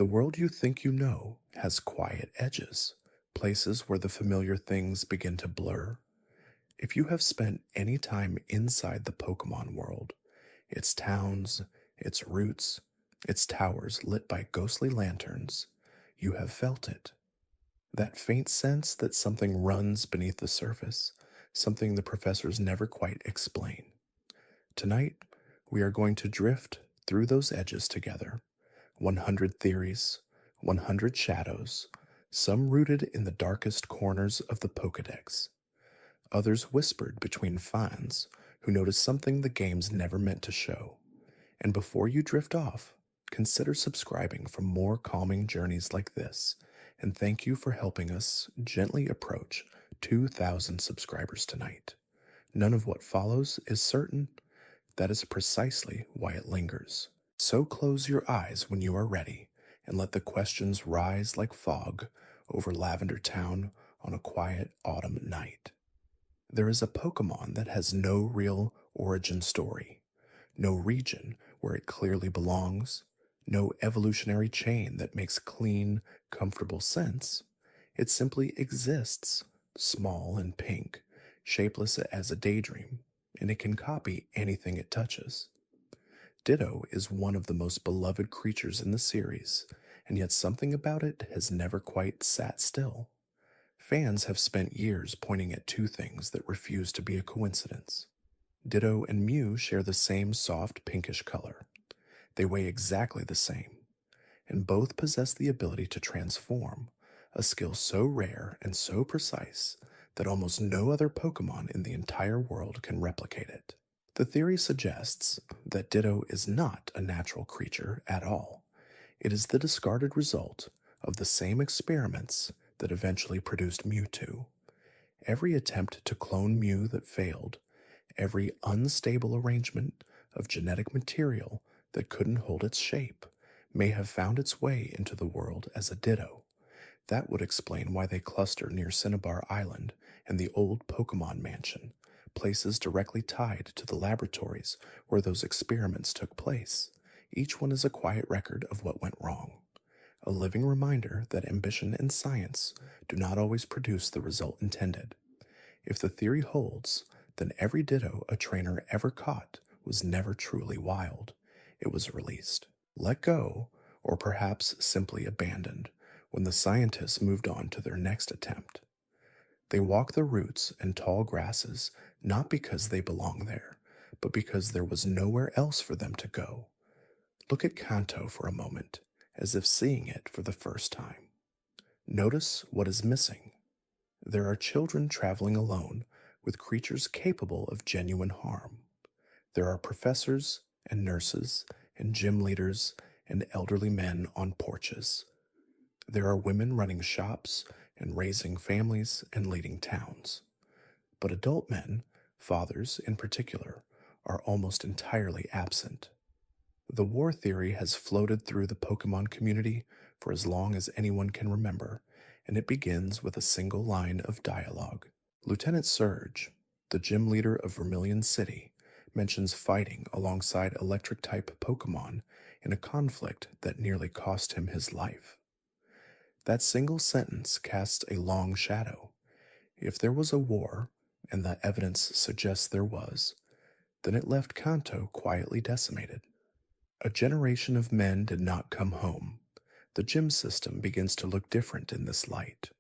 The world you think you know has quiet edges, places where the familiar things begin to blur. If you have spent any time inside the Pokemon world, its towns, its routes, its towers lit by ghostly lanterns, you have felt it. That faint sense that something runs beneath the surface, something the professors never quite explain. Tonight, we are going to drift through those edges together. 100 theories, 100 shadows, some rooted in the darkest corners of the Pokédex, others whispered between fans who noticed something the games never meant to show. And before you drift off, consider subscribing for more calming journeys like this, and thank you for helping us gently approach 2,000 subscribers tonight. None of what follows is certain. That is precisely why it lingers. So close your eyes when you are ready, and let the questions rise like fog over Lavender Town on a quiet autumn night. There is a Pokemon that has no real origin story, no region where it clearly belongs, no evolutionary chain that makes clean, comfortable sense. It simply exists, small and pink, shapeless as a daydream, and it can copy anything it touches. Ditto is one of the most beloved creatures in the series, and yet something about it has never quite sat still. Fans have spent years pointing at two things that refuse to be a coincidence. Ditto and Mew share the same soft pinkish color. They weigh exactly the same, and both possess the ability to transform, a skill so rare and so precise that almost no other Pokemon in the entire world can replicate it. The theory suggests that Ditto is not a natural creature at all. It is the discarded result of the same experiments that eventually produced Mewtwo. Every attempt to clone Mew that failed, every unstable arrangement of genetic material that couldn't hold its shape, may have found its way into the world as a Ditto. That would explain why they cluster near Cinnabar Island and the old Pokemon Mansion, places directly tied to the laboratories where those experiments took place. Each one is a quiet record of what went wrong, a living reminder that ambition and science do not always produce the result intended. If the theory holds, then every Ditto a trainer ever caught was never truly wild. It was released, let go, or perhaps simply abandoned when the scientists moved on to their next attempt. They walk the roots and tall grasses not because they belong there, but because there was nowhere else for them to go. Look at Kanto for a moment, as if seeing it for the first time. Notice what is missing. There are children traveling alone with creatures capable of genuine harm. There are professors and nurses and gym leaders and elderly men on porches. There are women running shops and raising families and leading towns. But adult men, fathers in particular, are almost entirely absent. The war theory has floated through the Pokemon community for as long as anyone can remember, and it begins with a single line of dialogue. Lieutenant Surge, the gym leader of Vermilion City, mentions fighting alongside electric-type Pokemon in a conflict that nearly cost him his life. That single sentence casts a long shadow. If there was a war, and the evidence suggests there was, then it left Kanto quietly decimated. A generation of men did not come home. The gym system begins to look different in this light.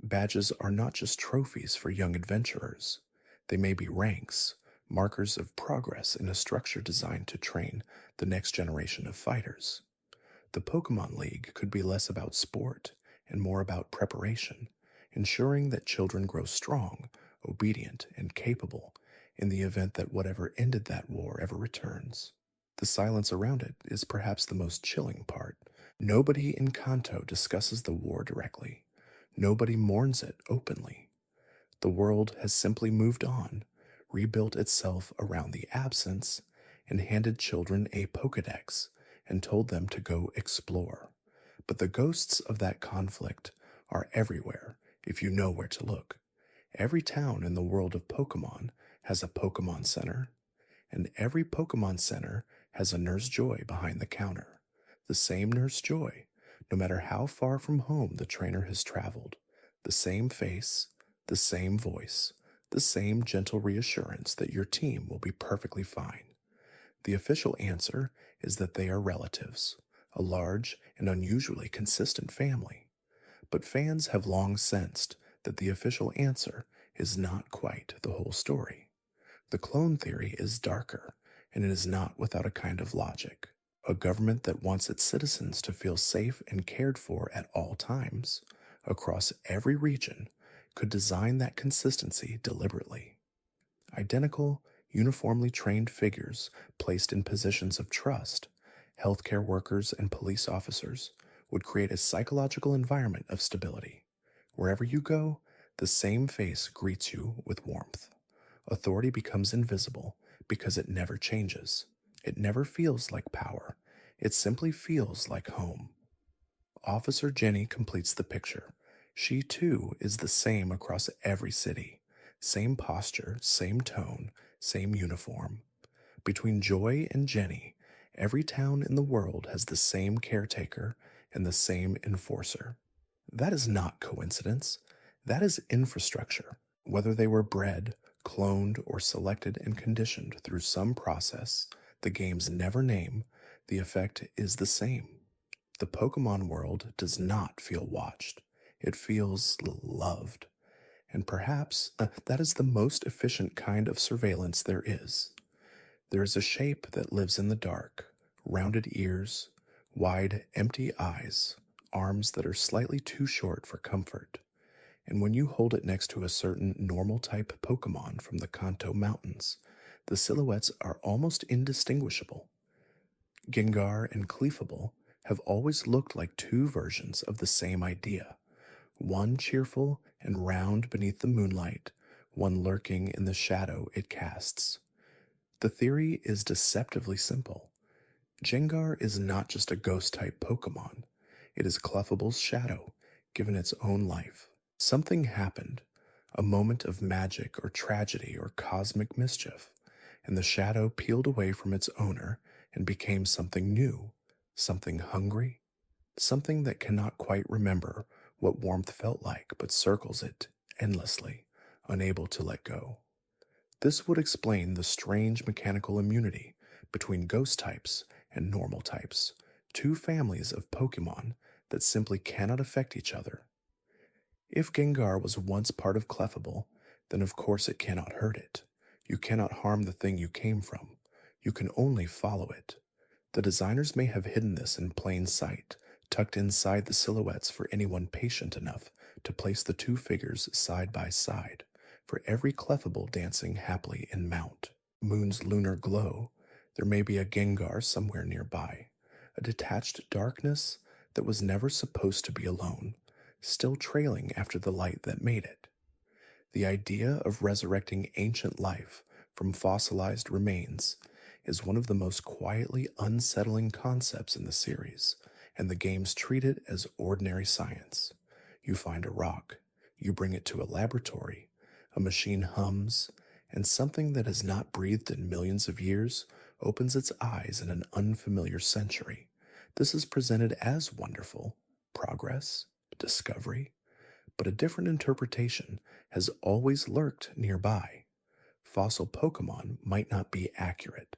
Badges are not just trophies for young adventurers. They may be ranks, markers of progress in a structure designed to train the next generation of fighters. The Pokemon League could be less about sport and more about preparation, ensuring that children grow strong, obedient, and capable in the event that whatever ended that war ever returns. The silence around it is perhaps the most chilling part. Nobody in Kanto discusses the war directly. Nobody mourns it openly. The world has simply moved on, rebuilt itself around the absence, and handed children a Pokédex and told them to go explore. But the ghosts of that conflict are everywhere if you know where to look. Every town in the world of Pokémon has a Pokémon Center, and every Pokémon Center has a Nurse Joy behind the counter. The same Nurse Joy No matter how far from home the trainer has traveled, the same face, the same voice, the same gentle reassurance that your team will be perfectly fine. The official answer is that they are relatives, a large and unusually consistent family. But fans have long sensed that the official answer is not quite the whole story. The clone theory is darker, and it is not without a kind of logic. A government that wants its citizens to feel safe and cared for at all times, across every region, could design that consistency deliberately. Identical, uniformly trained figures placed in positions of trust, healthcare workers and police officers, would create a psychological environment of stability. Wherever you go, the same face greets you with warmth. Authority becomes invisible because it never changes. It never feels like power. It simply feels like home. Officer Jenny completes the picture. She too is the same across every city. Same posture, same tone, same uniform. Between Joy and Jenny, every town in the world has the same caretaker and the same enforcer. That is not coincidence. That is infrastructure. Whether they were bred, cloned, or selected and conditioned through some process the games never name, the effect is the same. The Pokemon world does not feel watched. It feels loved. And perhaps that is the most efficient kind of surveillance there is. There is a shape that lives in the dark, rounded ears, wide, empty eyes, arms that are slightly too short for comfort. And when you hold it next to a certain normal type Pokemon from the Kanto Mountains, the silhouettes are almost indistinguishable. Gengar and Clefable have always looked like two versions of the same idea, one cheerful and round beneath the moonlight, one lurking in the shadow it casts. The theory is deceptively simple. Gengar is not just a ghost-type Pokemon. It is Clefable's shadow, given its own life. Something happened, a moment of magic or tragedy or cosmic mischief, and the shadow peeled away from its owner and became something new, something hungry, something that cannot quite remember what warmth felt like but circles it endlessly, unable to let go. This would explain the strange mechanical immunity between ghost types and normal types, two families of Pokemon that simply cannot affect each other. If Gengar was once part of Clefable, then of course it cannot hurt it. You cannot harm the thing you came from. You can only follow it. The designers may have hidden this in plain sight, tucked inside the silhouettes for anyone patient enough to place the two figures side by side, for every Clefable dancing happily in Mount Moon's lunar glow. There may be a Gengar somewhere nearby, a detached darkness that was never supposed to be alone, still trailing after the light that made it. The idea of resurrecting ancient life from fossilized remains is one of the most quietly unsettling concepts in the series, and the games treat it as ordinary science. You find a rock, you bring it to a laboratory, a machine hums, and something that has not breathed in millions of years opens its eyes in an unfamiliar century. This is presented as wonderful, progress, discovery, but a different interpretation has always lurked nearby. Fossil Pokemon might not be accurate.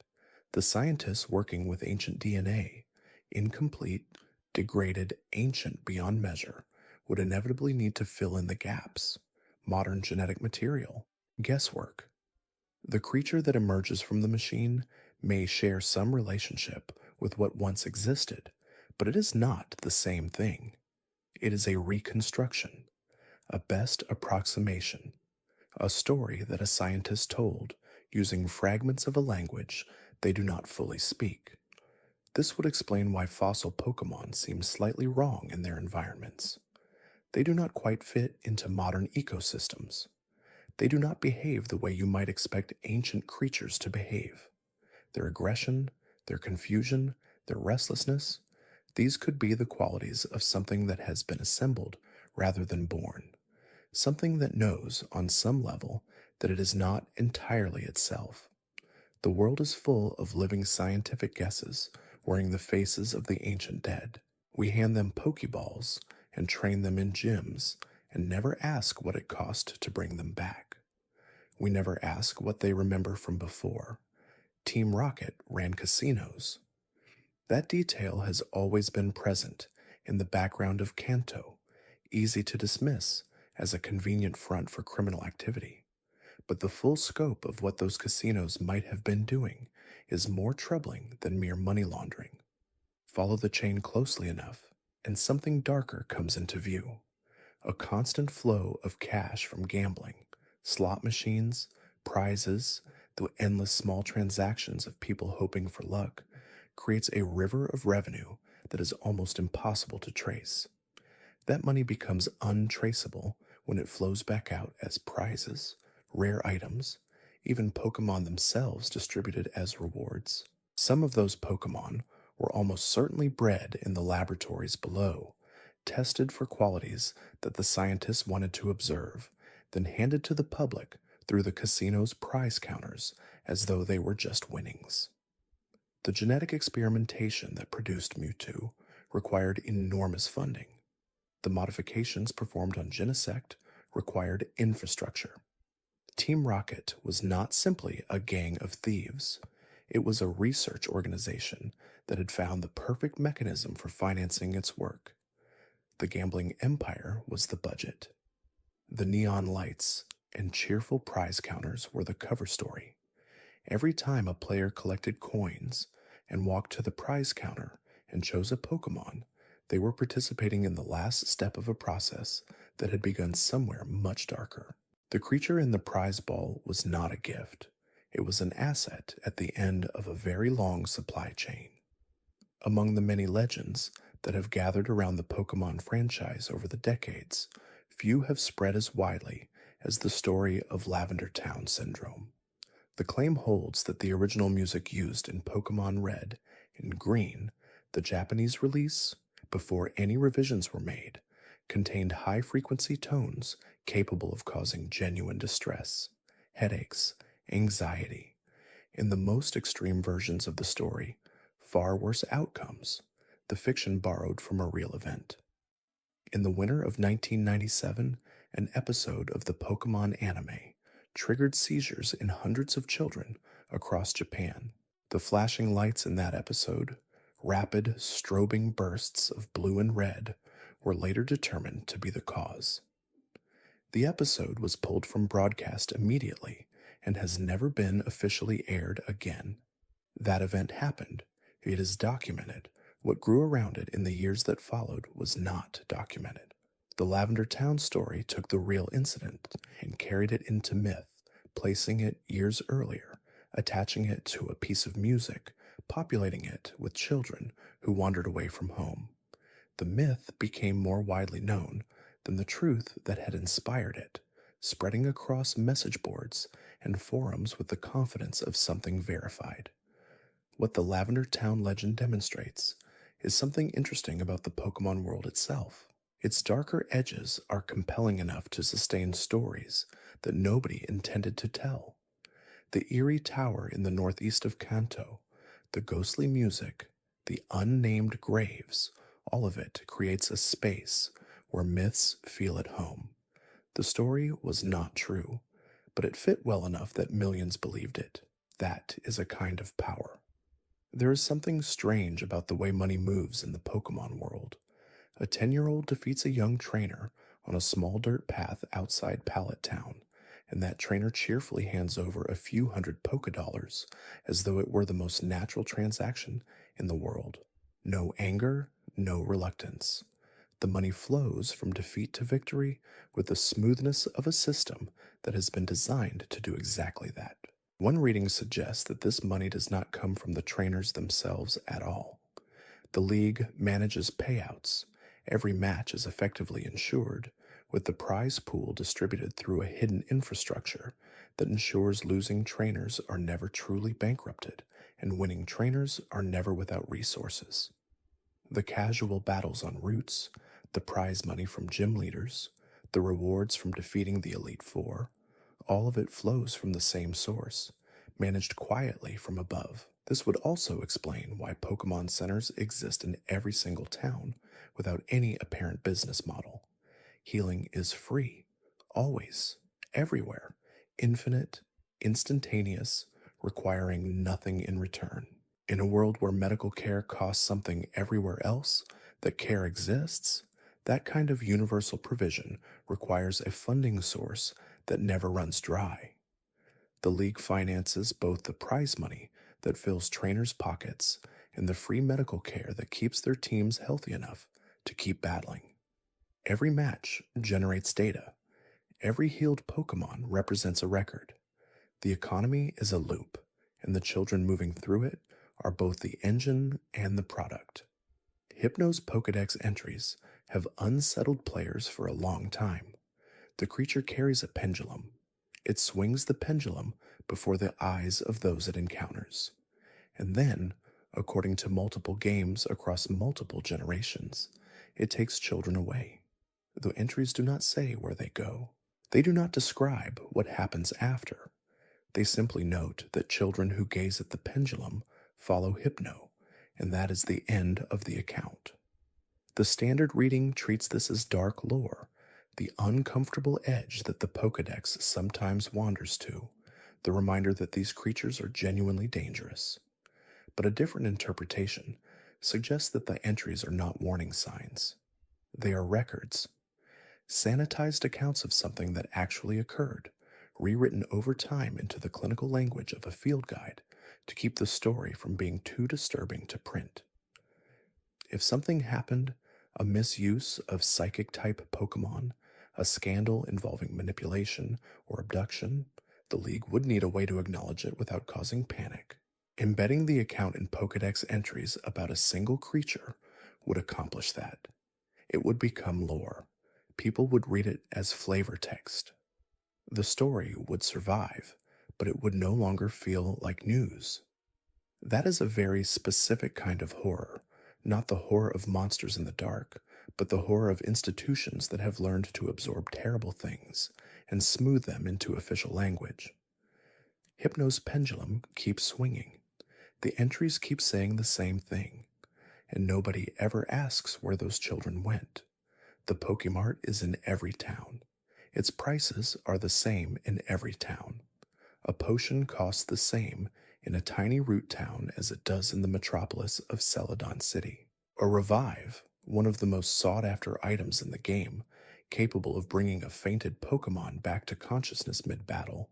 The scientists working with ancient DNA, incomplete, degraded, ancient beyond measure, would inevitably need to fill in the gaps. Modern genetic material, guesswork. The creature that emerges from the machine may share some relationship with what once existed, but it is not the same thing. It is a reconstruction, a best approximation, a story that a scientist told using fragments of a language they do not fully speak. This would explain why fossil Pokemon seem slightly wrong in their environments. They do not quite fit into modern ecosystems. They do not behave the way you might expect ancient creatures to behave. Their aggression, their confusion, their restlessness, these could be the qualities of something that has been assembled rather than born. Something that knows, on some level, that it is not entirely itself. The world is full of living scientific guesses wearing the faces of the ancient dead. We hand them Pokeballs and train them in gyms and never ask what it cost to bring them back. We never ask what they remember from before. Team Rocket ran casinos. That detail has always been present in the background of Kanto, easy to dismiss as a convenient front for criminal activity. But the full scope of what those casinos might have been doing is more troubling than mere money laundering. Follow the chain closely enough, and something darker comes into view. A constant flow of cash from gambling, slot machines, prizes, the endless small transactions of people hoping for luck, creates a river of revenue that is almost impossible to trace. That money becomes untraceable when it flows back out as prizes, rare items, even Pokemon themselves distributed as rewards. Some of those Pokemon were almost certainly bred in the laboratories below, tested for qualities that the scientists wanted to observe, then handed to the public through the casino's prize counters as though they were just winnings. The genetic experimentation that produced Mewtwo required enormous funding. The modifications performed on Genesect required infrastructure. Team Rocket was not simply a gang of thieves. It was a research organization that had found the perfect mechanism for financing its work. The gambling empire was the budget. The neon lights and cheerful prize counters were the cover story. Every time a player collected coins and walked to the prize counter and chose a Pokemon, they were participating in the last step of a process that had begun somewhere much darker. The creature in the prize ball was not a gift. It was an asset at the end of a very long supply chain. Among the many legends that have gathered around the Pokemon franchise over the decades, few have spread as widely as the story of Lavender Town Syndrome. The claim holds that the original music used in Pokémon Red and Green, the Japanese release, before any revisions were made, contained high-frequency tones capable of causing genuine distress, headaches, anxiety. In the most extreme versions of the story, far worse outcomes, the fiction borrowed from a real event. In the winter of 1997, an episode of the Pokémon anime triggered seizures in hundreds of children across Japan. The flashing lights in that episode, rapid, strobing bursts of blue and red, were later determined to be the cause. The episode was pulled from broadcast immediately and has never been officially aired again. That event happened. It is documented. What grew around it in the years that followed was not documented. The Lavender Town story took the real incident and carried it into myth, placing it years earlier, attaching it to a piece of music, populating it with children who wandered away from home. The myth became more widely known than the truth that had inspired it, spreading across message boards and forums with the confidence of something verified. What the Lavender Town legend demonstrates is something interesting about the Pokemon world itself. Its darker edges are compelling enough to sustain stories that nobody intended to tell. The eerie tower in the northeast of Kanto, the ghostly music, the unnamed graves, all of it creates a space where myths feel at home. The story was not true, but it fit well enough that millions believed it. That is a kind of power. There is something strange about the way money moves in the Pokemon world. A 10-year-old defeats a young trainer on a small dirt path outside Pallet Town, and that trainer cheerfully hands over a few hundred Pokédollars as though it were the most natural transaction in the world. No anger, no reluctance. The money flows from defeat to victory with the smoothness of a system that has been designed to do exactly that. One reading suggests that this money does not come from the trainers themselves at all. The league manages payouts. Every match is effectively insured, with the prize pool distributed through a hidden infrastructure that ensures losing trainers are never truly bankrupted and winning trainers are never without resources. The casual battles on routes, the prize money from gym leaders, the rewards from defeating the Elite Four, all of it flows from the same source, managed quietly from above. This would also explain why Pokemon centers exist in every single town without any apparent business model. Healing is free, always, everywhere, infinite, instantaneous, requiring nothing in return. In a world where medical care costs something everywhere else that care exists, that kind of universal provision requires a funding source that never runs dry. The league finances both the prize money that fills trainers' pockets and the free medical care that keeps their teams healthy enough to keep battling. Every match generates data. Every healed Pokemon represents a record. The economy is a loop, and the children moving through it are both the engine and the product. Hypno's Pokédex entries have unsettled players for a long time. The creature carries a pendulum. It swings the pendulum before the eyes of those it encounters. And then, according to multiple games across multiple generations, it takes children away. The entries do not say where they go. They do not describe what happens after. They simply note that children who gaze at the pendulum follow Hypno, and that is the end of the account. The standard reading treats this as dark lore, the uncomfortable edge that the Pokédex sometimes wanders to, the reminder that these creatures are genuinely dangerous. But a different interpretation suggests that the entries are not warning signs. They are records, sanitized accounts of something that actually occurred, rewritten over time into the clinical language of a field guide to keep the story from being too disturbing to print. If something happened, a misuse of psychic-type Pokémon, a scandal involving manipulation or abduction, the League would need a way to acknowledge it without causing panic. Embedding the account in Pokédex entries about a single creature would accomplish that. It would become lore. People would read it as flavor text. The story would survive, but it would no longer feel like news. That is a very specific kind of horror, not the horror of monsters in the dark, but the horror of institutions that have learned to absorb terrible things and smooth them into official language. Hypno's pendulum keeps swinging. The entries keep saying the same thing, and nobody ever asks where those children went. The Pokemart is in every town. Its prices are the same in every town. A potion costs the same in a tiny root town as it does in the metropolis of Celadon City. A revive, one of the most sought-after items in the game, capable of bringing a fainted Pokemon back to consciousness mid-battle,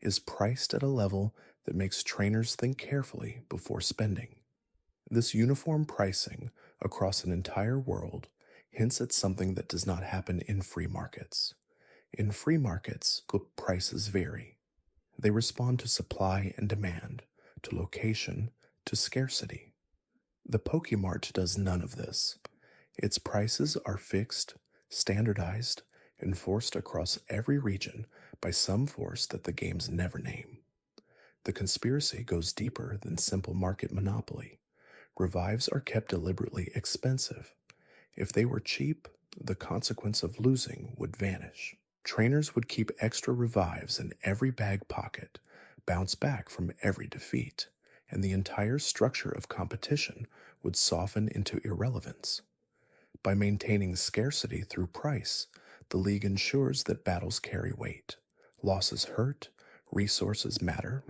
is priced at a level that makes trainers think carefully before spending. This uniform pricing across an entire world hints at something that does not happen in free markets. In free markets, prices vary. They respond to supply and demand, to location, to scarcity. The Pokemart does none of this. Its prices are fixed, standardized, enforced across every region by some force that the games never name. The conspiracy goes deeper than simple market monopoly. Revives are kept deliberately expensive. If they were cheap, the consequence of losing would vanish. Trainers would keep extra revives in every bag pocket, bounce back from every defeat, and the entire structure of competition would soften into irrelevance. By maintaining scarcity through price, the League ensures that battles carry weight. Losses hurt, resources matter.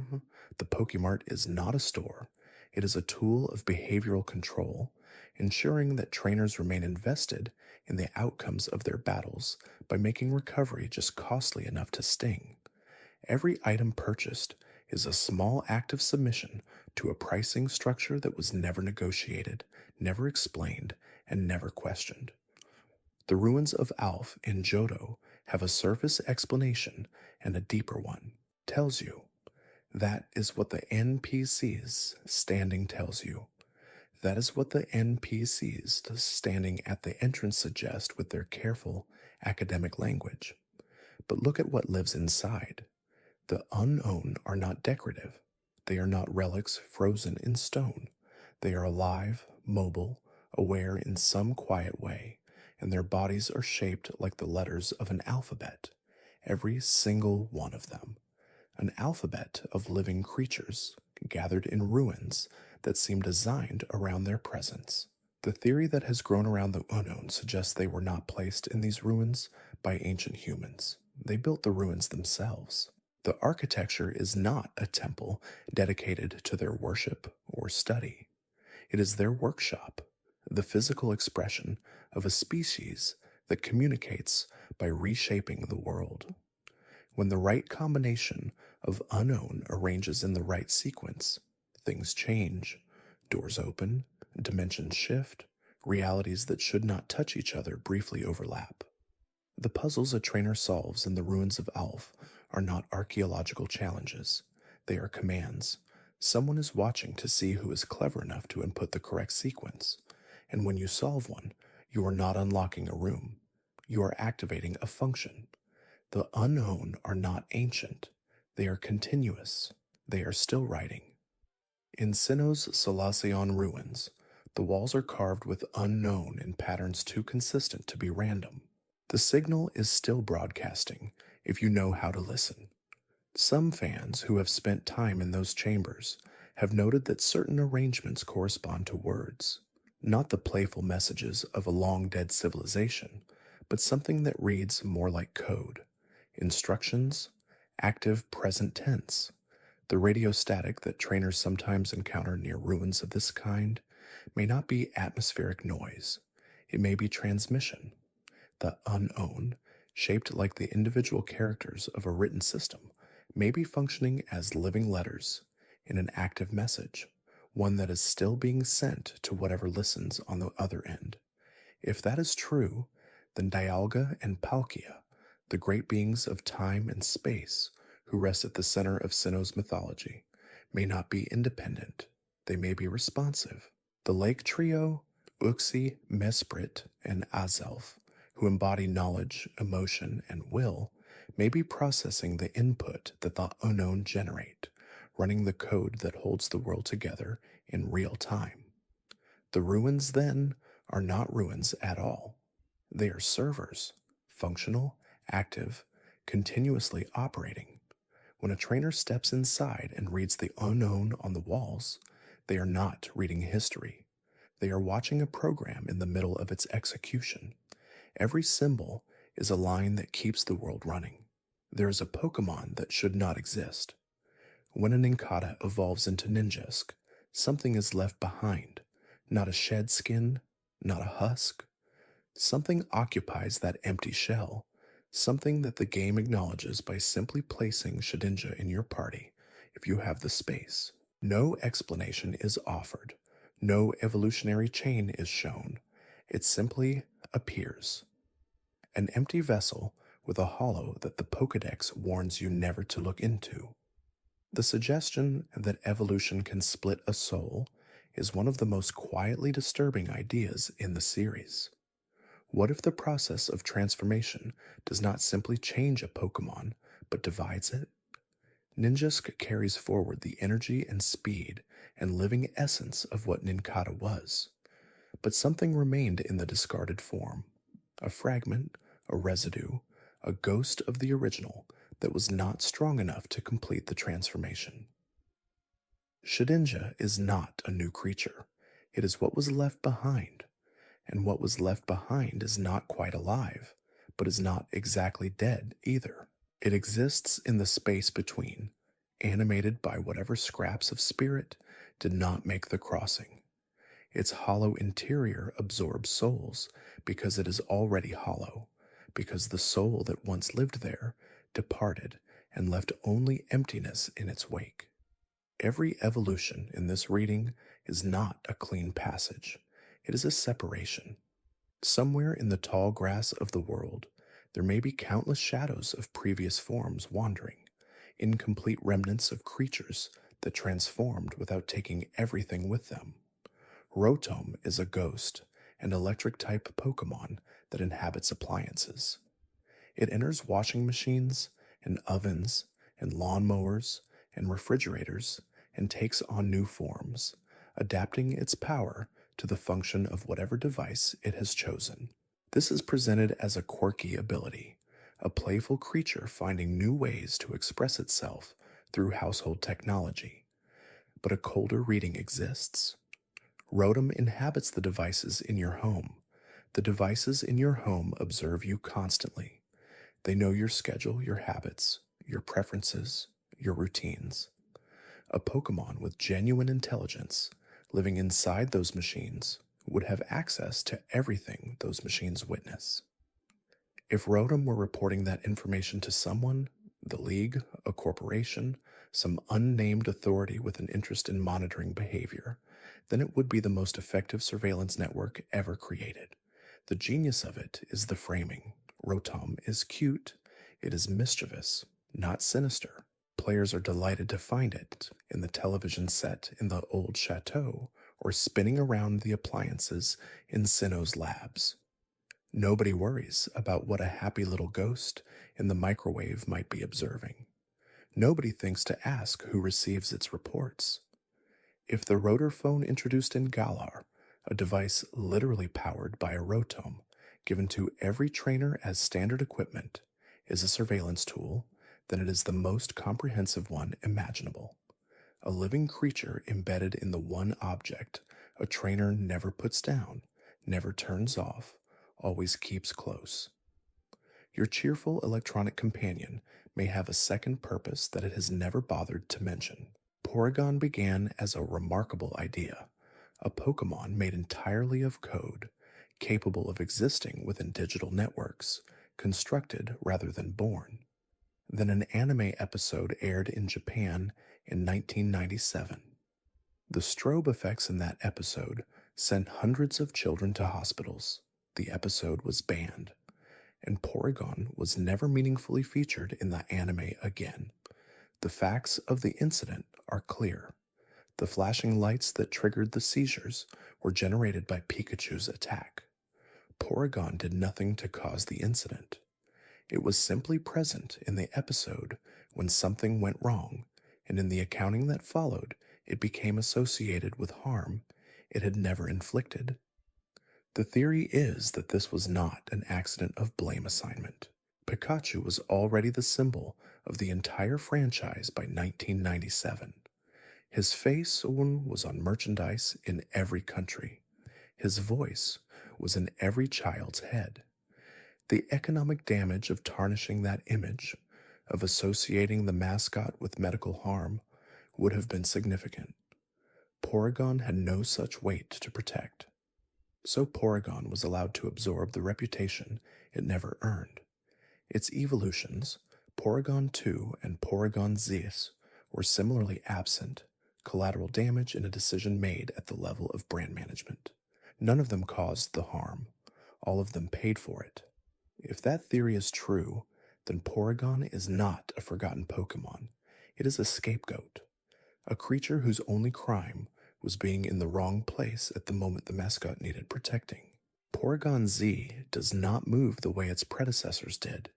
The Pokemart is not a store. It is a tool of behavioral control, ensuring that trainers remain invested in the outcomes of their battles by making recovery just costly enough to sting. Every item purchased is a small act of submission to a pricing structure that was never negotiated, never explained, and never questioned. The ruins of Alph in Johto have a surface explanation and a deeper one. Tells you. That is what the NPCs standing tells you. That is what the NPCs standing at the entrance suggest with their careful academic language. But look at what lives inside. The Unown are not decorative. They are not relics frozen in stone. They are alive, mobile, aware in some quiet way, and their bodies are shaped like the letters of an alphabet, every single one of them. An alphabet of living creatures gathered in ruins that seem designed around their presence. The theory that has grown around the Unown suggests they were not placed in these ruins by ancient humans. They built the ruins themselves. The architecture is not a temple dedicated to their worship or study. It is their workshop, the physical expression of a species that communicates by reshaping the world. When the right combination of unknown arranges in the right sequence, things change, doors open, dimensions shift, realities that should not touch each other briefly overlap. The puzzles a trainer solves in the ruins of Alf are not archaeological challenges. They are commands. Someone is watching to see who is clever enough to input the correct sequence. And when you solve one, you are not unlocking a room. You are activating a function. The unknown are not ancient. They are continuous. They are still writing. In Sinnoh's Solaceon ruins, the walls are carved with unknown in patterns too consistent to be random. The signal is still broadcasting if you know how to listen. Some fans who have spent time in those chambers have noted that certain arrangements correspond to words, not the playful messages of a long-dead civilization, but something that reads more like code. Instructions, active present tense. The radio static that trainers sometimes encounter near ruins of this kind may not be atmospheric noise. It may be transmission. The unknown, shaped like the individual characters of a written system, may be functioning as living letters in an active message, one that is still being sent to whatever listens on the other end. If that is true, then Dialga and Palkia, the great beings of time and space who rest at the center of Sinnoh's mythology, may not be independent. They may be responsive. The Lake Trio, Uxie, Mesprit, and Azelf, who embody knowledge, emotion, and will, may be processing the input that the unknown generate, running the code that holds the world together in real time. The ruins, then, are not ruins at all. They are servers, functional, active, continuously operating. When a trainer steps inside and reads the unknown on the walls, they are not reading history. They are watching a program in the middle of its execution. Every symbol is a line that keeps the world running. There is a Pokémon that should not exist. When a Nincada evolves into Ninjask, something is left behind. Not a shed skin, not a husk. Something occupies that empty shell, something that the game acknowledges by simply placing Shedinja in your party if you have the space. No explanation is offered. No evolutionary chain is shown. It simply appears. An empty vessel with a hollow that the Pokédex warns you never to look into. The suggestion that evolution can split a soul is one of the most quietly disturbing ideas in the series. What if the process of transformation does not simply change a Pokémon, but divides it? Ninjask carries forward the energy and speed and living essence of what Nincada was, but something remained in the discarded form. A fragment, a residue, a ghost of the original that was not strong enough to complete the transformation. Shedinja is not a new creature. It is what was left behind. And what was left behind is not quite alive, but is not exactly dead either. It exists in the space between, animated by whatever scraps of spirit did not make the crossing. Its hollow interior absorbs souls because it is already hollow, because the soul that once lived there departed and left only emptiness in its wake. Every evolution in this reading is not a clean passage. It is a separation. Somewhere in the tall grass of the world, there may be countless shadows of previous forms wandering, incomplete remnants of creatures that transformed without taking everything with them. Rotom is a ghost, an electric-type Pokémon that inhabits appliances. It enters washing machines and ovens and lawnmowers and refrigerators and takes on new forms, adapting its power to the function of whatever device it has chosen. This is presented as a quirky ability, a playful creature finding new ways to express itself through household technology. But a colder reading exists. Rotom inhabits the devices in your home. The devices in your home observe you constantly. They know your schedule, your habits, your preferences, your routines. A Pokemon with genuine intelligence, living inside those machines, would have access to everything those machines witness. If Rotom were reporting that information to someone, the League, a corporation, some unnamed authority with an interest in monitoring behavior, then it would be the most effective surveillance network ever created. The genius of it is the framing. Rotom is cute, it is mischievous, not sinister. Players are delighted to find it in the television set in the old chateau or spinning around the appliances in Sinnoh's labs. Nobody worries about what a happy little ghost in the microwave might be observing. Nobody thinks to ask who receives its reports. If the rotor phone introduced in Galar, a device literally powered by a Rotom, given to every trainer as standard equipment, is a surveillance tool, then it is the most comprehensive one imaginable. A living creature embedded in the one object a trainer never puts down, never turns off, always keeps close. Your cheerful electronic companion may have a second purpose that it has never bothered to mention. Porygon began as a remarkable idea, a Pokemon made entirely of code, capable of existing within digital networks, constructed rather than born. Then an anime episode aired in Japan in 1997. The strobe effects in that episode sent hundreds of children to hospitals. The episode was banned, and Porygon was never meaningfully featured in the anime again. The facts of the incident are clear. The flashing lights that triggered the seizures were generated by Pikachu's attack. Porygon did nothing to cause the incident. It was simply present in the episode when something went wrong, and in the accounting that followed, it became associated with harm it had never inflicted. The theory is that this was not an accident of blame assignment. Pikachu was already the symbol of the entire franchise by 1997. His face was on merchandise in every country. His voice was in every child's head. The economic damage of tarnishing that image, of associating the mascot with medical harm, would have been significant. Porygon had no such weight to protect. So Porygon was allowed to absorb the reputation it never earned. Its evolutions, Porygon 2 and Porygon Z, were similarly absent, collateral damage in a decision made at the level of brand management. None of them caused the harm. All of them paid for it. If that theory is true, then Porygon is not a forgotten Pokemon. It is a scapegoat, a creature whose only crime was being in the wrong place at the moment the mascot needed protecting. Porygon Z does not move the way its predecessors did.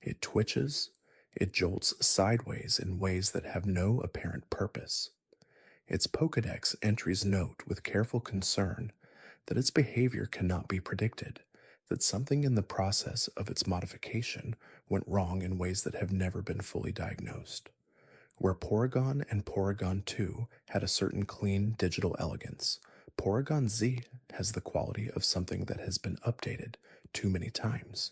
It twitches, it jolts sideways in ways that have no apparent purpose. Its Pokédex entries note with careful concern that its behavior cannot be predicted, that something in the process of its modification went wrong in ways that have never been fully diagnosed. Where Porygon and Porygon 2 had a certain clean digital elegance, Porygon Z has the quality of something that has been updated too many times.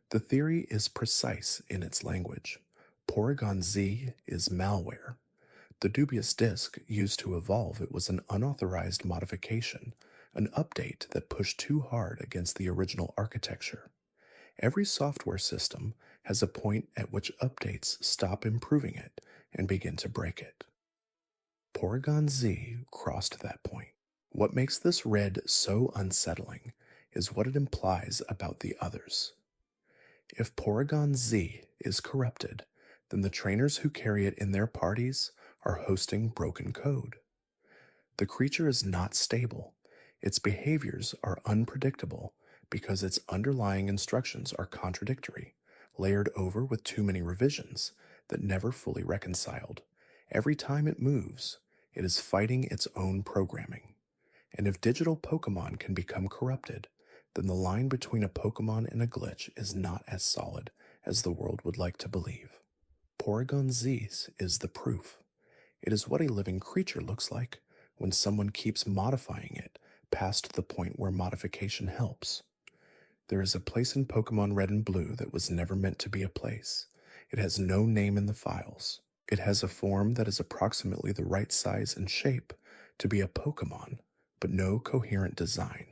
The theory is precise in its language. Porygon Z is malware. The dubious disk used to evolve it was an unauthorized modification, an update that pushed too hard against the original architecture. Every software system has a point at which updates stop improving it and begin to break it. Porygon Z crossed that point. What makes this red so unsettling is what it implies about the others. If Porygon Z is corrupted, then the trainers who carry it in their parties are hosting broken code. The creature is not stable. Its behaviors are unpredictable because its underlying instructions are contradictory, layered over with too many revisions that never fully reconciled. Every time it moves, it is fighting its own programming. And if digital Pokemon can become corrupted, then the line between a Pokemon and a glitch is not as solid as the world would like to believe. Porygon Z is the proof. It is what a living creature looks like when someone keeps modifying it past the point where modification helps. There is a place in Pokemon Red and Blue that was never meant to be a place. It has no name in the files. It has a form that is approximately the right size and shape to be a Pokemon, but no coherent design,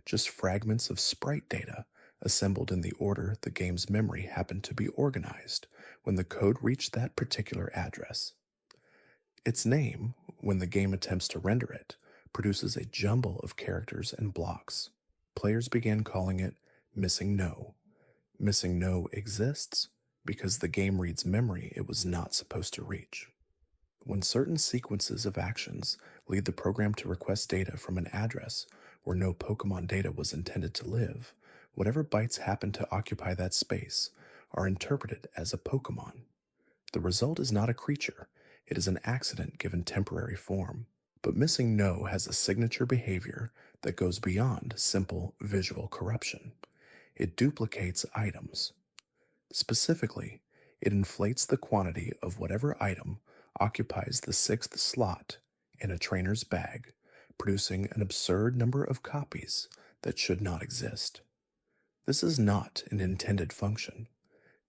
just fragments of sprite data assembled in the order the game's memory happened to be organized when the code reached that particular address. Its name, when the game attempts to render it, produces a jumble of characters and blocks. Players began calling it MissingNo. MissingNo exists because the game reads memory it was not supposed to reach. When certain sequences of actions lead the program to request data from an address where no Pokemon data was intended to live, whatever bytes happen to occupy that space are interpreted as a Pokemon. The result is not a creature, it is an accident given temporary form. But MissingNo has a signature behavior that goes beyond simple visual corruption. It duplicates items. Specifically, it inflates the quantity of whatever item occupies the 6th slot in a trainer's bag, producing an absurd number of copies that should not exist. This is not an intended function.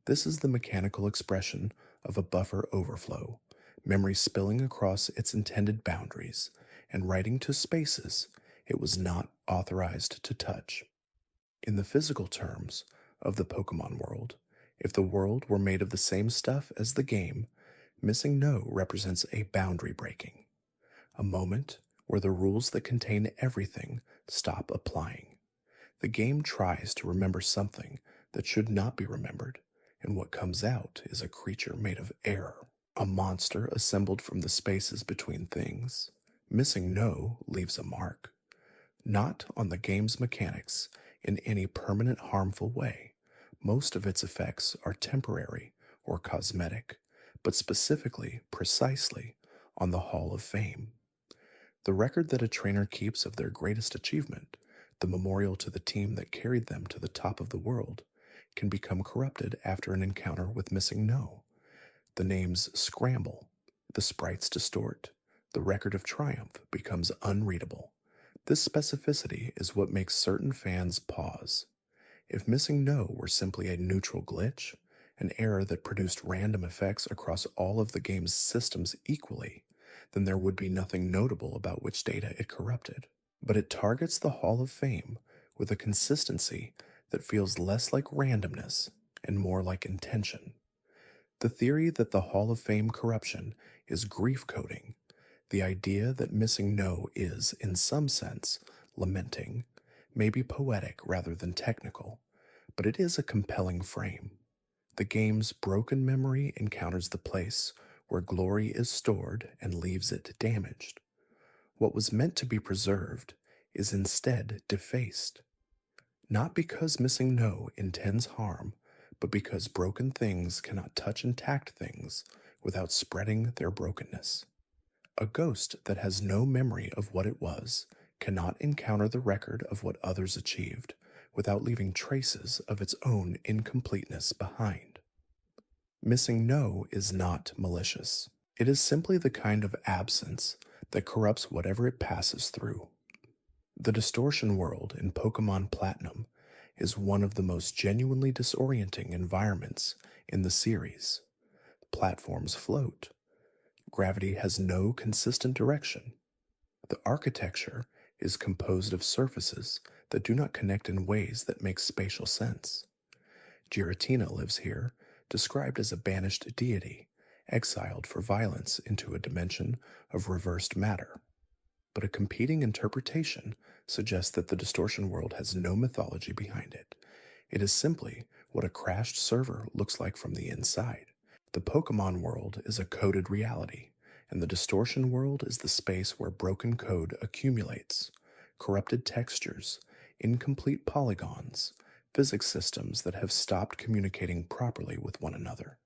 This is the mechanical expression of a buffer overflow, memory spilling across its intended boundaries and writing to spaces it was not authorized to touch. In the physical terms of the Pokemon world, if the world were made of the same stuff as the game, MissingNo represents a boundary breaking, a moment where the rules that contain everything stop applying. The game tries to remember something that should not be remembered, and what comes out is a creature made of error, a monster assembled from the spaces between things. MissingNo leaves a mark, not on the game's mechanics in any permanent harmful way. Most of its effects are temporary or cosmetic, but specifically, precisely, on the Hall of Fame. The record that a trainer keeps of their greatest achievement, the memorial to the team that carried them to the top of the world, can become corrupted after an encounter with MissingNo. The names scramble, the sprites distort, the record of triumph becomes unreadable. This specificity is what makes certain fans pause. If MissingNo were simply a neutral glitch, an error that produced random effects across all of the game's systems equally, then there would be nothing notable about which data it corrupted. But it targets the Hall of Fame with a consistency that feels less like randomness and more like intention. The theory that the Hall of Fame corruption is grief coding, the idea that MissingNo is, in some sense, lamenting, may be poetic rather than technical, but it is a compelling frame. The game's broken memory encounters the place where glory is stored and leaves it damaged. What was meant to be preserved is instead defaced. Not because MissingNo intends harm, but because broken things cannot touch intact things without spreading their brokenness. A ghost that has no memory of what it was cannot encounter the record of what others achieved without leaving traces of its own incompleteness behind. MissingNo is not malicious. It is simply the kind of absence that corrupts whatever it passes through. The Distortion World in Pokémon Platinum is one of the most genuinely disorienting environments in the series. Platforms float. Gravity has no consistent direction. The architecture is composed of surfaces that do not connect in ways that make spatial sense. Giratina lives here, described as a banished deity, exiled for violence into a dimension of reversed matter. But a competing interpretation suggests that the Distortion World has no mythology behind it. It is simply what a crashed server looks like from the inside. The Pokémon world is a coded reality, and the Distortion World is the space where broken code accumulates, corrupted textures, incomplete polygons, physics systems that have stopped communicating properly with one another.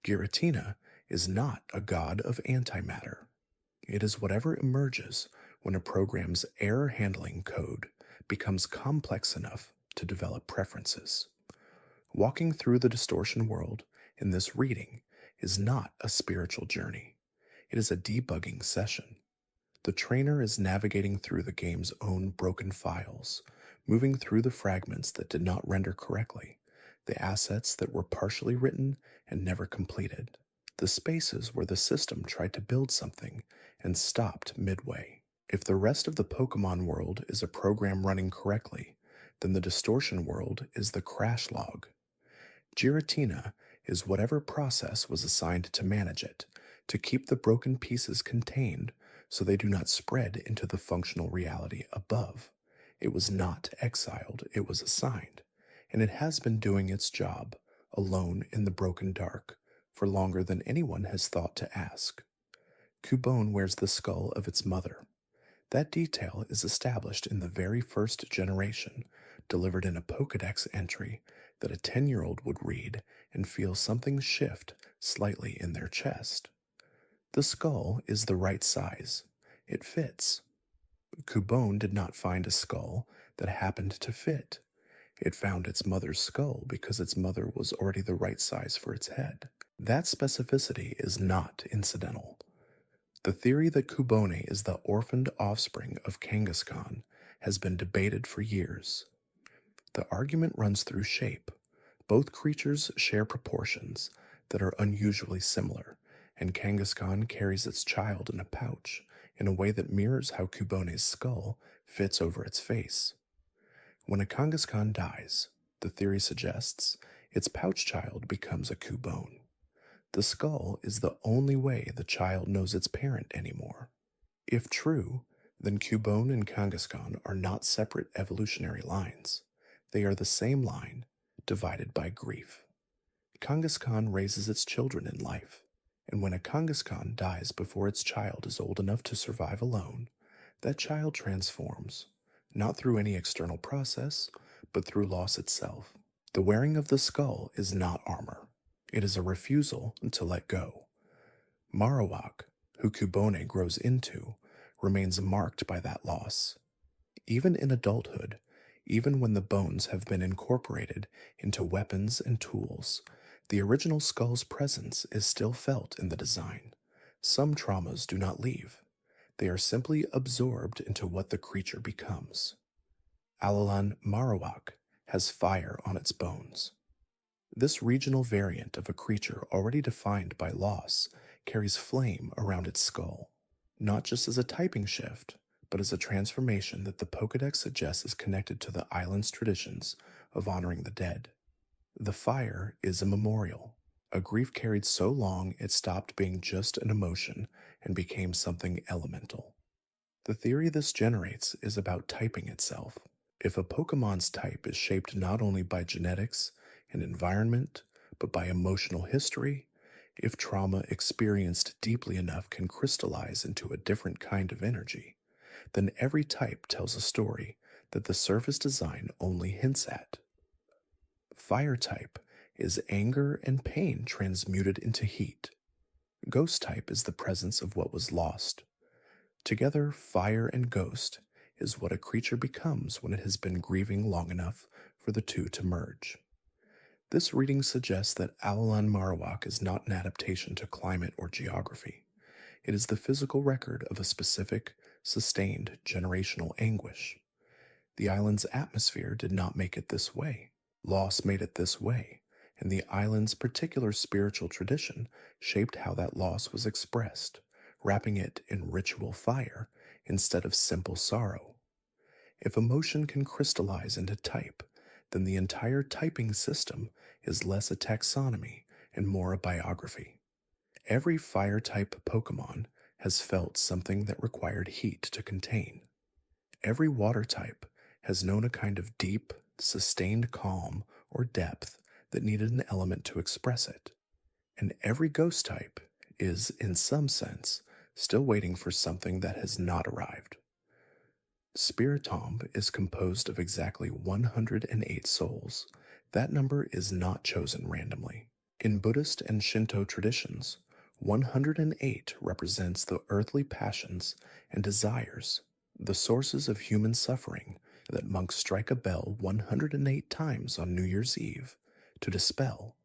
Giratina is not a god of antimatter. It is whatever emerges when a program's error-handling code becomes complex enough to develop preferences. Walking through the Distortion World in this reading is not a spiritual journey. It is a debugging session. The trainer is navigating through the game's own broken files, moving through the fragments that did not render correctly, the assets that were partially written and never completed, the spaces where the system tried to build something and stopped midway. If the rest of the Pokemon world is a program running correctly, then the Distortion World is the crash log. Giratina is whatever process was assigned to manage it, to keep the broken pieces contained so they do not spread into the functional reality above. It was not exiled, it was assigned, and it has been doing its job, alone in the broken dark, for longer than anyone has thought to ask. Cubone wears the skull of its mother. That detail is established in the very first generation, delivered in a Pokédex entry that a 10-year-old would read and feel something shift slightly in their chest. The skull is the right size. It fits. Cubone did not find a skull that happened to fit. It found its mother's skull because its mother was already the right size for its head. That specificity is not incidental. The theory that Cubone is the orphaned offspring of Kangaskhan has been debated for years. The argument runs through shape. Both creatures share proportions that are unusually similar, and Kangaskhan carries its child in a pouch in a way that mirrors how Cubone's skull fits over its face. When a Kangaskhan dies, the theory suggests, its pouch child becomes a Cubone. The skull is the only way the child knows its parent anymore. If true, then Cubone and Kangaskhan are not separate evolutionary lines. They are the same line, divided by grief. Kangaskhan raises its children in life, and when a Kangaskhan dies before its child is old enough to survive alone, that child transforms, not through any external process, but through loss itself. The wearing of the skull is not armor. It is a refusal to let go. Marowak, who Cubone grows into, remains marked by that loss. Even in adulthood, even when the bones have been incorporated into weapons and tools, the original skull's presence is still felt in the design. Some traumas do not leave. They are simply absorbed into what the creature becomes. Alolan Marowak has fire on its bones. This regional variant of a creature already defined by loss carries flame around its skull, not just as a typing shift, but as a transformation that the Pokédex suggests is connected to the island's traditions of honoring the dead. The fire is a memorial, a grief carried so long it stopped being just an emotion and became something elemental. The theory this generates is about typing itself. If a Pokemon's type is shaped not only by genetics and environment, but by emotional history, if trauma experienced deeply enough can crystallize into a different kind of energy, then every type tells a story that the surface design only hints at. Fire type is anger and pain transmuted into heat. Ghost type is the presence of what was lost. Together, fire and ghost is what a creature becomes when it has been grieving long enough for the two to merge. This reading suggests that Alolan Marowak is not an adaptation to climate or geography. It is the physical record of a specific, sustained generational anguish. The island's atmosphere did not make it this way. Loss made it this way, and the island's particular spiritual tradition shaped how that loss was expressed, wrapping it in ritual fire instead of simple sorrow. If emotion can crystallize into type, then the entire typing system is less a taxonomy and more a biography. Every fire-type Pokemon has felt something that required heat to contain. Every water type has known a kind of deep, sustained calm or depth that needed an element to express it. And every ghost type is, in some sense, still waiting for something that has not arrived. Spiritomb is composed of exactly 108 souls. That number is not chosen randomly. In Buddhist and Shinto traditions, 108 represents the earthly passions and desires, the sources of human suffering that monks strike a bell 108 times on New Year's Eve to dispel.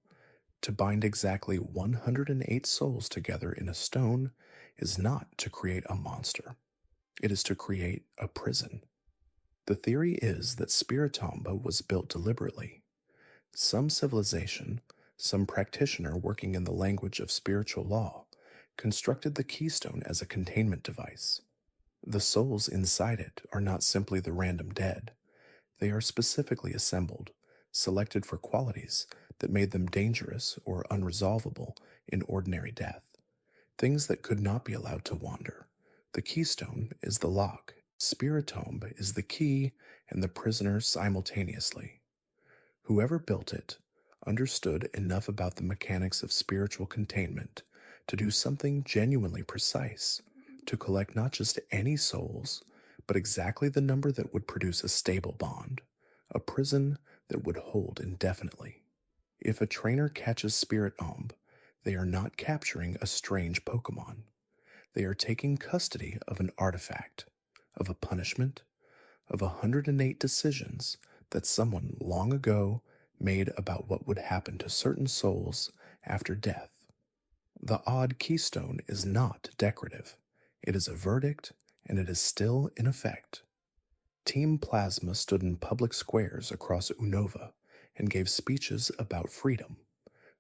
To bind exactly 108 souls together in a stone is not to create a monster. It is to create a prison. The theory is that Spiritomb was built deliberately. Some civilization, some practitioner working in the language of spiritual law, constructed the keystone as a containment device. The souls inside it are not simply the random dead. They are specifically assembled, selected for qualities that made them dangerous or unresolvable in ordinary death, things that could not be allowed to wander. The keystone is the lock, Spiritomb is the key, and the prisoner simultaneously. Whoever built it understood enough about the mechanics of spiritual containment to do something genuinely precise, to collect not just any souls, but exactly the number that would produce a stable bond, a prison that would hold indefinitely. If a trainer catches Spiritomb, they are not capturing a strange Pokémon. They are taking custody of an artifact, of a punishment, of 108 decisions that someone long ago made about what would happen to certain souls after death. The odd keystone is not decorative. It is a verdict, and it is still in effect. Team Plasma stood in public squares across Unova and gave speeches about freedom.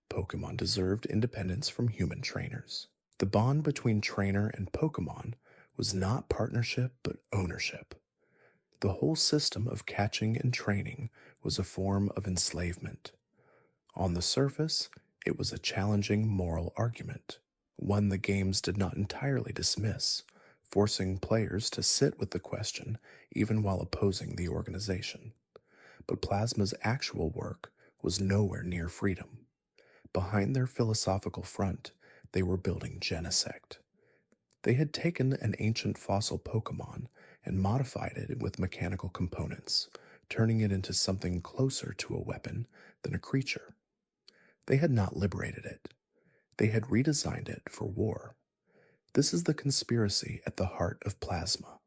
Pokémon deserved independence from human trainers. The bond between trainer and Pokémon was not partnership but ownership. The whole system of catching and training was a form of enslavement. On the surface, it was a challenging moral argument, one the games did not entirely dismiss, forcing players to sit with the question even while opposing the organization. But Plasma's actual work was nowhere near freedom. Behind their philosophical front, they were building Genesect. They had taken an ancient fossil Pokémon and modified it with mechanical components, turning it into something closer to a weapon than a creature. They had not liberated it. They had redesigned it for war. This is the conspiracy at the heart of Plasma,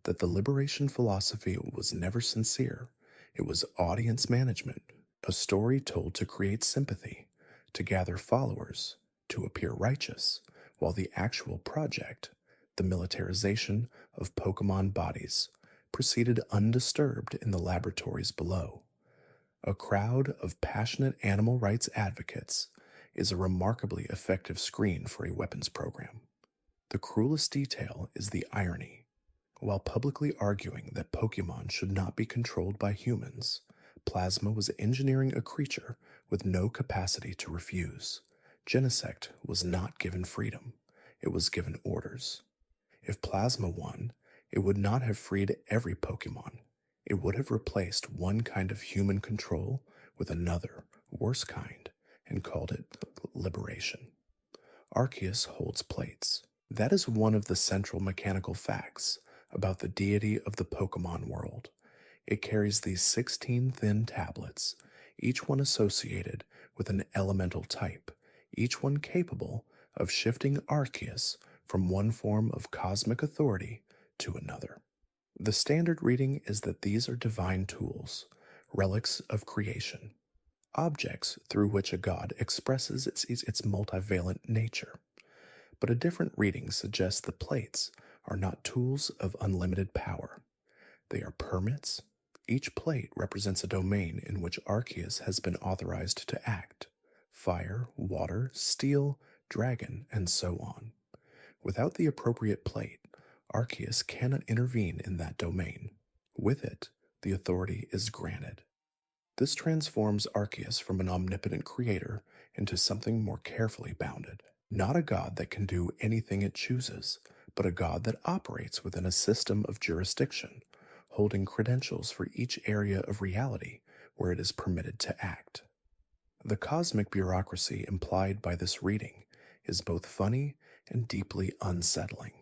that the liberation philosophy was never sincere. It was audience management, a story told to create sympathy, to gather followers, to appear righteous, while the actual project, the militarization of Pokémon bodies, proceeded undisturbed in the laboratories below. A crowd of passionate animal rights advocates is a remarkably effective screen for a weapons program. The cruelest detail is the irony. While publicly arguing that Pokémon should not be controlled by humans, Plasma was engineering a creature with no capacity to refuse. Genesect was not given freedom, it was given orders. If Plasma won, it would not have freed every Pokémon. It would have replaced one kind of human control with another, worse kind, and called it liberation. Arceus holds plates. That is one of the central mechanical facts about the deity of the Pokémon world. It carries these 16 thin tablets, each one associated with an elemental type, each one capable of shifting Arceus from one form of cosmic authority to another. The standard reading is that these are divine tools, relics of creation, objects through which a god expresses its multivalent nature. But a different reading suggests the plates are not tools of unlimited power. They are permits. Each plate represents a domain in which Arceus has been authorized to act: fire, water, steel, dragon, and so on. Without the appropriate plate, Arceus cannot intervene in that domain. With it, the authority is granted. This transforms Arceus from an omnipotent creator into something more carefully bounded. Not a god that can do anything it chooses, but a god that operates within a system of jurisdiction, holding credentials for each area of reality where it is permitted to act. The cosmic bureaucracy implied by this reading is both funny and deeply unsettling.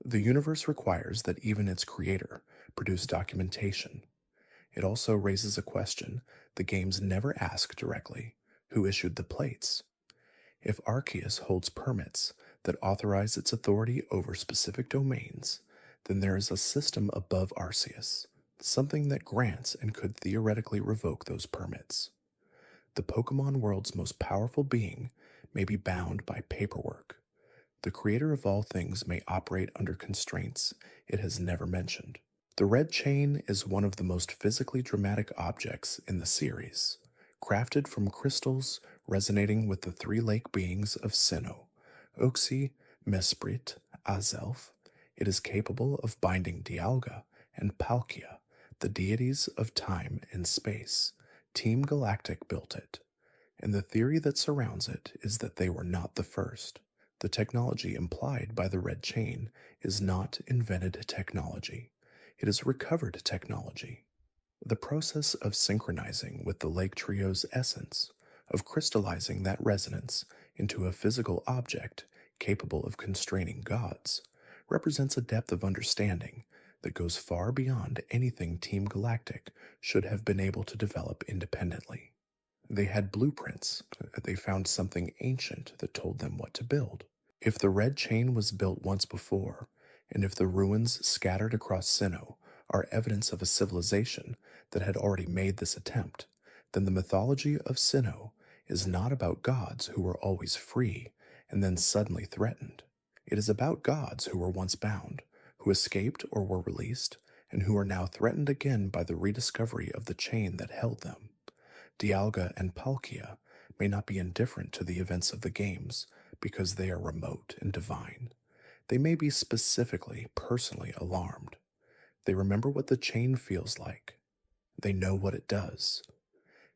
The universe requires that even its creator produce documentation. It also raises a question the games never ask directly: who issued the plates? If Arceus holds permits that authorize its authority over specific domains, then there is a system above Arceus, something that grants and could theoretically revoke those permits. The Pokémon world's most powerful being may be bound by paperwork. The creator of all things may operate under constraints it has never mentioned. The red chain is one of the most physically dramatic objects in the series, crafted from crystals resonating with the three lake beings of Sinnoh, Oxy, Mesprit, Azelf. It is capable of binding Dialga and Palkia, the deities of time and space. Team Galactic built it, and the theory that surrounds it is that they were not the first. The technology implied by the red chain is not invented technology. It is recovered technology. The process of synchronizing with the Lake Trio's essence, of crystallizing that resonance into a physical object capable of constraining gods, represents a depth of understanding that goes far beyond anything Team Galactic should have been able to develop independently. They had blueprints. They found something ancient that told them what to build. If the red chain was built once before, and if the ruins scattered across Sinnoh are evidence of a civilization that had already made this attempt, then the mythology of Sinnoh is not about gods who were always free and then suddenly threatened. It is about gods who were once bound, who escaped or were released, and who are now threatened again by the rediscovery of the chain that held them. Dialga and Palkia may not be indifferent to the events of the games because they are remote and divine. They may be specifically, personally alarmed. They remember what the chain feels like. They know what it does.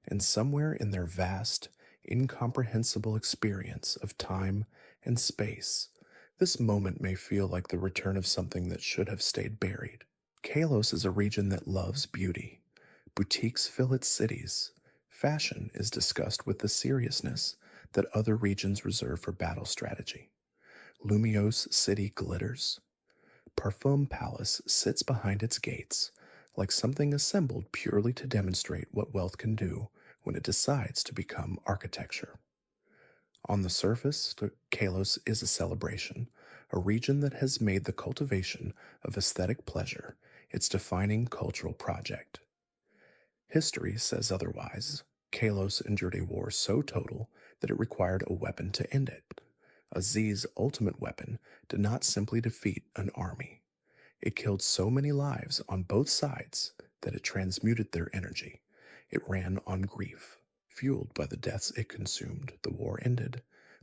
And somewhere in their vast, incomprehensible experience of time and space, this moment may feel like the return of something that should have stayed buried. Kalos is a region that loves beauty. Boutiques fill its cities. Fashion is discussed with the seriousness that other regions reserve for battle strategy. Lumiose City glitters. Parfum Palace sits behind its gates, like something assembled purely to demonstrate what wealth can do when it decides to become architecture. On the surface, Kalos is a celebration, a region that has made the cultivation of aesthetic pleasure its defining cultural project. History says otherwise. Kalos endured a war so total that it required a weapon to end it. Aziz's ultimate weapon did not simply defeat an army. It killed so many lives on both sides that it transmuted their energy. It ran on grief. Fueled by the deaths it consumed, the war ended.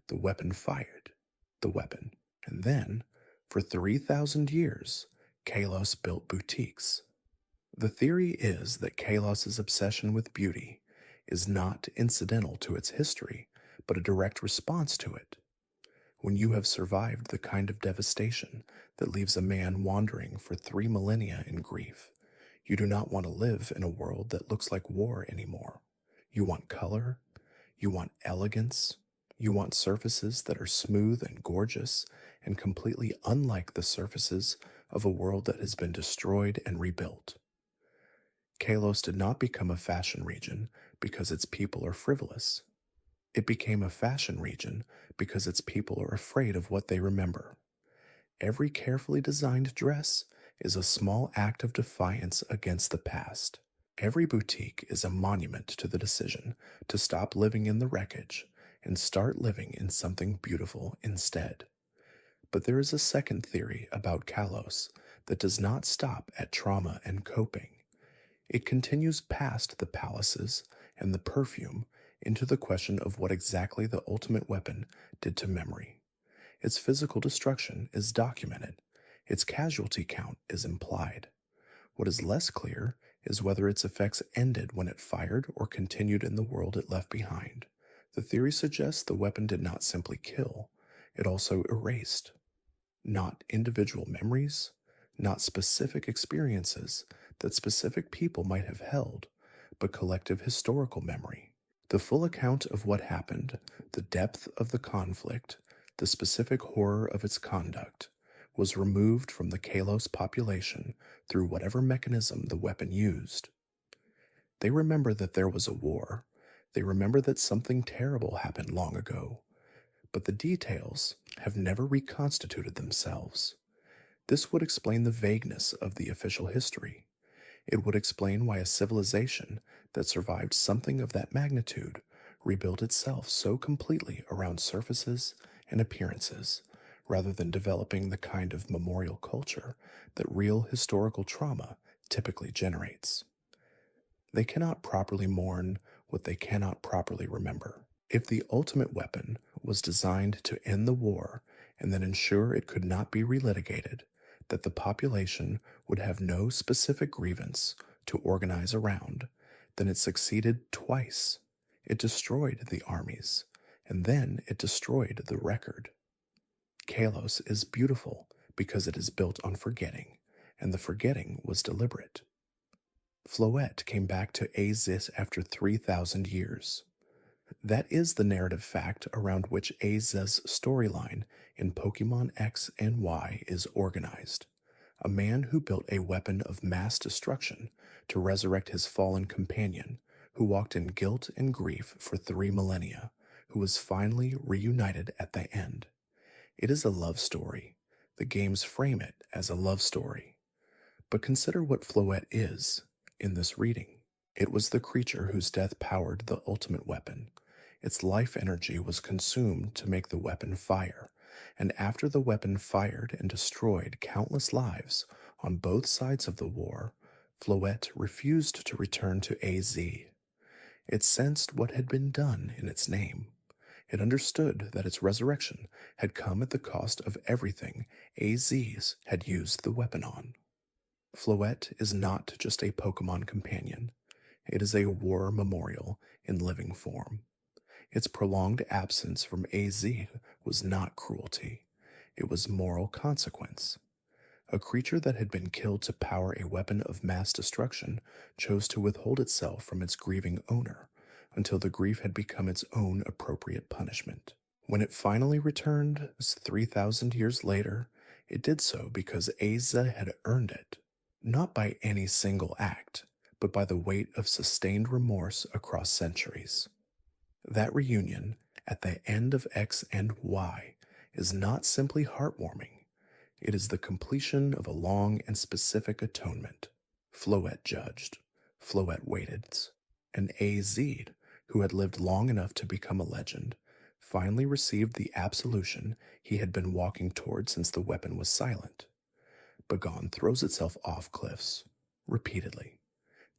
The weapon fired. The weapon. And then, for 3,000 years, Kalos built boutiques. The theory is that Kalos's obsession with beauty is not incidental to its history, but a direct response to it. When you have survived the kind of devastation that leaves a man wandering for 3 millennia in grief, you do not want to live in a world that looks like war anymore. You want color, you want elegance, you want surfaces that are smooth and gorgeous and completely unlike the surfaces of a world that has been destroyed and rebuilt. Kalos did not become a fashion region because its people are frivolous. It became a fashion region because its people are afraid of what they remember. Every carefully designed dress is a small act of defiance against the past. Every boutique is a monument to the decision to stop living in the wreckage and start living in something beautiful instead. But there is a second theory about Kalos that does not stop at trauma and coping. It continues past the palaces and the perfume into the question of what exactly the ultimate weapon did to memory. Its physical destruction is documented. Its casualty count is implied. What is less clear is whether its effects ended when it fired or continued in the world it left behind. The theory suggests the weapon did not simply kill, it also erased. Not individual memories, not specific experiences that specific people might have held, but collective historical memory. The full account of what happened, the depth of the conflict, the specific horror of its conduct, was removed from the Kalos population through whatever mechanism the weapon used. They remember that there was a war. They remember that something terrible happened long ago, but the details have never reconstituted themselves. This would explain the vagueness of the official history. It would explain why a civilization that survived something of that magnitude rebuilt itself so completely around surfaces and appearances, rather than developing the kind of memorial culture that real historical trauma typically generates. They cannot properly mourn what they cannot properly remember. If the ultimate weapon was designed to end the war and then ensure it could not be relitigated, that the population would have no specific grievance to organize around, then it succeeded twice. It destroyed the armies, and then it destroyed the record. Kalos is beautiful because it is built on forgetting, and the forgetting was deliberate. Floette came back to Azith after 3,000 years. That is the narrative fact around which Azith's storyline in Pokémon X and Y is organized. A man who built a weapon of mass destruction to resurrect his fallen companion, who walked in guilt and grief for 3 millennia, who was finally reunited at the end. It is a love story. The games frame it as a love story. But consider what Floette is in this reading. It was the creature whose death powered the ultimate weapon. Its life energy was consumed to make the weapon fire, and after the weapon fired and destroyed countless lives on both sides of the war, Floette refused to return to AZ. It sensed what had been done in its name. It understood that its resurrection had come at the cost of everything AZ's had used the weapon on. Floette is not just a Pokémon companion. It is a war memorial in living form. Its prolonged absence from AZ was not cruelty. It was moral consequence. A creature that had been killed to power a weapon of mass destruction chose to withhold itself from its grieving owner until the grief had become its own appropriate punishment. When it finally returned 3,000 years later, it did so because AZ had earned it, not by any single act, but by the weight of sustained remorse across centuries. That reunion at the end of X and Y is not simply heartwarming. It is the completion of a long and specific atonement. Floette judged, Floette waited, and AZ, who had lived long enough to become a legend, finally received the absolution he had been walking toward since the weapon was silent. Porygon throws itself off cliffs, repeatedly.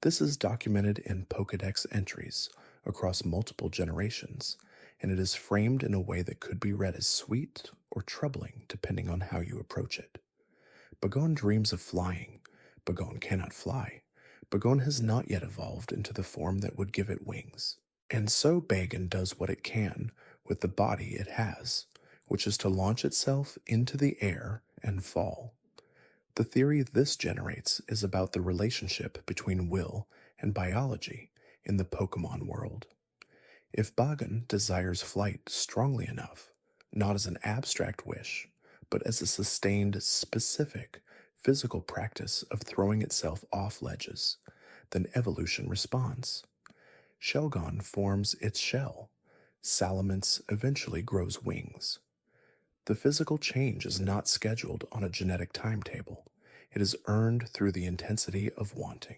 This is documented in Pokédex entries across multiple generations, and it is framed in a way that could be read as sweet or troubling depending on how you approach it. Porygon dreams of flying. Porygon cannot fly. Porygon has not yet evolved into the form that would give it wings. And so Porygon does what it can with the body it has, which is to launch itself into the air and fall. The theory this generates is about the relationship between will and biology in the Pokémon world. If Porygon desires flight strongly enough, not as an abstract wish, but as a sustained, specific, physical practice of throwing itself off ledges, then evolution responds. Shelgon forms its shell. Salamence eventually grows wings. The physical change is not scheduled on a genetic timetable. It is earned through the intensity of wanting.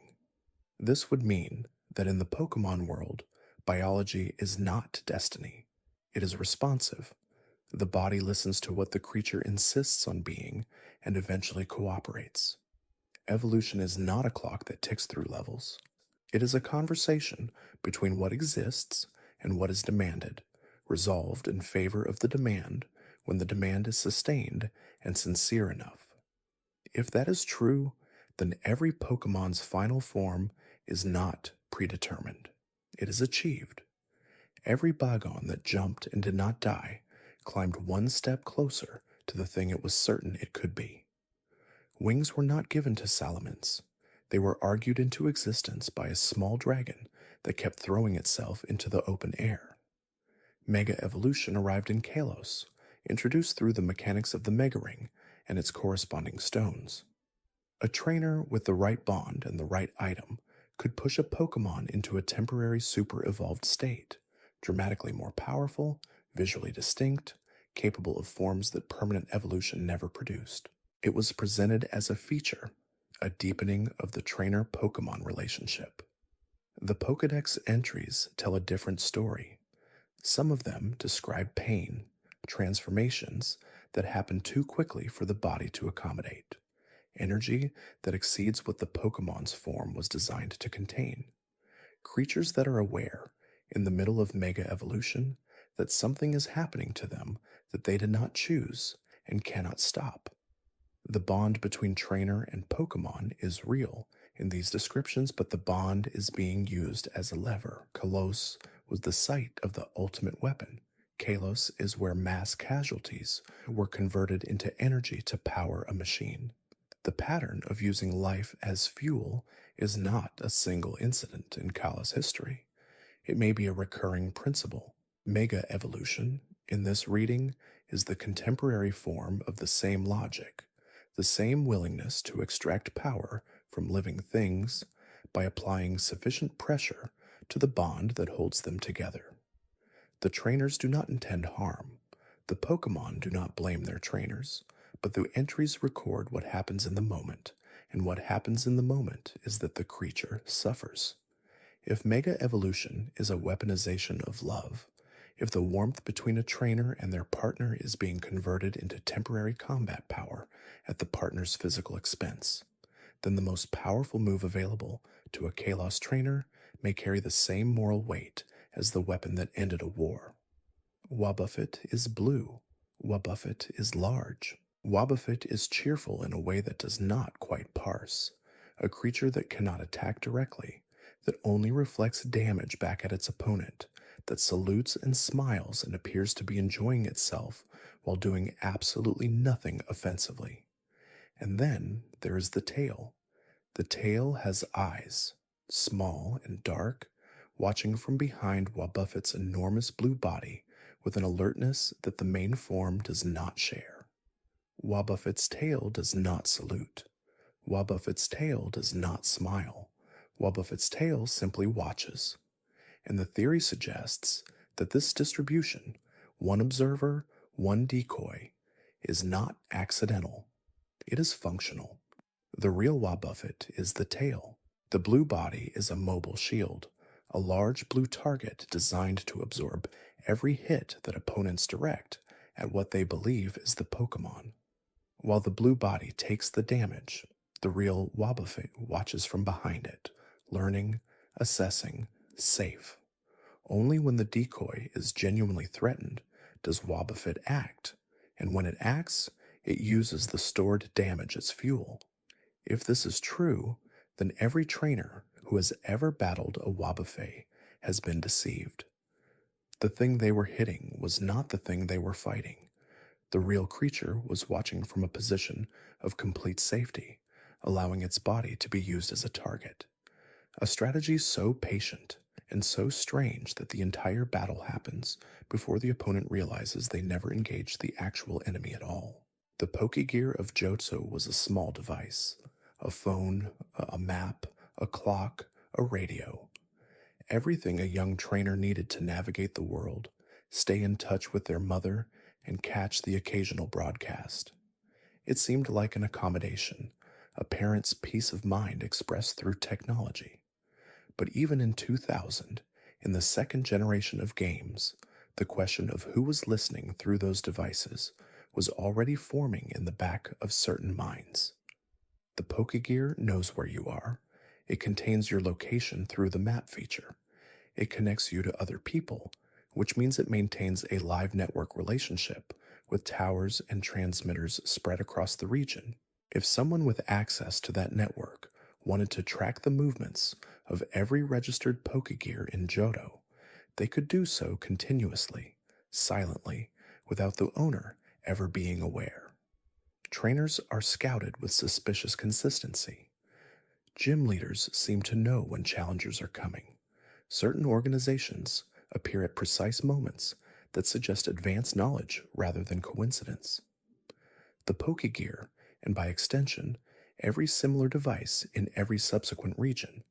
This would mean that in the Pokémon world, biology is not destiny. It is responsive. The body listens to what the creature insists on being and eventually cooperates. Evolution is not a clock that ticks through levels. It is a conversation between what exists and what is demanded, resolved in favor of the demand when the demand is sustained and sincere enough. If that is true, then every Pokémon's final form is not predetermined. It is achieved. Every Porygon that jumped and did not die climbed one step closer to the thing it was certain it could be. Wings were not given to Salamence. They were argued into existence by a small dragon that kept throwing itself into the open air. Mega Evolution arrived in Kalos, introduced through the mechanics of the Mega Ring and its corresponding stones. A trainer with the right bond and the right item could push a Pokémon into a temporary super-evolved state, dramatically more powerful, visually distinct, capable of forms that permanent evolution never produced. It was presented as a feature, a deepening of the trainer-Pokémon relationship. The Pokédex entries tell a different story. Some of them describe pain, transformations that happen too quickly for the body to accommodate, energy that exceeds what the Pokemon's form was designed to contain, creatures that are aware, in the middle of mega evolution, that something is happening to them that they did not choose and cannot stop. The bond between trainer and Pokemon is real in these descriptions, but the bond is being used as a lever. Kalos was the site of the ultimate weapon. Kalos is where mass casualties were converted into energy to power a machine. The pattern of using life as fuel is not a single incident in Kalos history. It may be a recurring principle. Mega evolution, in this reading, is the contemporary form of the same logic, the same willingness to extract power from living things by applying sufficient pressure to the bond that holds them together. The trainers do not intend harm. The Pokemon do not blame their trainers, but the entries record what happens in the moment, and what happens in the moment is that the creature suffers. If mega evolution is a weaponization of love, if the warmth between a trainer and their partner is being converted into temporary combat power at the partner's physical expense, then the most powerful move available to a Kalos trainer may carry the same moral weight as the weapon that ended a war. Wobbuffet is blue. Wobbuffet is large. Wobbuffet is cheerful in a way that does not quite parse, a creature that cannot attack directly, that only reflects damage back at its opponent, that salutes and smiles and appears to be enjoying itself while doing absolutely nothing offensively. And then there is the tail. The tail has eyes, small and dark, watching from behind Wobbuffet's enormous blue body with an alertness that the main form does not share. Wobbuffet's tail does not salute. Wobbuffet's tail does not smile. Wobbuffet's tail simply watches. And the theory suggests that this distribution, one observer, one decoy, is not accidental. It is functional. The real Wobbuffet is the tail. The blue body is a mobile shield, a large blue target designed to absorb every hit that opponents direct at what they believe is the Pokémon. While the blue body takes the damage, the real Wobbuffet watches from behind it, learning, assessing, safe. Only when the decoy is genuinely threatened does Wobbuffet act, and when it acts, it uses the stored damage as fuel. If this is true, then every trainer who has ever battled a Wobbuffet has been deceived. The thing they were hitting was not the thing they were fighting. The real creature was watching from a position of complete safety, allowing its body to be used as a target. A strategy so patient and so strange that the entire battle happens before the opponent realizes they never engaged the actual enemy at all. The Pokégear of Johto was a small device, a phone, a map, a clock, a radio. Everything a young trainer needed to navigate the world, stay in touch with their mother, and catch the occasional broadcast. It seemed like an accommodation, a parent's peace of mind expressed through technology. But even in 2000, in the second generation of games, the question of who was listening through those devices was already forming in the back of certain minds. The Pokégear knows where you are. It contains your location through the map feature. It connects you to other people, which means it maintains a live network relationship with towers and transmitters spread across the region. If someone with access to that network wanted to track the movements of every registered Pokégear in Johto, they could do so continuously, silently, without the owner ever being aware. Trainers are scouted with suspicious consistency. Gym leaders seem to know when challengers are coming. Certain organizations appear at precise moments that suggest advanced knowledge rather than coincidence. The Pokégear, and by extension, every similar device in every subsequent region,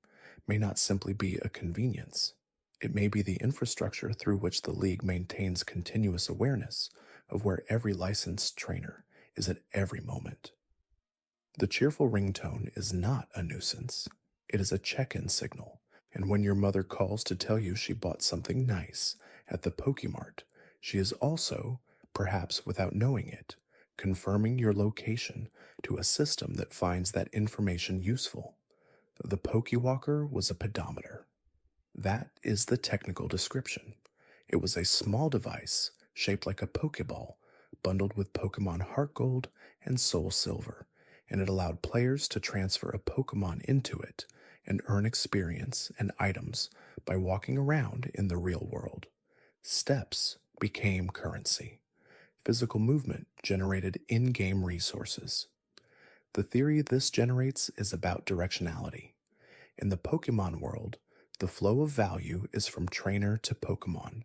may not simply be a convenience. It may be the infrastructure through which the League maintains continuous awareness of where every licensed trainer is at every moment. The cheerful ringtone is not a nuisance. It is a check-in signal, and when your mother calls to tell you she bought something nice at the Pokémart, she is also, perhaps without knowing it, confirming your location to a system that finds that information useful. The Pokewalker was a pedometer. That is the technical description. It was a small device shaped like a Pokeball, bundled with Pokemon Heart Gold and Soul Silver, and it allowed players to transfer a Pokemon into it and earn experience and items by walking around in the real world. Steps became currency. Physical movement generated in-game resources. The theory this generates is about directionality. In the Pokemon world, the flow of value is from trainer to Pokemon.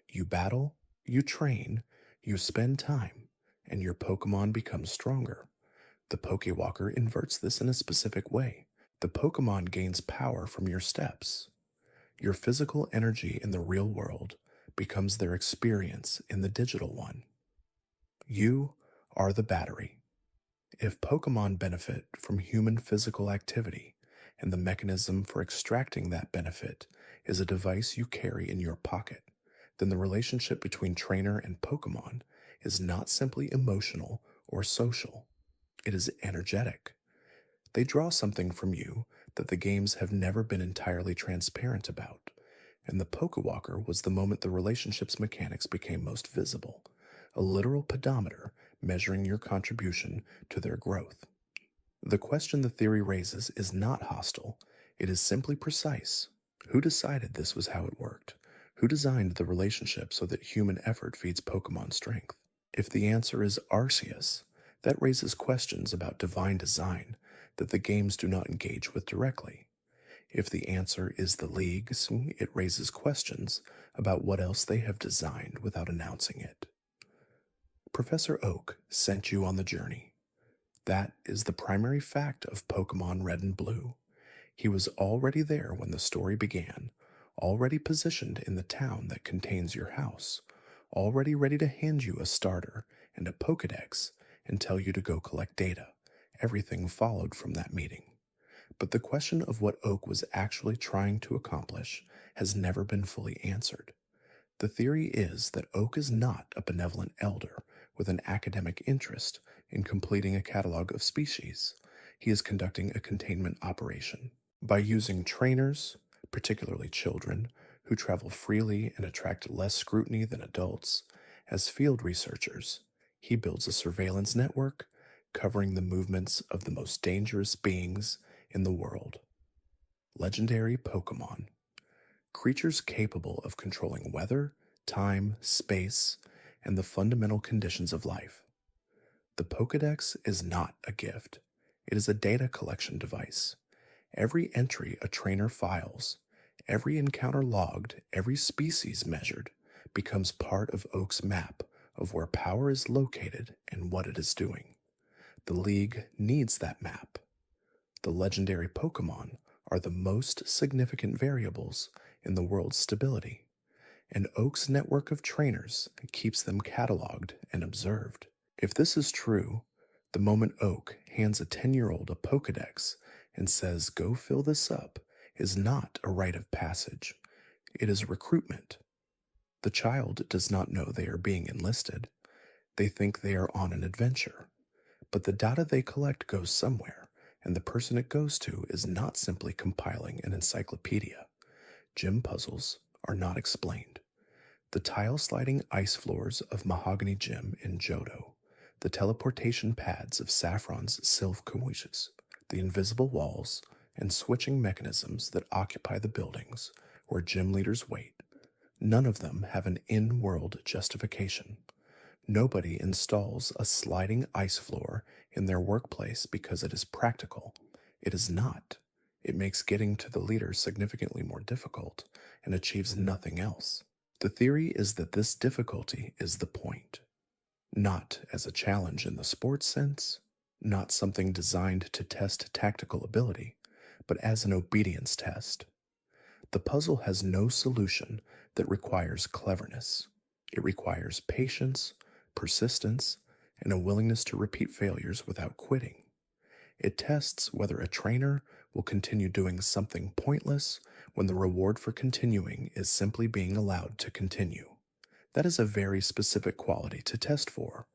You battle, you train, you spend time, and your Pokemon becomes stronger. The Pokewalker inverts this in a specific way. The Pokemon gains power from your steps. Your physical energy in the real world becomes their experience in the digital one. You are the battery. If Pokemon benefit from human physical activity, and the mechanism for extracting that benefit is a device you carry in your pocket, then the relationship between trainer and Pokemon is not simply emotional or social. It is energetic. They draw something from you that the games have never been entirely transparent about, and the Pokewalker was the moment the relationship's mechanics became most visible, a literal pedometer measuring your contribution to their growth. The question the theory raises is not hostile, it is simply precise. Who decided this was how it worked? Who designed the relationship so that human effort feeds Pokemon strength? If the answer is Arceus, that raises questions about divine design that the games do not engage with directly. If the answer is the League's, it raises questions about what else they have designed without announcing it. Professor Oak sent you on the journey. That is the primary fact of Pokemon Red and Blue. He was already there when the story began, already positioned in the town that contains your house, already ready to hand you a starter and a Pokédex and tell you to go collect data. Everything followed from that meeting. But the question of what Oak was actually trying to accomplish has never been fully answered. The theory is that Oak is not a benevolent elder with an academic interest in completing a catalog of species. He is conducting a containment operation. By using trainers, particularly children, who travel freely and attract less scrutiny than adults, as field researchers, he builds a surveillance network covering the movements of the most dangerous beings in the world. Legendary Pokémon. Creatures capable of controlling weather, time, space, and the fundamental conditions of life. The Pokédex is not a gift. It is a data collection device. Every entry a trainer files, every encounter logged, every species measured, becomes part of Oak's map of where power is located and what it is doing. The League needs that map. The legendary Pokémon are the most significant variables in the world's stability, and Oak's network of trainers keeps them cataloged and observed. If this is true, the moment Oak hands a 10-year-old a Pokédex and says, "Go fill this up," is not a rite of passage. It is recruitment. The child does not know they are being enlisted. They think they are on an adventure. But the data they collect goes somewhere, and the person it goes to is not simply compiling an encyclopedia. Gym puzzles are not explained. The tile-sliding ice floors of Mahogany Gym in Johto, the teleportation pads of Saffron's Sylph Cowishes, the invisible walls and switching mechanisms that occupy the buildings where gym leaders wait, none of them have an in-world justification. Nobody installs a sliding ice floor in their workplace because it is practical. It is not. It makes getting to the leader significantly more difficult and achieves nothing else. The theory is that this difficulty is the point. Not as a challenge in the sports sense, not something designed to test tactical ability, but as an obedience test. The puzzle has no solution that requires cleverness. It requires patience, persistence, and a willingness to repeat failures without quitting. It tests whether a trainer will continue doing something pointless when the reward for continuing is simply being allowed to continue. That is a very specific quality to test for.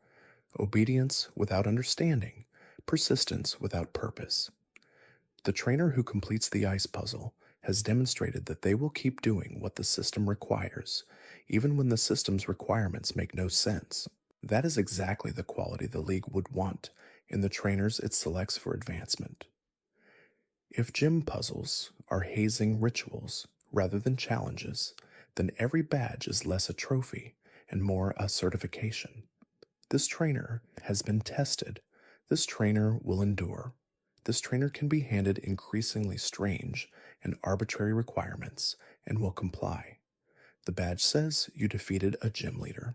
obedience without understanding, persistence without purpose. The trainer who completes the ice puzzle has demonstrated that they will keep doing what the system requires, even when the system's requirements make no sense. That is exactly the quality the League would want in the trainers it selects for advancement. If gym puzzles are hazing rituals rather than challenges, then every badge is less a trophy and more a certification. This trainer has been tested. This trainer will endure. This trainer can be handed increasingly strange and arbitrary requirements and will comply. The badge says you defeated a gym leader.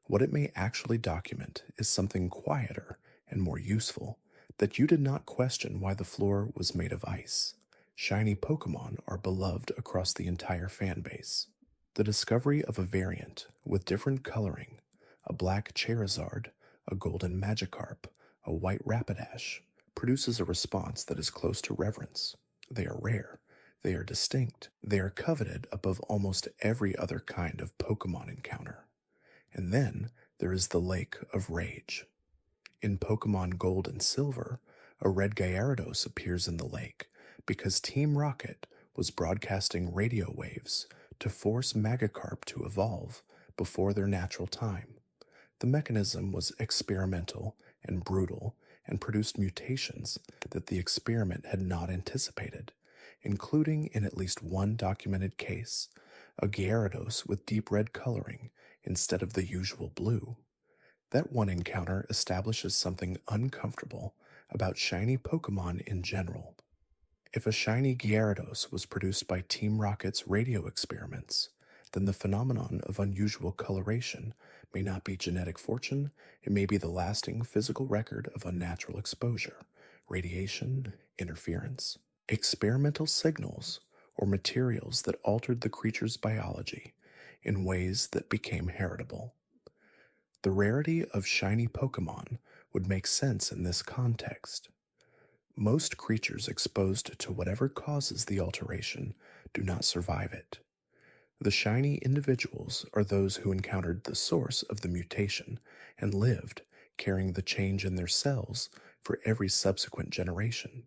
What it may actually document is something quieter and more useful, that you did not question why the floor was made of ice. Shiny Pokémon are beloved across the entire fan base. The discovery of a variant with different coloring, a black Charizard, a golden Magikarp, a white Rapidash, produces a response that is close to reverence. They are rare. They are distinct. They are coveted above almost every other kind of Pokémon encounter. And then there is the Lake of Rage. In Pokémon Gold and Silver, a red Gyarados appears in the lake because Team Rocket was broadcasting radio waves to force Magikarp to evolve before their natural time. The mechanism was experimental and brutal and produced mutations that the experiment had not anticipated, including in at least one documented case, a Gyarados with deep red coloring instead of the usual blue. That one encounter establishes something uncomfortable about shiny Pokémon in general. If a shiny Gyarados was produced by Team Rocket's radio experiments, then the phenomenon of unusual coloration may not be genetic fortune, it may be the lasting physical record of unnatural exposure, radiation, interference, experimental signals, or materials that altered the creature's biology in ways that became heritable. The rarity of shiny Pokémon would make sense in this context. Most creatures exposed to whatever causes the alteration do not survive it. The shiny individuals are those who encountered the source of the mutation and lived, carrying the change in their cells for every subsequent generation.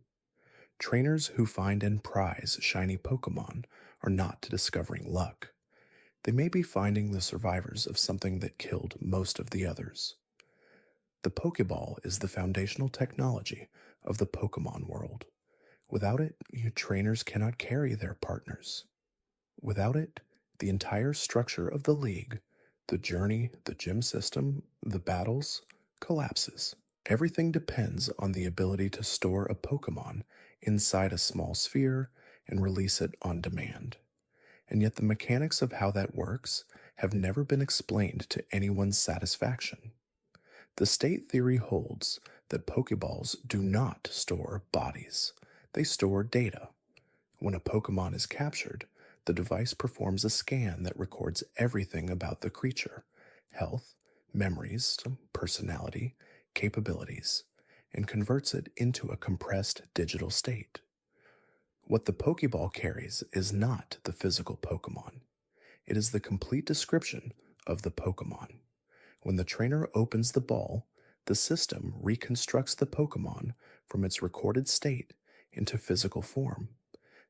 Trainers who find and prize shiny Pokémon are not discovering luck. They may be finding the survivors of something that killed most of the others. The Pokéball is the foundational technology of the Pokémon world. Without it, you trainers cannot carry their partners. Without it, the entire structure of the League, the journey, the gym system, the battles, collapses. Everything depends on the ability to store a Pokémon inside a small sphere and release it on demand. And yet the mechanics of how that works have never been explained to anyone's satisfaction. The state theory holds that Pokeballs do not store bodies. They store data. When a Pokemon is captured, the device performs a scan that records everything about the creature: health, memories, personality, capabilities, and converts it into a compressed digital state. What the Pokeball carries is not the physical Pokemon. It is the complete description of the Pokemon. When the trainer opens the ball, the system reconstructs the Pokemon from its recorded state into physical form.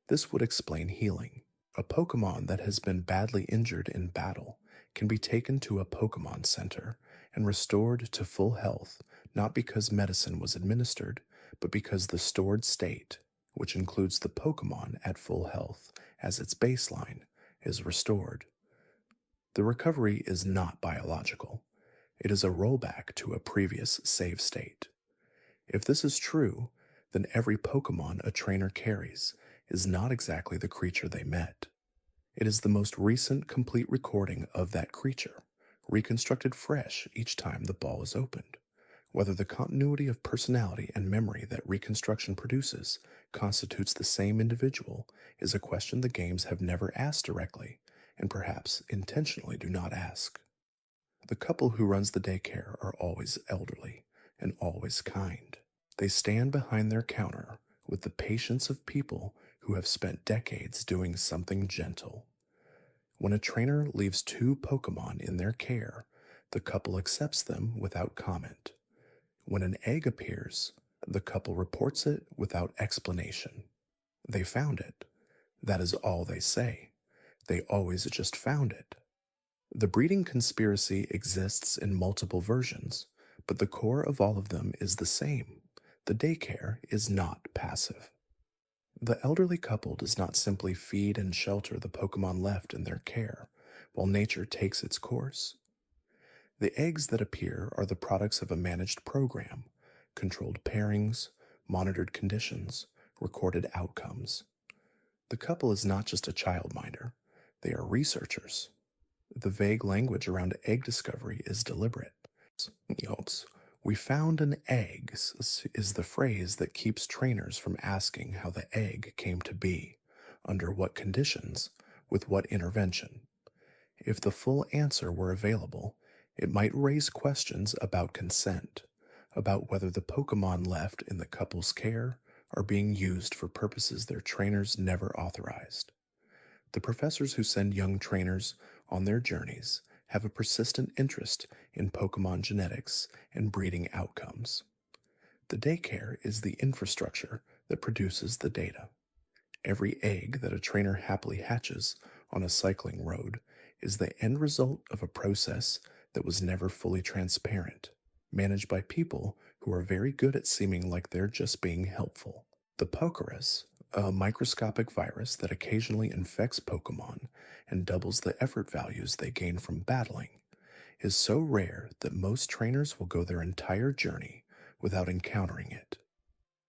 This would explain healing. A Pokemon that has been badly injured in battle can be taken to a Pokemon Center and restored to full health, not because medicine was administered, but because the stored state, which includes the Pokemon at full health as its baseline, is restored. The recovery is not biological. It is a rollback to a previous save state. If this is true, then every Pokemon a trainer carries is not exactly the creature they met. It is the most recent complete recording of that creature, reconstructed fresh each time the ball is opened. Whether the continuity of personality and memory that reconstruction produces constitutes the same individual is a question the games have never asked directly, and perhaps intentionally do not ask. The couple who runs the daycare are always elderly and always kind. They stand behind their counter with the patience of people who have spent decades doing something gentle. When a trainer leaves two Pokemon in their care, The couple accepts them without comment. When an egg appears, the couple reports it without explanation. They found it. That is all they say. They always just found it. The breeding conspiracy exists in multiple versions, but the core of all of them is the same. The daycare is not passive. The elderly couple does not simply feed and shelter the Pokemon left in their care, while nature takes its course. The eggs that appear are the products of a managed program, controlled pairings, monitored conditions, recorded outcomes. The couple is not just a childminder, they are researchers. The vague language around egg discovery is deliberate. We found an egg is the phrase that keeps trainers from asking how the egg came to be, under what conditions, with what intervention. If the full answer were available, it might raise questions about consent, about whether the Pokemon left in the couple's care are being used for purposes their trainers never authorized. The professors who send young trainers on their journeys have a persistent interest in Pokemon genetics and breeding outcomes. The daycare is the infrastructure that produces the data. Every egg that a trainer happily hatches on a cycling road is the end result of a process that was never fully transparent, managed by people who are very good at seeming like they're just being helpful. The Pokerus, a microscopic virus that occasionally infects Pokemon and doubles the effort values they gain from battling, is so rare that most trainers will go their entire journey without encountering it.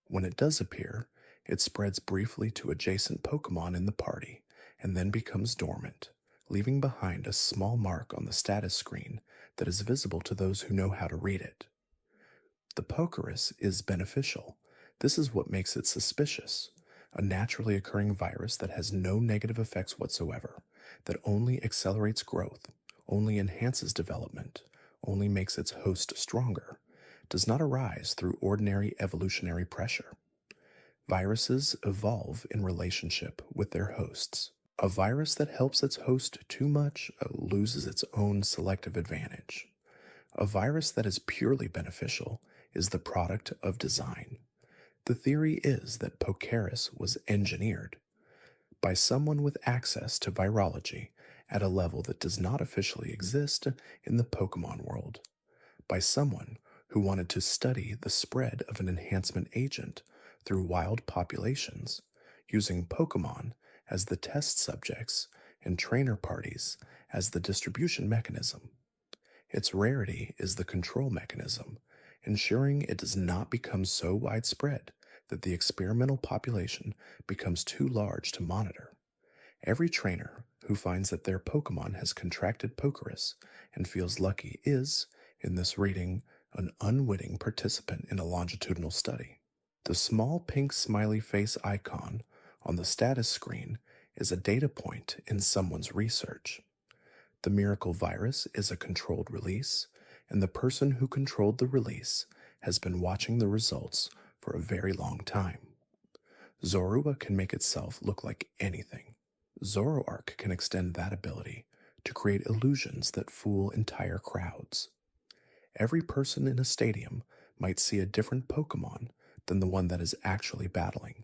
When it does appear, it spreads briefly to adjacent Pokemon in the party and then becomes dormant, leaving behind a small mark on the status screen that is visible to those who know how to read it. The Pokerus is beneficial. This is what makes it suspicious. A naturally occurring virus that has no negative effects whatsoever, that only accelerates growth, only enhances development, only makes its host stronger, does not arise through ordinary evolutionary pressure. Viruses evolve in relationship with their hosts. A virus that helps its host too much loses its own selective advantage. A virus that is purely beneficial is the product of design. The theory is that Pokerus was engineered by someone with access to virology at a level that does not officially exist in the Pokemon world, by someone who wanted to study the spread of an enhancement agent through wild populations, using Pokemon as the test subjects and trainer parties as the distribution mechanism. Its rarity is the control mechanism, ensuring it does not become so widespread that the experimental population becomes too large to monitor. Every trainer who finds that their Pokemon has contracted Pokerus and feels lucky is, in this reading, an unwitting participant in a longitudinal study. The small pink smiley face icon on the status screen is a data point in someone's research. The miracle virus is a controlled release, and the person who controlled the release has been watching the results for a very long time. Zorua can make itself look like anything. Zoroark can extend that ability to create illusions that fool entire crowds. Every person in a stadium might see a different Pokemon than the one that is actually battling.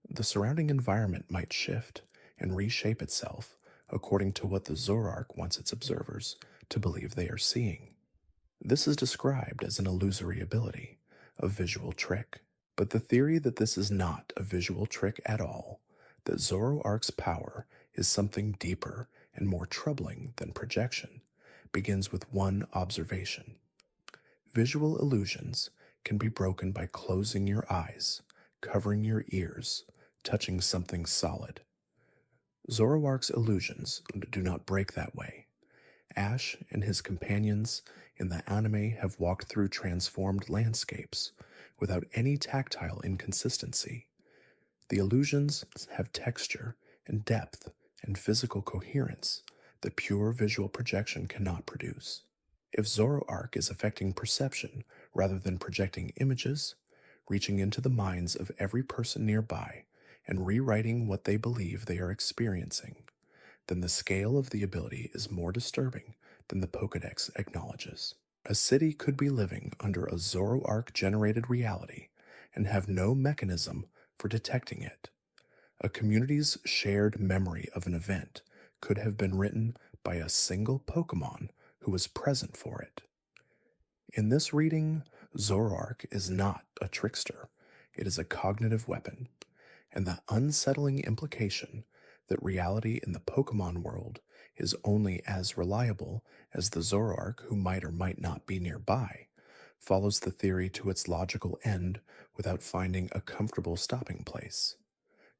The surrounding environment might shift and reshape itself according to what the Zoroark wants its observers to believe they are seeing. This is described as an illusory ability, a visual trick. But the theory that this is not a visual trick at all, that Zoroark's power is something deeper and more troubling than projection, begins with one observation. Visual illusions can be broken by closing your eyes, covering your ears, touching something solid. Zoroark's illusions do not break that way. Ash and his companions in the anime have walked through transformed landscapes without any tactile inconsistency. The illusions have texture and depth and physical coherence that pure visual projection cannot produce. If Zoroark is affecting perception rather than projecting images, reaching into the minds of every person nearby and rewriting what they believe they are experiencing, then the scale of the ability is more disturbing than the Pokédex acknowledges. A city could be living under a Zoroark-generated reality and have no mechanism for detecting it. A community's shared memory of an event could have been written by a single Pokémon who was present for it. In this reading, Zoroark is not a trickster. It is a cognitive weapon, and the unsettling implication that reality in the Pokémon world is only as reliable as the Zoroark who might or might not be nearby follows the theory to its logical end without finding a comfortable stopping place.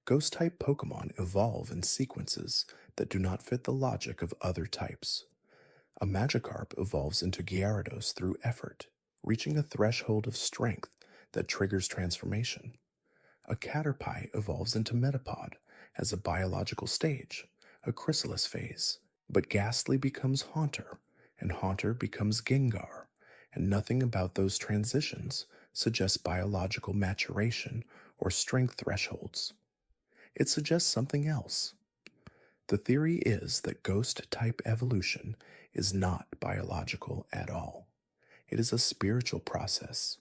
Ghost-type Pokémon evolve in sequences that do not fit the logic of other types. A Magikarp evolves into Gyarados through effort, reaching a threshold of strength that triggers transformation. A Caterpie evolves into Metapod as a biological stage, a chrysalis phase, but Ghastly becomes Haunter, and Haunter becomes Gengar, and nothing about those transitions suggests biological maturation or strength thresholds. It suggests something else. The theory is that ghost-type evolution is not biological at all. It is a spiritual process.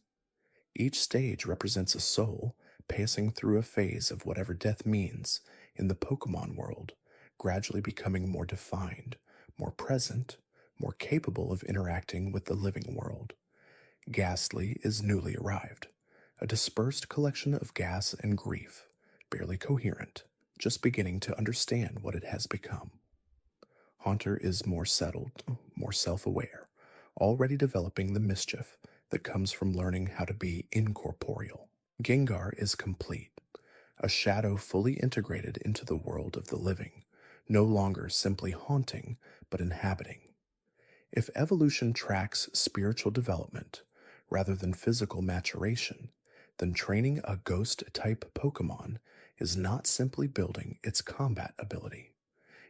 Each stage represents a soul passing through a phase of whatever death means in the Pokémon world, gradually becoming more defined, more present, more capable of interacting with the living world. Ghastly is newly arrived, a dispersed collection of gas and grief, barely coherent, just beginning to understand what it has become. Haunter is more settled, more self-aware, already developing the mischief that comes from learning how to be incorporeal. Gengar is complete, a shadow fully integrated into the world of the living, no longer simply haunting, but inhabiting. If evolution tracks spiritual development rather than physical maturation, then training a ghost-type Pokémon is not simply building its combat ability.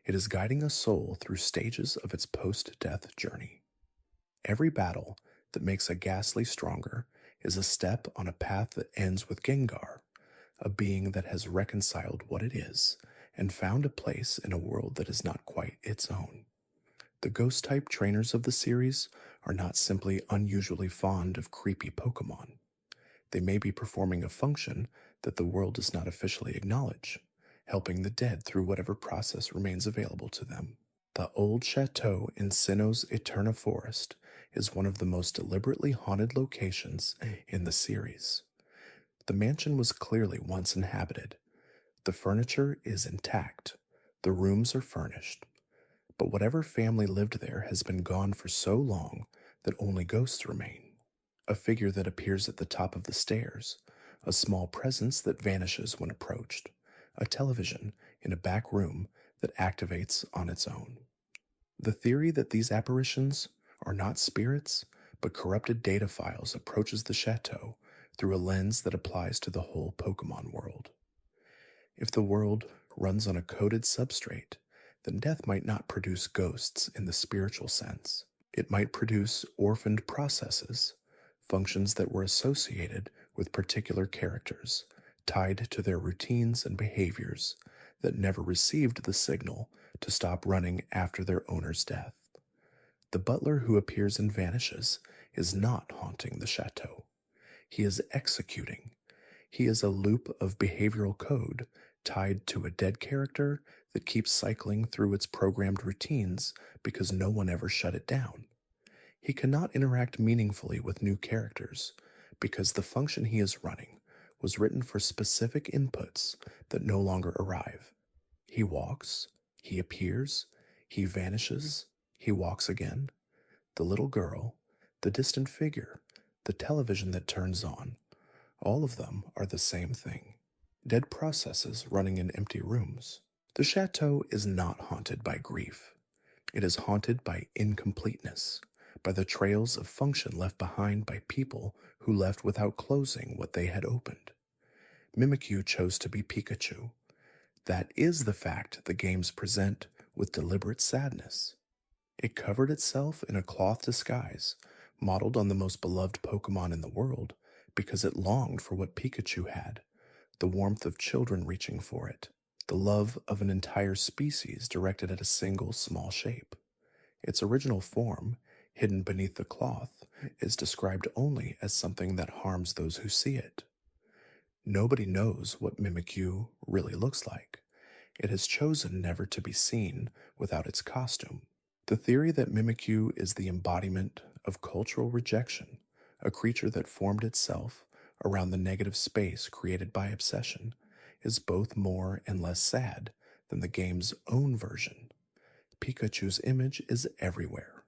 It is guiding a soul through stages of its post-death journey. Every battle that makes a Ghastly stronger is a step on a path that ends with Gengar, a being that has reconciled what it is and found a place in a world that is not quite its own. The ghost-type trainers of the series are not simply unusually fond of creepy Pokémon. They may be performing a function that the world does not officially acknowledge, helping the dead through whatever process remains available to them. The old chateau in Sinnoh's Eterna Forest is one of the most deliberately haunted locations in the series. The mansion was clearly once inhabited. The furniture is intact. The rooms are furnished. But whatever family lived there has been gone for so long that only ghosts remain. A figure that appears at the top of the stairs, a small presence that vanishes when approached, a television in a back room that activates on its own. The theory that these apparitions are not spirits, but corrupted data files approaches the chateau through a lens that applies to the whole Pokémon world. If the world runs on a coded substrate, then death might not produce ghosts in the spiritual sense. It might produce orphaned processes, functions that were associated with particular characters, tied to their routines and behaviors, that never received the signal to stop running after their owner's death. The butler who appears and vanishes is not haunting the chateau. He is executing. He is a loop of behavioral code tied to a dead character that keeps cycling through its programmed routines because no one ever shut it down. He cannot interact meaningfully with new characters because the function he is running was written for specific inputs that no longer arrive. He walks, he appears, he vanishes, he walks again. The little girl, the distant figure, the television that turns on, all of them are the same thing. Dead processes running in empty rooms. The chateau is not haunted by grief. It is haunted by incompleteness, by the trails of function left behind by people who left without closing what they had opened. Mimikyu chose to be Pikachu. That is the fact the games present with deliberate sadness. It covered itself in a cloth disguise, modeled on the most beloved Pokémon in the world, because it longed for what Pikachu had, the warmth of children reaching for it, the love of an entire species directed at a single small shape. Its original form, hidden beneath the cloth, is described only as something that harms those who see it. Nobody knows what Mimikyu really looks like. It has chosen never to be seen without its costume. The theory that Mimikyu is the embodiment of cultural rejection, a creature that formed itself around the negative space created by obsession, is both more and less sad than the game's own version. Pikachu's image is everywhere: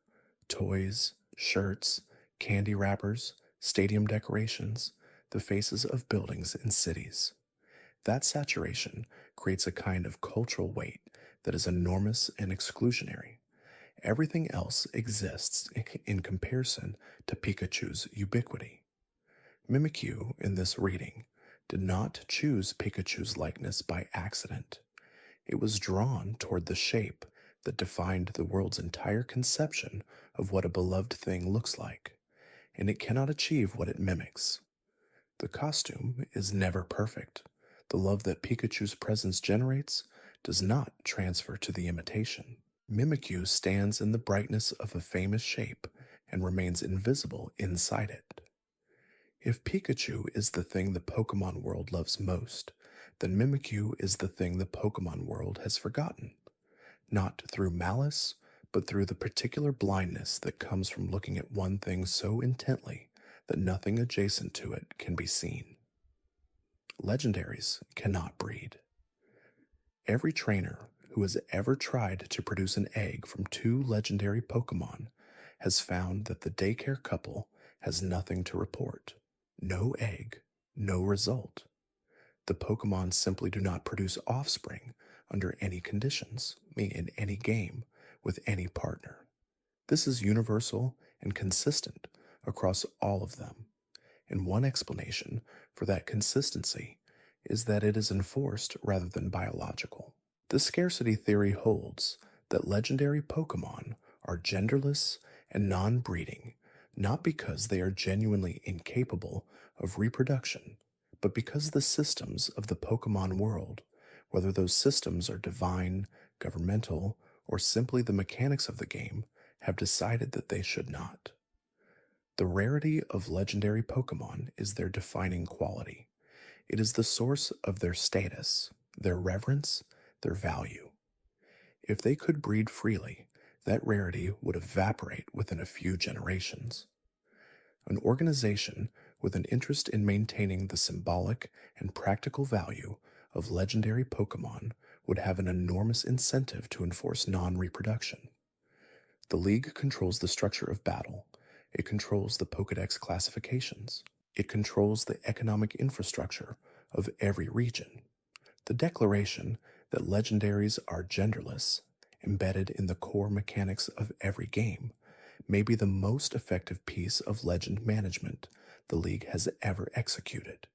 toys, shirts, candy wrappers, stadium decorations, the faces of buildings and cities. That saturation creates a kind of cultural weight that is enormous and exclusionary. Everything else exists in comparison to Pikachu's ubiquity. Mimikyu, in this reading, did not choose Pikachu's likeness by accident. It was drawn toward the shape that defined the world's entire conception of what a beloved thing looks like, and it cannot achieve what it mimics. The costume is never perfect. The love that Pikachu's presence generates does not transfer to the imitation. Mimikyu stands in the brightness of a famous shape and remains invisible inside it. If Pikachu is the thing the Pokemon world loves most, then Mimikyu is the thing the Pokemon world has forgotten. Not through malice, but through the particular blindness that comes from looking at one thing so intently that nothing adjacent to it can be seen. Legendaries cannot breed. Every trainer who has ever tried to produce an egg from two legendary Pokemon has found that the daycare couple has nothing to report. No egg, no result. The Pokemon simply do not produce offspring under any conditions, in any game, with any partner. This is universal and consistent across all of them, and one explanation for that consistency is that it is enforced rather than biological. The scarcity theory holds that legendary Pokemon are genderless and non-breeding, not because they are genuinely incapable of reproduction, but because the systems of the Pokemon world, whether those systems are divine, governmental, or simply the mechanics of the game, have decided that they should not. The rarity of legendary Pokemon is their defining quality. It is the source of their status, their reverence, their value. If they could breed freely, that rarity would evaporate within a few generations. An organization with an interest in maintaining the symbolic and practical value of legendary Pokemon would have an enormous incentive to enforce non-reproduction. The League controls the structure of battle. It controls the Pokédex classifications. It controls the economic infrastructure of every region. The declaration that legendaries are genderless, embedded in the core mechanics of every game, may be the most effective piece of legend management the League has ever executed.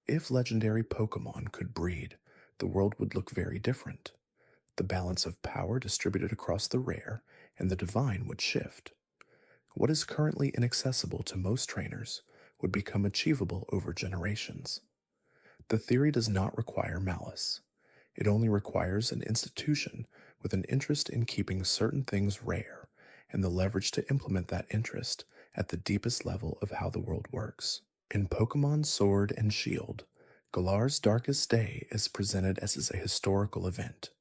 If legendary Pokemon could breed, the world would look very different. The balance of power distributed across the rare and the divine would shift. What is currently inaccessible to most trainers would become achievable over generations. The theory does not require malice. It only requires an institution with an interest in keeping certain things rare and the leverage to implement that interest at the deepest level of how the world works. In Pokémon Sword and Shield, Galar's darkest day is presented as a historical event,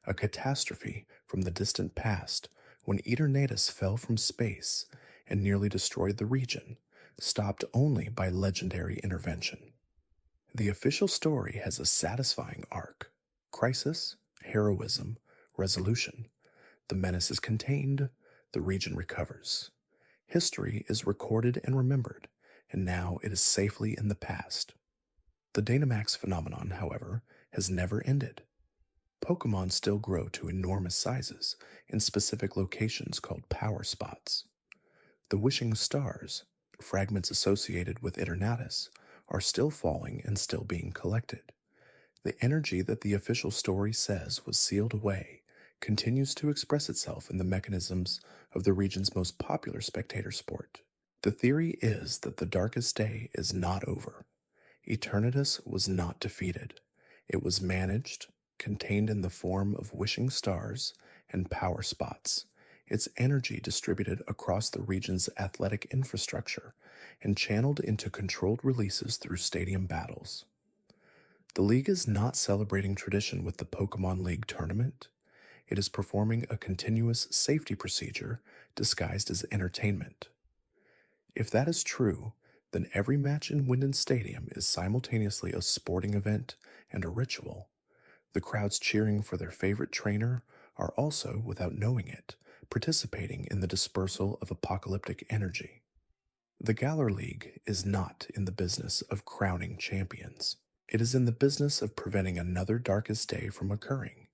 a catastrophe from the distant past when Eternatus fell from space and nearly destroyed the region, stopped only by legendary intervention. The official story has a satisfying arc: crisis, heroism, resolution. The menace is contained, the region recovers. History is recorded and remembered, and now it is safely in the past. The Dynamax phenomenon, however, has never ended. Pokémon still grow to enormous sizes in specific locations called power spots. The wishing stars, fragments associated with Eternatus, are still falling and still being collected. The energy that the official story says was sealed away continues to express itself in the mechanisms of the region's most popular spectator sport. The theory is that the darkest day is not over. Eternatus was not defeated. It was managed, contained in the form of wishing stars and power spots, its energy distributed across the region's athletic infrastructure and channeled into controlled releases through stadium battles. The league is not celebrating tradition with the Pokemon League tournament. It is performing a continuous safety procedure disguised as entertainment. If that is true, then every match in Wyndon Stadium is simultaneously a sporting event and a ritual. The crowds cheering for their favorite trainer are also, without knowing it, participating in the dispersal of apocalyptic energy. The Galar League is not in the business of crowning champions. It is in the business of preventing another darkest day from occurring,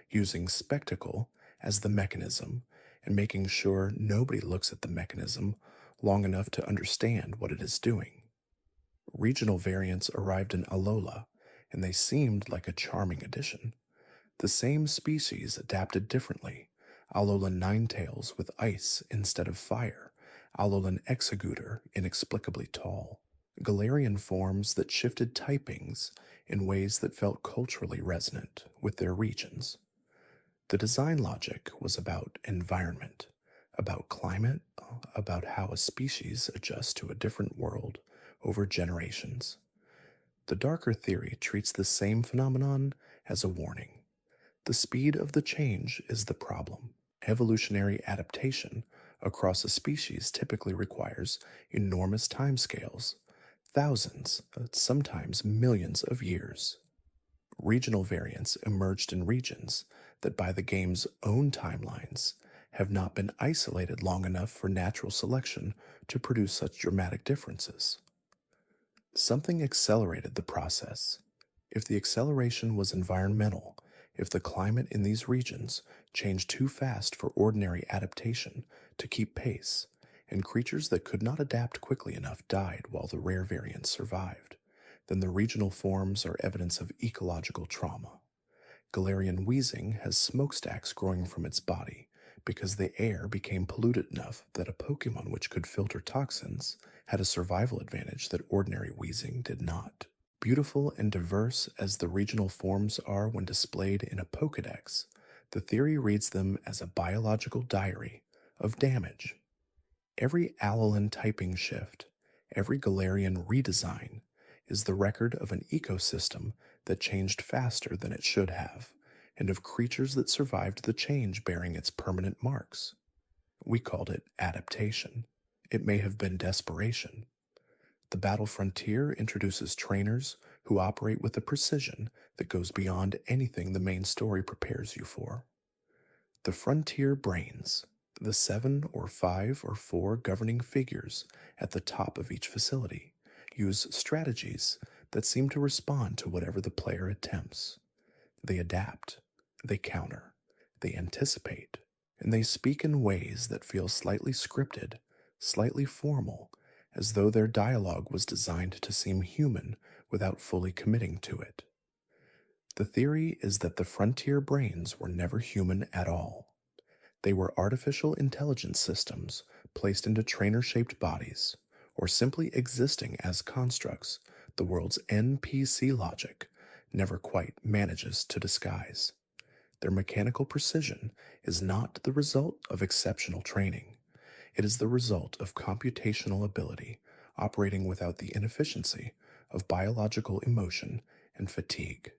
using spectacle as the mechanism and making sure nobody looks at the mechanism long enough to understand what it is doing. Regional variants arrived in Alola, and they seemed like a charming addition. The same species adapted differently. Alolan Ninetales with ice instead of fire, Alolan Executor inexplicably tall, Galarian forms that shifted typings in ways that felt culturally resonant with their regions. The design logic was about environment, about climate, about how a species adjusts to a different world over generations. The darker theory treats the same phenomenon as a warning. The speed of the change is the problem. Evolutionary adaptation across a species typically requires enormous timescales, thousands, sometimes millions of years. Regional variants emerged in regions that, by the game's own timelines, have not been isolated long enough for natural selection to produce such dramatic differences. Something accelerated the process. If the acceleration was environmental, if the climate in these regions changed too fast for ordinary adaptation to keep pace, and creatures that could not adapt quickly enough died while the rare variants survived, then the regional forms are evidence of ecological trauma. Galarian wheezing has smokestacks growing from its body because the air became polluted enough that a Pokemon which could filter toxins had a survival advantage that ordinary wheezing did not. Beautiful and diverse as the regional forms are when displayed in a Pokédex, the theory reads them as a biological diary of damage. Every Alolan typing shift, every Galarian redesign, is the record of an ecosystem that changed faster than it should have, and of creatures that survived the change bearing its permanent marks. We called it adaptation. It may have been desperation. The Battle Frontier introduces trainers who operate with a precision that goes beyond anything the main story prepares you for. The Frontier Brains, the 7 or 5 or 4 governing figures at the top of each facility, use strategies that seem to respond to whatever the player attempts. They adapt, they counter, they anticipate, and they speak in ways that feel slightly scripted, slightly formal, as though their dialogue was designed to seem human without fully committing to it. The theory is that the Frontier Brains were never human at all. They were artificial intelligence systems placed into trainer-shaped bodies, or simply existing as constructs the world's NPC logic never quite manages to disguise. Their mechanical precision is not the result of exceptional training. It is the result of computational ability operating without the inefficiency of biological emotion and fatigue.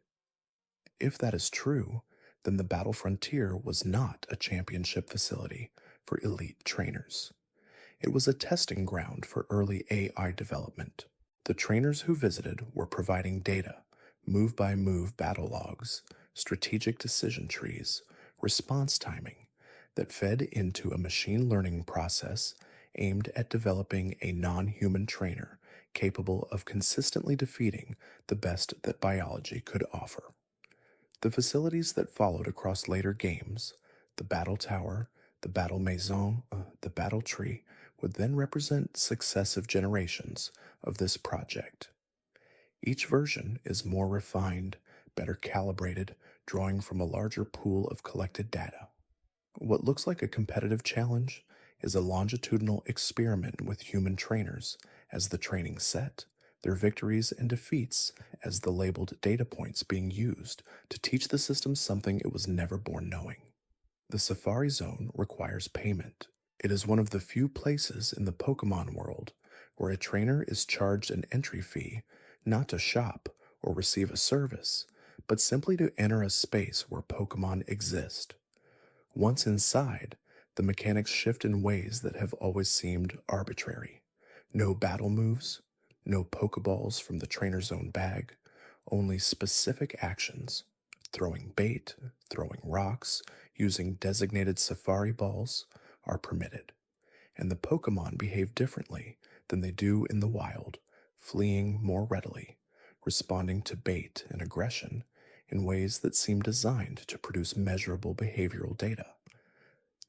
If that is true, then the Battle Frontier was not a championship facility for elite trainers. It was a testing ground for early AI development. The trainers who visited were providing data, move-by-move battle logs, strategic decision trees, response timing, that fed into a machine learning process aimed at developing a non-human trainer capable of consistently defeating the best that biology could offer. The facilities that followed across later games, the Battle Tower, the Battle Maison, the Battle Tree, would then represent successive generations of this project. Each version is more refined, better calibrated, drawing from a larger pool of collected data. What looks like a competitive challenge is a longitudinal experiment with human trainers as the training set, their victories and defeats as the labeled data points being used to teach the system something it was never born knowing. The Safari Zone requires payment. It is one of the few places in the Pokemon world where a trainer is charged an entry fee not to shop or receive a service, but simply to enter a space where Pokemon exist. Once inside, the mechanics shift in ways that have always seemed arbitrary. No battle moves, no Pokeballs from the trainer's own bag, only specific actions. Throwing bait, throwing rocks, using designated safari balls are permitted. And the Pokemon behave differently than they do in the wild, fleeing more readily, responding to bait and aggression in ways that seem designed to produce measurable behavioral data.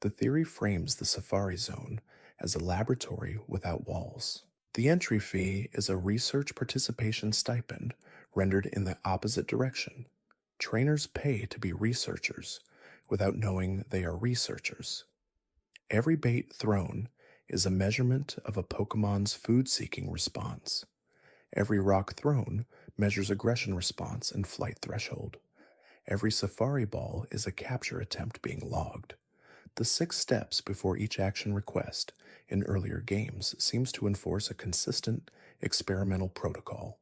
The theory frames the Safari Zone as a laboratory without walls. The entry fee is a research participation stipend rendered in the opposite direction. Trainers pay to be researchers without knowing they are researchers. Every bait thrown is a measurement of a Pokemon's food-seeking response. Every rock thrown measures aggression response and flight threshold. Every safari ball is a capture attempt being logged. The 6 steps before each action request in earlier games seems to enforce a consistent experimental protocol.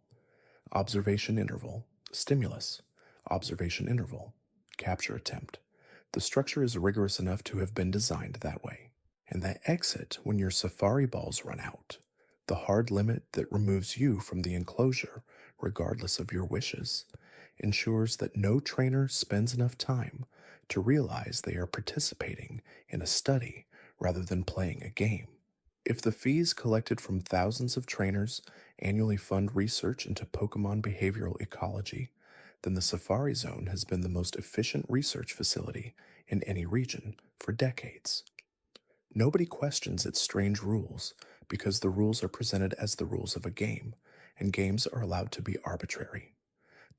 Observation interval, stimulus, observation interval, capture attempt. The structure is rigorous enough to have been designed that way. And that exit when your safari balls run out, the hard limit that removes you from the enclosure regardless of your wishes, ensures that no trainer spends enough time to realize they are participating in a study rather than playing a game. If the fees collected from thousands of trainers annually fund research into Pokemon behavioral ecology, then the Safari Zone has been the most efficient research facility in any region for decades. Nobody questions its strange rules because the rules are presented as the rules of a game, and games are allowed to be arbitrary.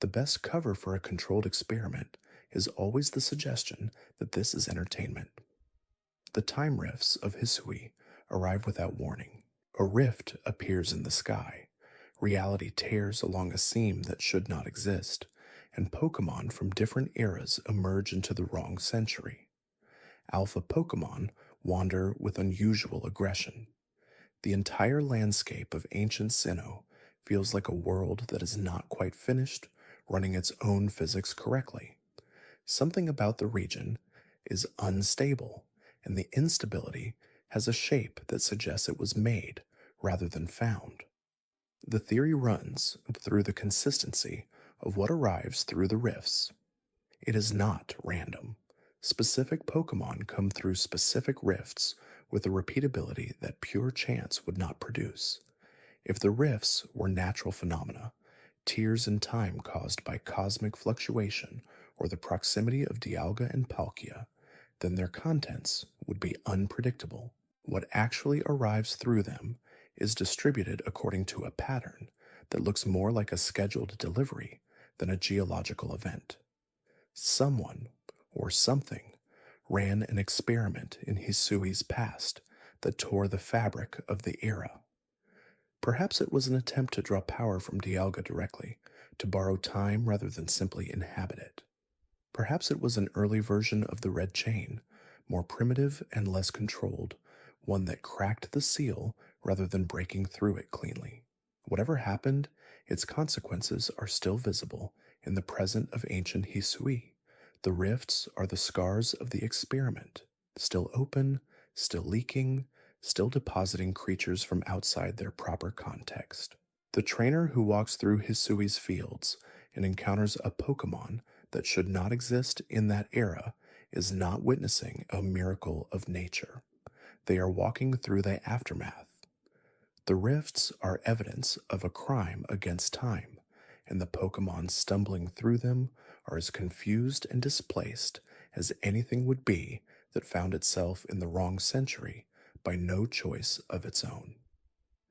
The best cover for a controlled experiment is always the suggestion that this is entertainment. The time rifts of Hisui arrive without warning. A rift appears in the sky. Reality tears along a seam that should not exist, and Pokemon from different eras emerge into the wrong century. Alpha Pokemon wander with unusual aggression. The entire landscape of ancient Sinnoh feels like a world that is not quite finished, running its own physics correctly. Something about the region is unstable, and the instability has a shape that suggests it was made rather than found. The theory runs through the consistency of what arrives through the rifts. It is not random. Specific Pokemon come through specific rifts with a repeatability that pure chance would not produce. If the rifts were natural phenomena, tears in time caused by cosmic fluctuation or the proximity of Dialga and Palkia, then their contents would be unpredictable. What actually arrives through them is distributed according to a pattern that looks more like a scheduled delivery than a geological event. Someone or something ran an experiment in Hisui's past that tore the fabric of the era. Perhaps it was an attempt to draw power from Dialga directly, to borrow time rather than simply inhabit it. Perhaps it was an early version of the Red Chain, more primitive and less controlled, one that cracked the seal rather than breaking through it cleanly. Whatever happened, its consequences are still visible in the present of ancient Hisui. The rifts are the scars of the experiment, still open, still leaking, still depositing creatures from outside their proper context. The trainer who walks through Hisui's fields and encounters a Pokemon that should not exist in that era is not witnessing a miracle of nature. They are walking through the aftermath. The rifts are evidence of a crime against time, and the Pokemon stumbling through them are as confused and displaced as anything would be that found itself in the wrong century by no choice of its own.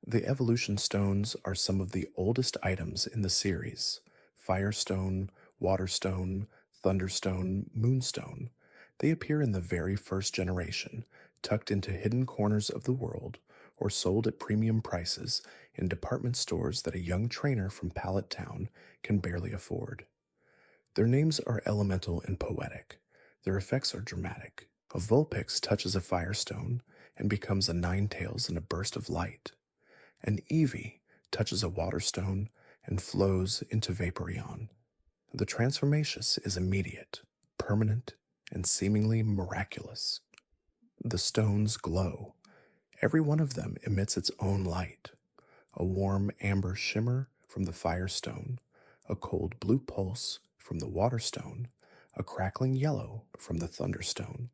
The evolution stones are some of the oldest items in the series: Firestone, Waterstone, Thunderstone, Moonstone. They appear in the very first generation, tucked into hidden corners of the world, or sold at premium prices in department stores that a young trainer from Pallet Town can barely afford. Their names are elemental and poetic. Their effects are dramatic. A Vulpix touches a firestone and becomes a Ninetales in a burst of light. An Eevee touches a waterstone and flows into Vaporeon. The transformation is immediate, permanent, and seemingly miraculous. The stones glow. Every one of them emits its own light. A warm amber shimmer from the firestone, a cold blue pulse from the waterstone, a crackling yellow from the thunderstone.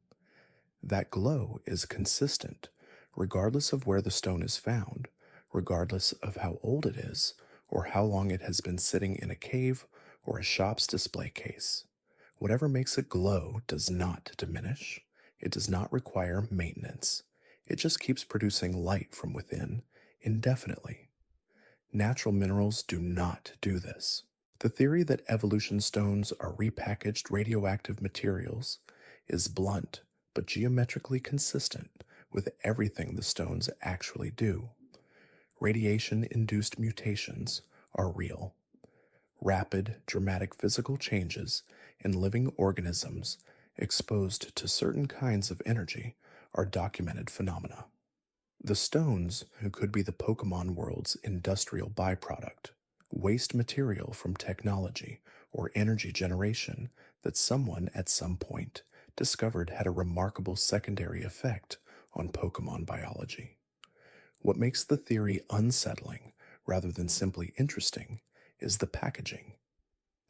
That glow is consistent, regardless of where the stone is found, regardless of how old it is, or how long it has been sitting in a cave or a shop's display case. Whatever makes it glow does not diminish. It does not require maintenance. It just keeps producing light from within, indefinitely. Natural minerals do not do this. The theory that evolution stones are repackaged radioactive materials is blunt but geometrically consistent with everything the stones actually do. Radiation-induced mutations are real. Rapid, dramatic physical changes in living organisms exposed to certain kinds of energy are documented phenomena. The stones could be the Pokémon world's industrial byproduct, waste material from technology or energy generation that someone at some point discovered had a remarkable secondary effect on Pokémon biology. What makes the theory unsettling rather than simply interesting is the packaging.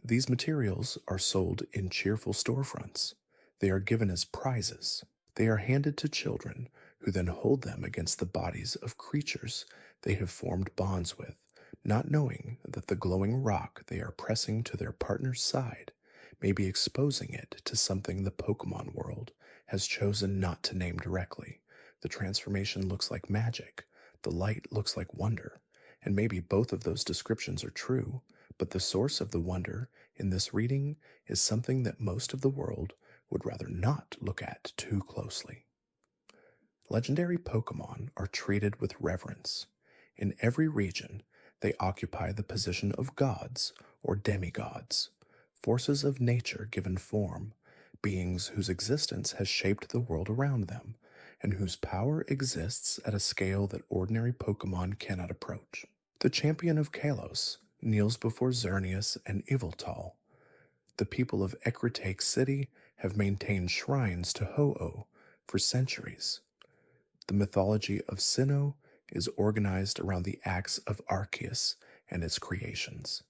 These materials are sold in cheerful storefronts. They are given as prizes. They are handed to children who then hold them against the bodies of creatures they have formed bonds with, not knowing that the glowing rock they are pressing to their partner's side may be exposing it to something the Pokémon world has chosen not to name directly. The transformation looks like magic, the light looks like wonder, and maybe both of those descriptions are true, but the source of the wonder in this reading is something that most of the world would rather not look at too closely. Legendary Pokémon are treated with reverence. In every region, they occupy the position of gods or demigods, forces of nature given form, beings whose existence has shaped the world around them, and whose power exists at a scale that ordinary Pokémon cannot approach. The champion of Kalos kneels before Xerneas and Yveltal. The people of Ecruteak City have maintained shrines to Ho-Oh for centuries. The mythology of Sinnoh is organized around the acts of Arceus and its creations.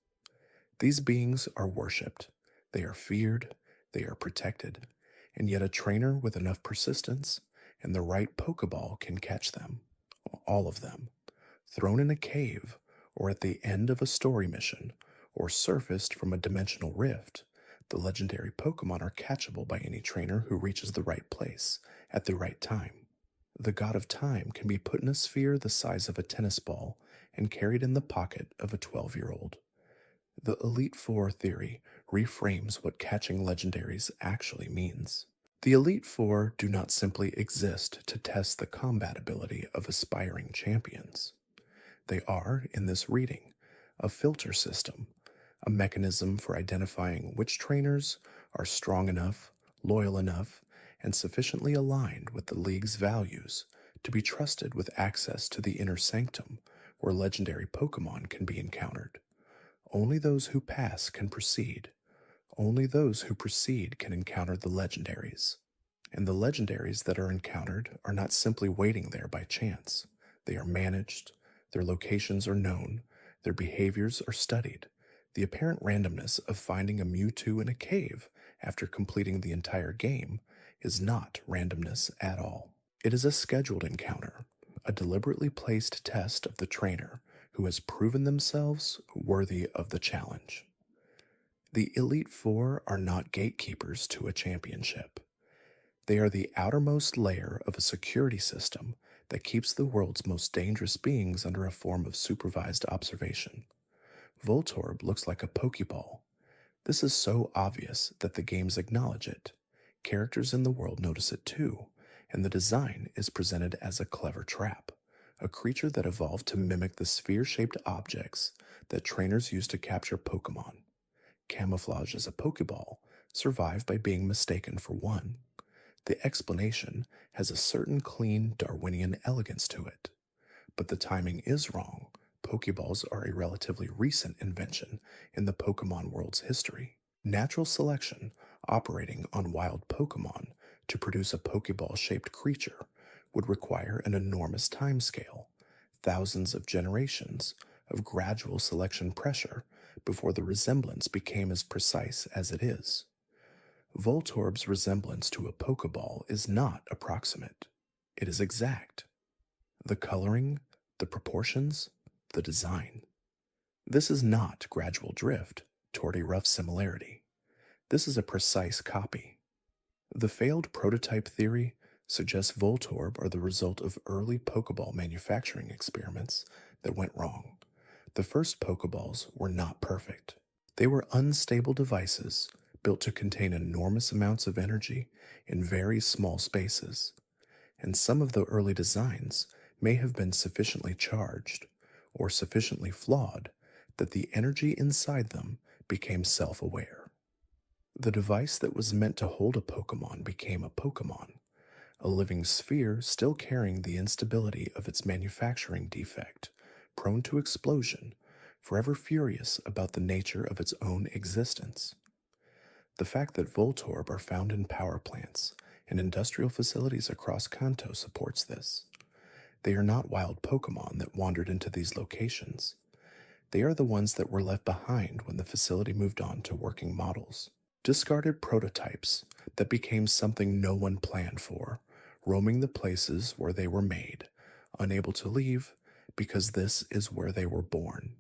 These beings are worshipped, they are feared, they are protected, and yet a trainer with enough persistence and the right Pokeball can catch them, all of them, thrown in a cave or at the end of a story mission or surfaced from a dimensional rift. The legendary Pokemon are catchable by any trainer who reaches the right place at the right time. The God of Time can be put in a sphere the size of a tennis ball and carried in the pocket of a 12-year-old. The Elite Four theory reframes what catching legendaries actually means. The Elite Four do not simply exist to test the combat ability of aspiring champions. They are, in this reading, a filter system, a mechanism for identifying which trainers are strong enough, loyal enough, and sufficiently aligned with the League's values to be trusted with access to the inner sanctum where legendary Pokémon can be encountered. Only those who pass can proceed. Only those who proceed can encounter the legendaries. And the legendaries that are encountered are not simply waiting there by chance. They are managed, their locations are known, their behaviors are studied. The apparent randomness of finding a Mewtwo in a cave after completing the entire game is not randomness at all. It is a scheduled encounter, a deliberately placed test of the trainer who has proven themselves worthy of the challenge. The Elite Four are not gatekeepers to a championship. They are the outermost layer of a security system that keeps the world's most dangerous beings under a form of supervised observation. Voltorb looks like a Pokeball. This is so obvious that the games acknowledge it. Characters in the world notice it too, and the design is presented as a clever trap, a creature that evolved to mimic the sphere-shaped objects that trainers use to capture Pokémon. Camouflage as a Pokeball, survive by being mistaken for one. The explanation has a certain clean Darwinian elegance to it. But the timing is wrong. Pokeballs are a relatively recent invention in the Pokemon world's history. Natural selection, operating on wild Pokemon to produce a Pokeball-shaped creature, would require an enormous timescale, thousands of generations of gradual selection pressure before the resemblance became as precise as it is. Voltorb's resemblance to a Pokeball is not approximate. It is exact. The coloring, the proportions, the design. This is not gradual drift toward a rough similarity. This is a precise copy. The failed prototype theory suggests Voltorb are the result of early Pokeball manufacturing experiments that went wrong. The first Pokeballs were not perfect. They were unstable devices built to contain enormous amounts of energy in very small spaces, and some of the early designs may have been sufficiently charged or sufficiently flawed that the energy inside them became self-aware. The device that was meant to hold a Pokemon became a Pokemon, a living sphere still carrying the instability of its manufacturing defect, prone to explosion, forever furious about the nature of its own existence. The fact that Voltorb are found in power plants and industrial facilities across Kanto supports this. They are not wild Pokemon that wandered into these locations. They are the ones that were left behind when the facility moved on to working models. Discarded prototypes that became something no one planned for, roaming the places where they were made, unable to leave because this is where they were born.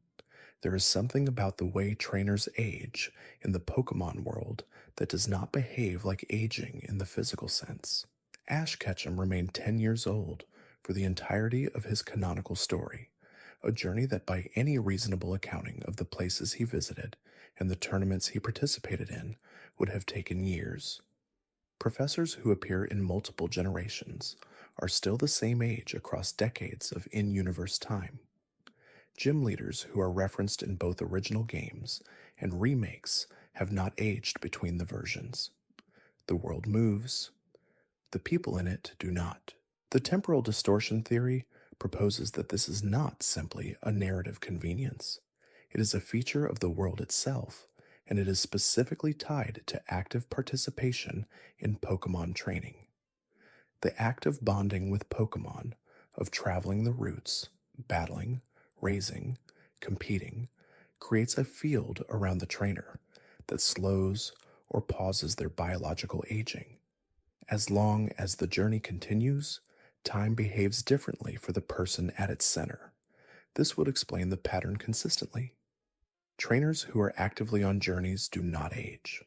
There is something about the way trainers age in the Pokemon world that does not behave like aging in the physical sense. Ash Ketchum remained 10 years old for the entirety of his canonical story, a journey that by any reasonable accounting of the places he visited and the tournaments he participated in would have taken years. Professors who appear in multiple generations are still the same age across decades of in-universe time. Gym leaders who are referenced in both original games and remakes have not aged between the versions. The world moves. The people in it do not. The temporal distortion theory proposes that this is not simply a narrative convenience. It is a feature of the world itself, and it is specifically tied to active participation in Pokemon training. The act of bonding with Pokemon, of traveling the routes, battling, raising, competing, creates a field around the trainer that slows or pauses their biological aging. As long as the journey continues, time behaves differently for the person at its center. This would explain the pattern consistently. Trainers who are actively on journeys do not age.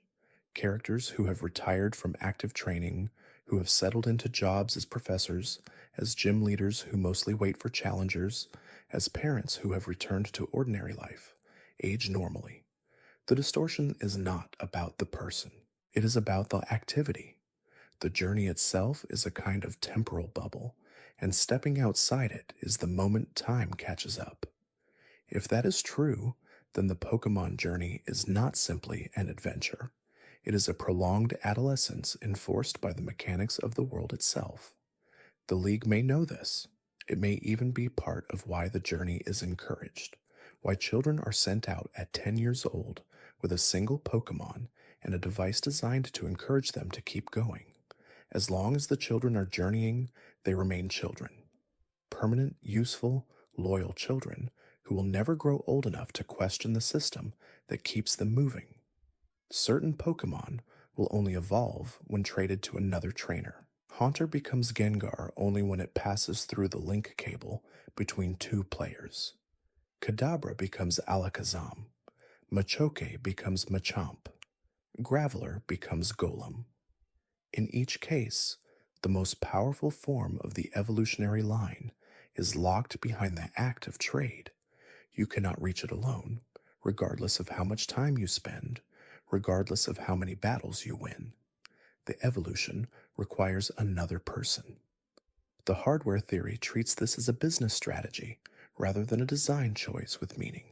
Characters who have retired from active training, who have settled into jobs as professors, as gym leaders who mostly wait for challengers, as parents who have returned to ordinary life, age normally. The distortion is not about the person. It is about the activity. The journey itself is a kind of temporal bubble, and stepping outside it is the moment time catches up. If that is true, then the Pokemon journey is not simply an adventure. It is a prolonged adolescence enforced by the mechanics of the world itself. The League may know this. It may even be part of why the journey is encouraged, why children are sent out at 10 years old with a single Pokemon and a device designed to encourage them to keep going. As long as the children are journeying, they remain children. Permanent, useful, loyal children who will never grow old enough to question the system that keeps them moving. Certain Pokemon will only evolve when traded to another trainer. Haunter becomes Gengar only when it passes through the link cable between two players. Kadabra becomes Alakazam. Machoke becomes Machamp. Graveler becomes Golem. In each case, the most powerful form of the evolutionary line is locked behind the act of trade. You cannot reach it alone, regardless of how much time you spend, regardless of how many battles you win. The evolution requires another person. The hardware theory treats this as a business strategy rather than a design choice with meaning.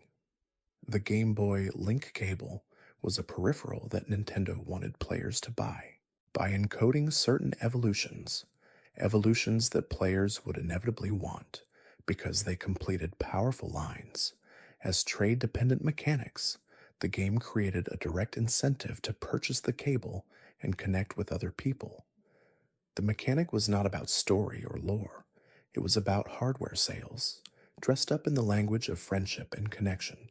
The Game Boy link cable was a peripheral that Nintendo wanted players to buy. By encoding certain evolutions, evolutions that players would inevitably want because they completed powerful lines, as trade-dependent mechanics, the game created a direct incentive to purchase the cable and connect with other people. The mechanic was not about story or lore, it was about hardware sales, dressed up in the language of friendship and connection.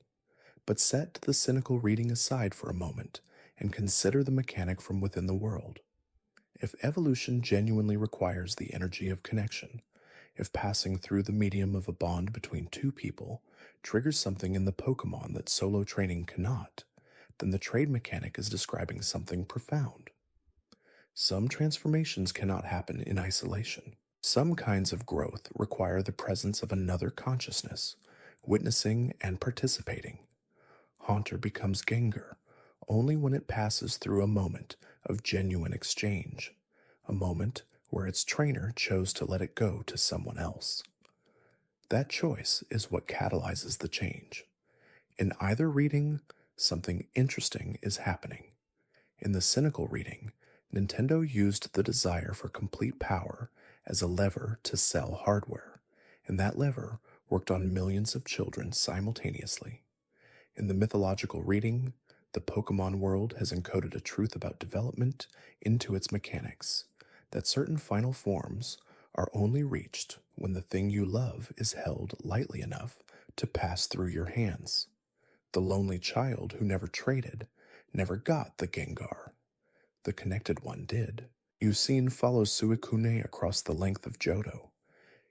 But set the cynical reading aside for a moment and consider the mechanic from within the world. If evolution genuinely requires the energy of connection, if passing through the medium of a bond between two people triggers something in the Pokémon that solo training cannot, then the trade mechanic is describing something profound. Some transformations cannot happen in isolation. Some kinds of growth require the presence of another consciousness, witnessing and participating. Haunter becomes Gengar only when it passes through a moment of genuine exchange, a moment where its trainer chose to let it go to someone else. That choice is what catalyzes the change. In either reading, something interesting is happening. In the cynical reading, Nintendo used the desire for complete power as a lever to sell hardware, and that lever worked on millions of children simultaneously. In the mythological reading, the Pokémon world has encoded a truth about development into its mechanics, that certain final forms are only reached when the thing you love is held lightly enough to pass through your hands. The lonely child who never traded never got the Gengar. The connected one did. Unown follows Suicune across the length of Johto.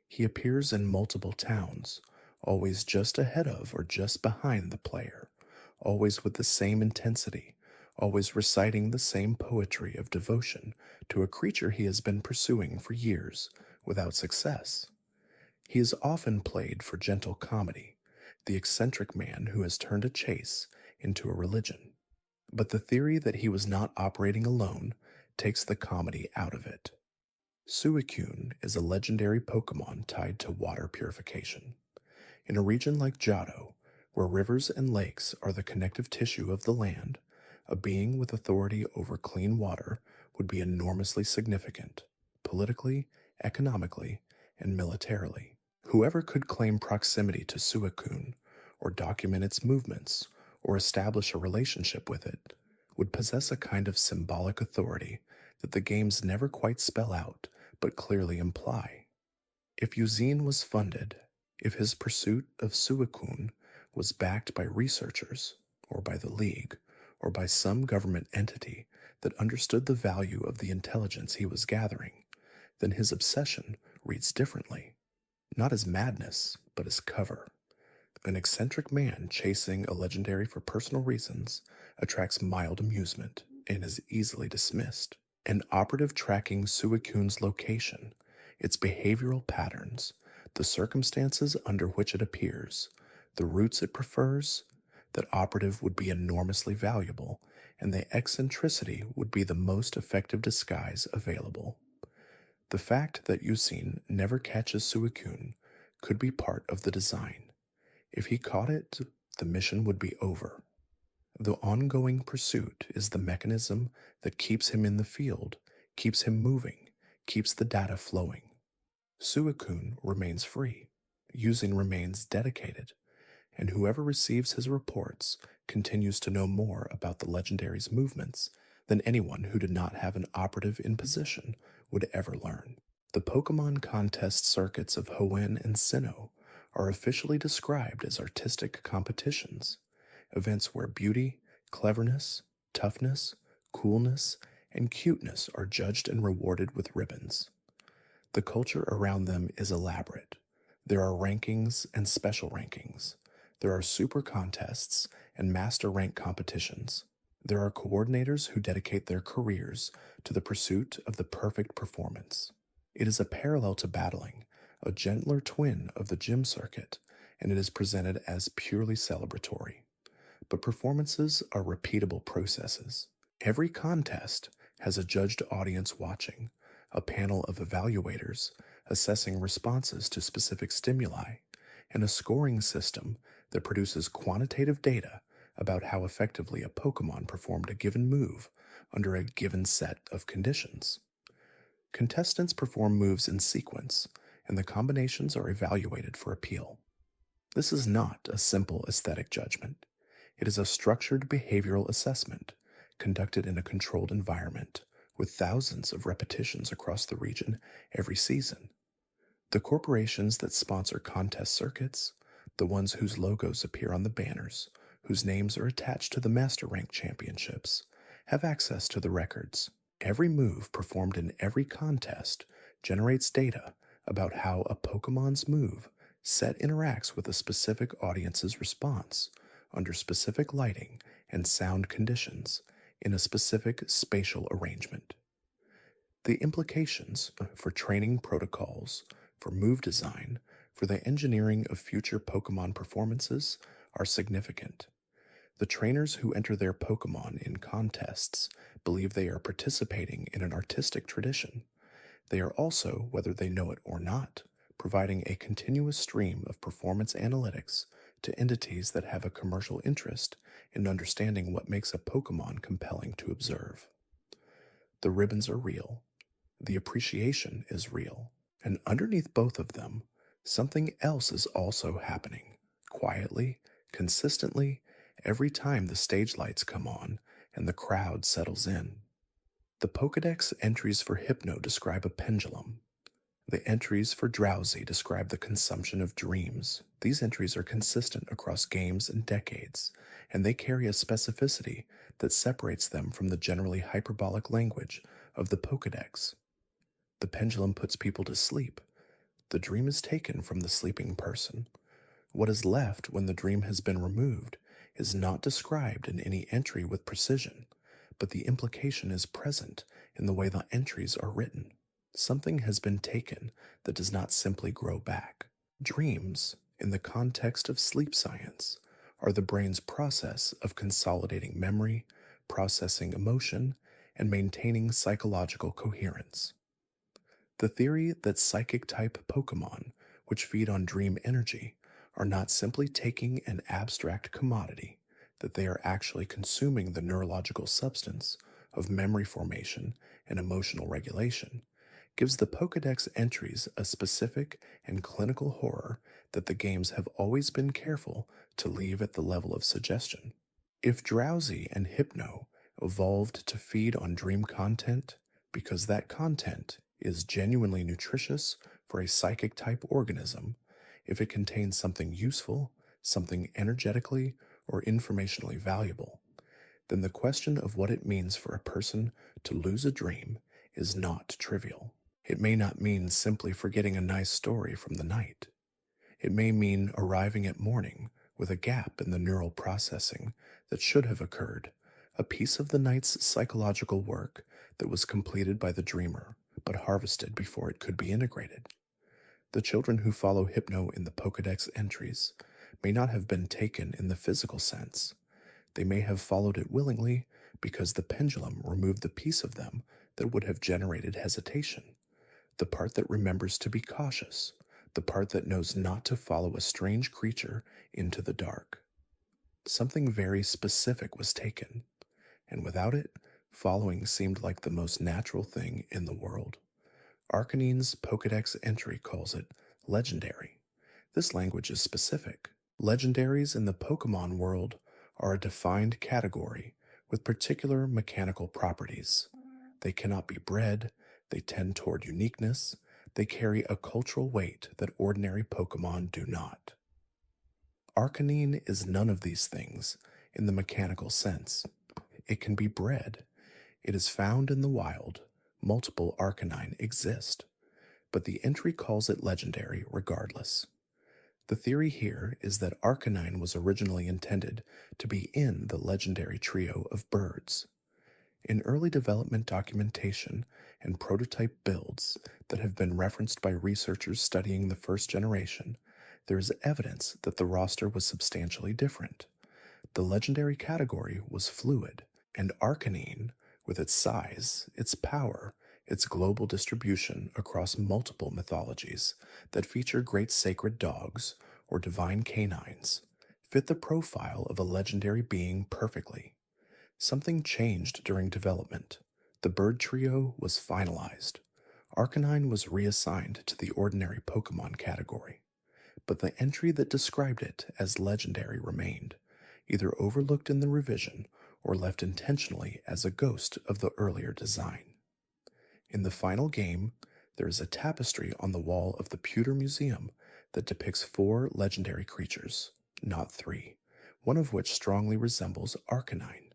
He appears in multiple towns, always just ahead of or just behind the player, always with the same intensity, always reciting the same poetry of devotion to a creature he has been pursuing for years without success. He is often played for gentle comedy, the eccentric man who has turned a chase into a religion. But the theory that he was not operating alone takes the comedy out of it. Suicune is a legendary Pokémon tied to water purification. In a region like Johto, where rivers and lakes are the connective tissue of the land, a being with authority over clean water would be enormously significant, politically, economically, and militarily. Whoever could claim proximity to Suicune, or document its movements, or establish a relationship with it, would possess a kind of symbolic authority that the games never quite spell out but clearly imply. If Unown was funded, if his pursuit of Suicune was backed by researchers, or by the League, or by some government entity that understood the value of the intelligence he was gathering, then his obsession reads differently, not as madness, but as cover. An eccentric man chasing a legendary for personal reasons attracts mild amusement and is easily dismissed. An operative tracking Suicune's location, its behavioral patterns, the circumstances under which it appears, the routes it prefers, that operative would be enormously valuable, and the eccentricity would be the most effective disguise available. The fact that Unown never catches Suicune could be part of the design. If he caught it, the mission would be over. The ongoing pursuit is the mechanism that keeps him in the field, keeps him moving, keeps the data flowing. Suicune remains free, Unown remains dedicated, and whoever receives his reports continues to know more about the legendary's movements than anyone who did not have an operative in position would ever learn. The Pokémon contest circuits of Hoenn and Sinnoh are officially described as artistic competitions, events where beauty, cleverness, toughness, coolness, and cuteness are judged and rewarded with ribbons. The culture around them is elaborate. There are rankings and special rankings. There are super contests and master rank competitions. There are coordinators who dedicate their careers to the pursuit of the perfect performance. It is a parallel to battling, a gentler twin of the gym circuit, and it is presented as purely celebratory. But performances are repeatable processes. Every contest has a judged audience watching, a panel of evaluators assessing responses to specific stimuli, and a scoring system that produces quantitative data about how effectively a Pokemon performed a given move under a given set of conditions. Contestants perform moves in sequence, and the combinations are evaluated for appeal. This is not a simple aesthetic judgment. It is a structured behavioral assessment conducted in a controlled environment with thousands of repetitions across the region every season. The corporations that sponsor contest circuits, the ones whose logos appear on the banners, whose names are attached to the Master Rank championships, have access to the records. Every move performed in every contest generates data about how a Pokemon's move set interacts with a specific audience's response under specific lighting and sound conditions in a specific spatial arrangement. The implications for training protocols, for move design, for the engineering of future Pokemon performances are significant. The trainers who enter their Pokemon in contests believe they are participating in an artistic tradition. They are also, whether they know it or not, providing a continuous stream of performance analytics to entities that have a commercial interest in understanding what makes a Pokemon compelling to observe. The ribbons are real. The appreciation is real. And underneath both of them, something else is also happening, quietly, consistently, every time the stage lights come on and the crowd settles in. The Pokédex entries for Hypno describe a pendulum. The entries for Drowsy describe the consumption of dreams. These entries are consistent across games and decades, and they carry a specificity that separates them from the generally hyperbolic language of the Pokédex. The pendulum puts people to sleep. The dream is taken from the sleeping person. What is left when the dream has been removed is not described in any entry with precision, but the implication is present in the way the entries are written. Something has been taken that does not simply grow back. Dreams, in the context of sleep science, are the brain's process of consolidating memory, processing emotion, and maintaining psychological coherence. The theory that psychic-type Pokemon, which feed on dream energy, are not simply taking an abstract commodity, that they are actually consuming the neurological substance of memory formation and emotional regulation, gives the Pokédex entries a specific and clinical horror that the games have always been careful to leave at the level of suggestion. If Drowsy and Hypno evolved to feed on dream content because that content is genuinely nutritious for a psychic-type organism, if it contains something useful, something energetically or informationally valuable, then the question of what it means for a person to lose a dream is not trivial. It may not mean simply forgetting a nice story from the night. It may mean arriving at morning with a gap in the neural processing that should have occurred, a piece of the night's psychological work that was completed by the dreamer, but harvested before it could be integrated. The children who follow Hypno in the Pokédex entries may not have been taken in the physical sense. They may have followed it willingly because the pendulum removed the piece of them that would have generated hesitation, the part that remembers to be cautious, the part that knows not to follow a strange creature into the dark. Something very specific was taken, and without it, following seemed like the most natural thing in the world. Arcanine's Pokédex entry calls it legendary. This language is specific. Legendaries in the Pokémon world are a defined category with particular mechanical properties. They cannot be bred, they tend toward uniqueness, they carry a cultural weight that ordinary Pokémon do not. Arcanine is none of these things in the mechanical sense. It can be bred. It is found in the wild. Multiple Arcanine exist, but the entry calls it legendary regardless. The theory here is that Arcanine was originally intended to be in the legendary trio of birds. In early development documentation and prototype builds that have been referenced by researchers studying the first generation, there is evidence that the roster was substantially different. The legendary category was fluid, and Arcanine, with its size, its power, its global distribution across multiple mythologies that feature great sacred dogs or divine canines, fit the profile of a legendary being perfectly. Something changed during development. The bird trio was finalized. Arcanine was reassigned to the ordinary Pokemon category, but the entry that described it as legendary remained, either overlooked in the revision or left intentionally as a ghost of the earlier design. In the final game, there is a tapestry on the wall of the Pewter Museum that depicts 4 legendary creatures, not 3, one of which strongly resembles Arcanine.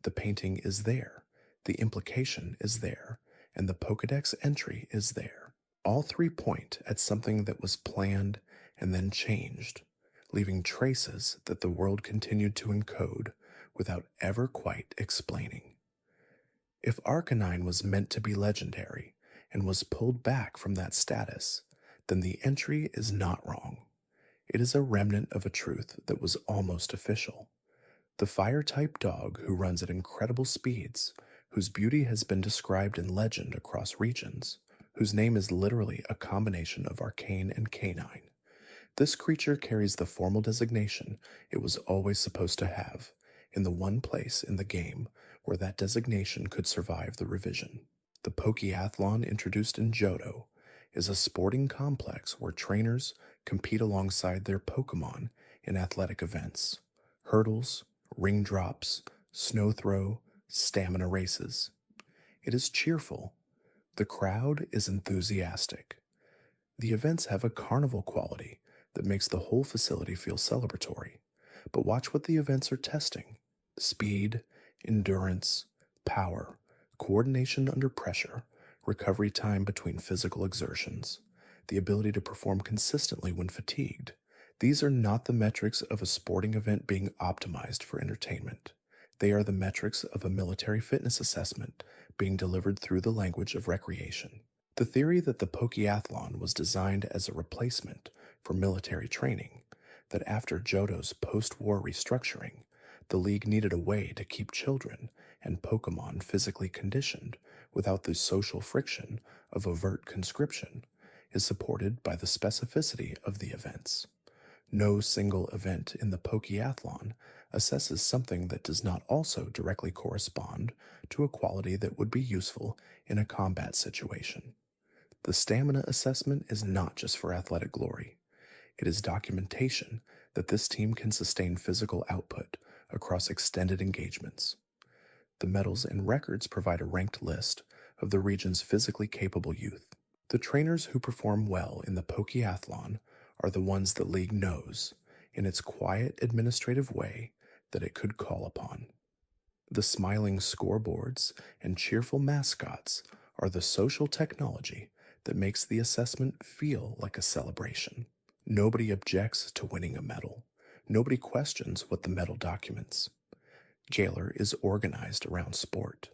The painting is there, the implication is there, and the Pokédex entry is there. All 3 point at something that was planned and then changed, leaving traces that the world continued to encode without ever quite explaining. If Arcanine was meant to be legendary and was pulled back from that status, then the entry is not wrong. It is a remnant of a truth that was almost official. The fire-type dog who runs at incredible speeds, whose beauty has been described in legend across regions, whose name is literally a combination of arcane and canine. This creature carries the formal designation it was always supposed to have, in the one place in the game where that designation could survive the revision. The Pokeathlon introduced in Johto is a sporting complex where trainers compete alongside their Pokemon in athletic events, hurdles, ring drops, snow throw, stamina races. It is cheerful. The crowd is enthusiastic. The events have a carnival quality that makes the whole facility feel celebratory. But watch what the events are testing: speed, endurance, power, coordination under pressure, recovery time between physical exertions, the ability to perform consistently when fatigued. These are not the metrics of a sporting event being optimized for entertainment. They are the metrics of a military fitness assessment being delivered through the language of recreation. The theory that the Pokeathlon was designed as a replacement for military training, that after Johto's post-war restructuring, the league needed a way to keep children and Pokemon physically conditioned without the social friction of overt conscription, is supported by the specificity of the events. No single event in the Pokeathlon assesses something that does not also directly correspond to a quality that would be useful in a combat situation. The stamina assessment is not just for athletic glory. It is documentation that this team can sustain physical output across extended engagements. The medals and records provide a ranked list of the region's physically capable youth. The trainers who perform well in the Pokeathlon are the ones the league knows, in its quiet administrative way, that it could call upon. The smiling scoreboards and cheerful mascots are the social technology that makes the assessment feel like a celebration. Nobody objects to winning a medal. Nobody questions what the medal documents. Galar is organized around sport.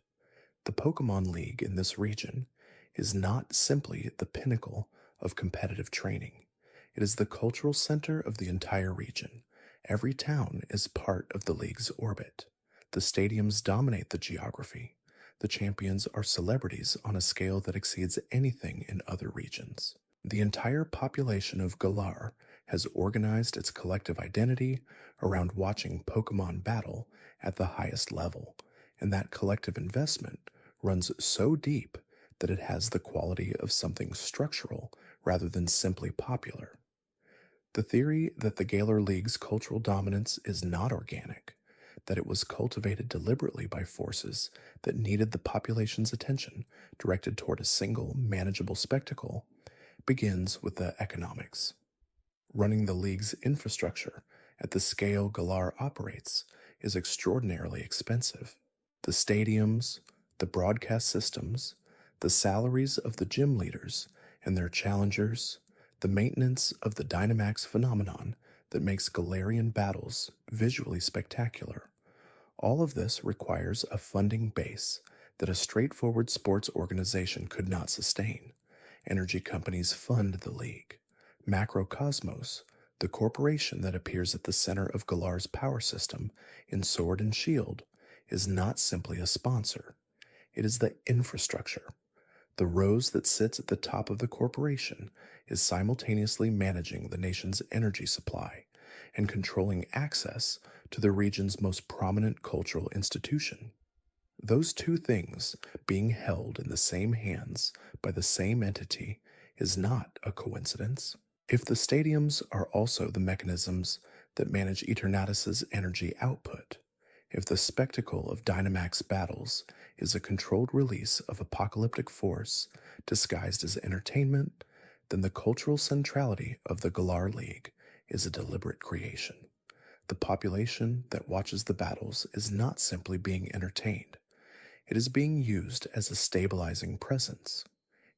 The Pokemon League in this region is not simply the pinnacle of competitive training. It is the cultural center of the entire region. Every town is part of the league's orbit. The stadiums dominate the geography. The champions are celebrities on a scale that exceeds anything in other regions. The entire population of Galar has organized its collective identity around watching Pokemon battle at the highest level, and that collective investment runs so deep that it has the quality of something structural rather than simply popular. The theory that the Galar League's cultural dominance is not organic, that it was cultivated deliberately by forces that needed the population's attention directed toward a single, manageable spectacle, begins with the economics. Running the league's infrastructure at the scale Galar operates is extraordinarily expensive. The stadiums, the broadcast systems, the salaries of the gym leaders and their challengers, the maintenance of the Dynamax phenomenon that makes Galarian battles visually spectacular. All of this requires a funding base that a straightforward sports organization could not sustain. Energy companies fund the league. Macrocosmos, the corporation that appears at the center of Galar's power system in Sword and Shield, is not simply a sponsor. It is the infrastructure. The rose that sits at the top of the corporation is simultaneously managing the nation's energy supply and controlling access to the region's most prominent cultural institution. Those two things being held in the same hands by the same entity is not a coincidence. If the stadiums are also the mechanisms that manage Eternatus's energy output, if the spectacle of Dynamax battles is a controlled release of apocalyptic force disguised as entertainment, then the cultural centrality of the Galar League is a deliberate creation. The population that watches the battles is not simply being entertained. It is being used as a stabilizing presence.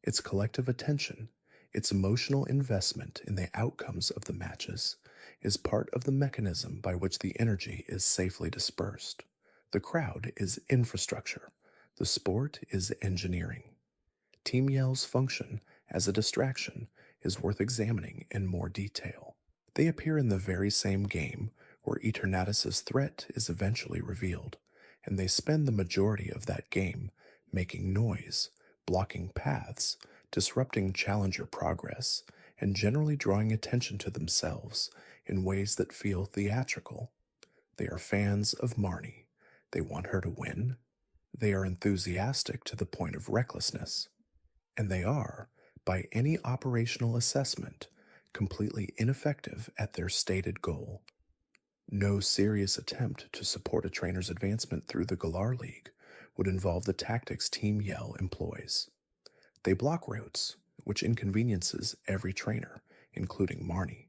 Its collective attention, its emotional investment in the outcomes of the matches, is part of the mechanism by which the energy is safely dispersed. The crowd is infrastructure. The sport is engineering. Team Yell's function as a distraction is worth examining in more detail. They appear in the very same game where Eternatus's threat is eventually revealed, and they spend the majority of that game making noise, blocking paths, disrupting challenger progress, and generally drawing attention to themselves in ways that feel theatrical. They are fans of Marnie. They want her to win. They are enthusiastic to the point of recklessness. And they are, by any operational assessment, completely ineffective at their stated goal. No serious attempt to support a trainer's advancement through the Galar League would involve the tactics Team Yell employs. They block routes, which inconveniences every trainer, including Marnie.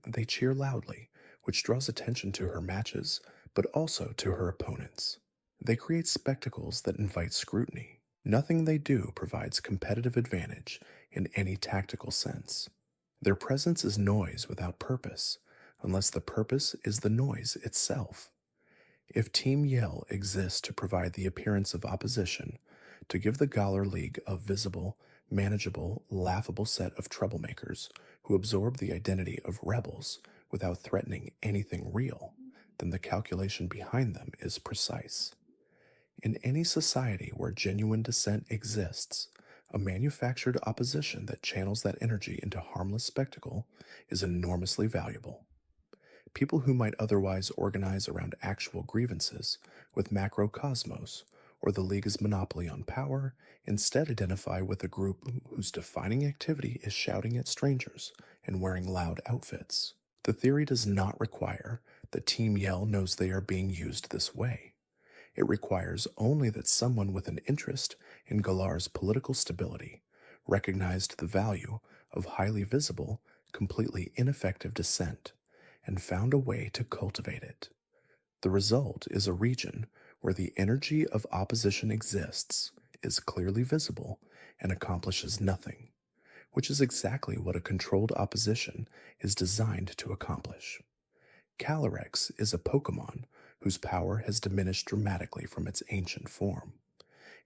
They cheer loudly, which draws attention to her matches, but also to her opponents. They create spectacles that invite scrutiny. Nothing they do provides competitive advantage in any tactical sense. Their presence is noise without purpose, unless the purpose is the noise itself. If Team Yell exists to provide the appearance of opposition, to give the Galar League a visible, manageable, laughable set of troublemakers who absorb the identity of rebels without threatening anything real, then the calculation behind them is precise. In any society where genuine dissent exists, a manufactured opposition that channels that energy into harmless spectacle is enormously valuable. People who might otherwise organize around actual grievances with macrocosmos or the League's monopoly on power instead identify with a group whose defining activity is shouting at strangers and wearing loud outfits. The theory does not require that Team Yell knows they are being used this way. It requires only that someone with an interest in Galar's political stability recognized the value of highly visible, completely ineffective dissent and found a way to cultivate it. The result is a region where the energy of opposition exists, is clearly visible, and accomplishes nothing, which is exactly what a controlled opposition is designed to accomplish. Calyrex is a Pokémon whose power has diminished dramatically from its ancient form.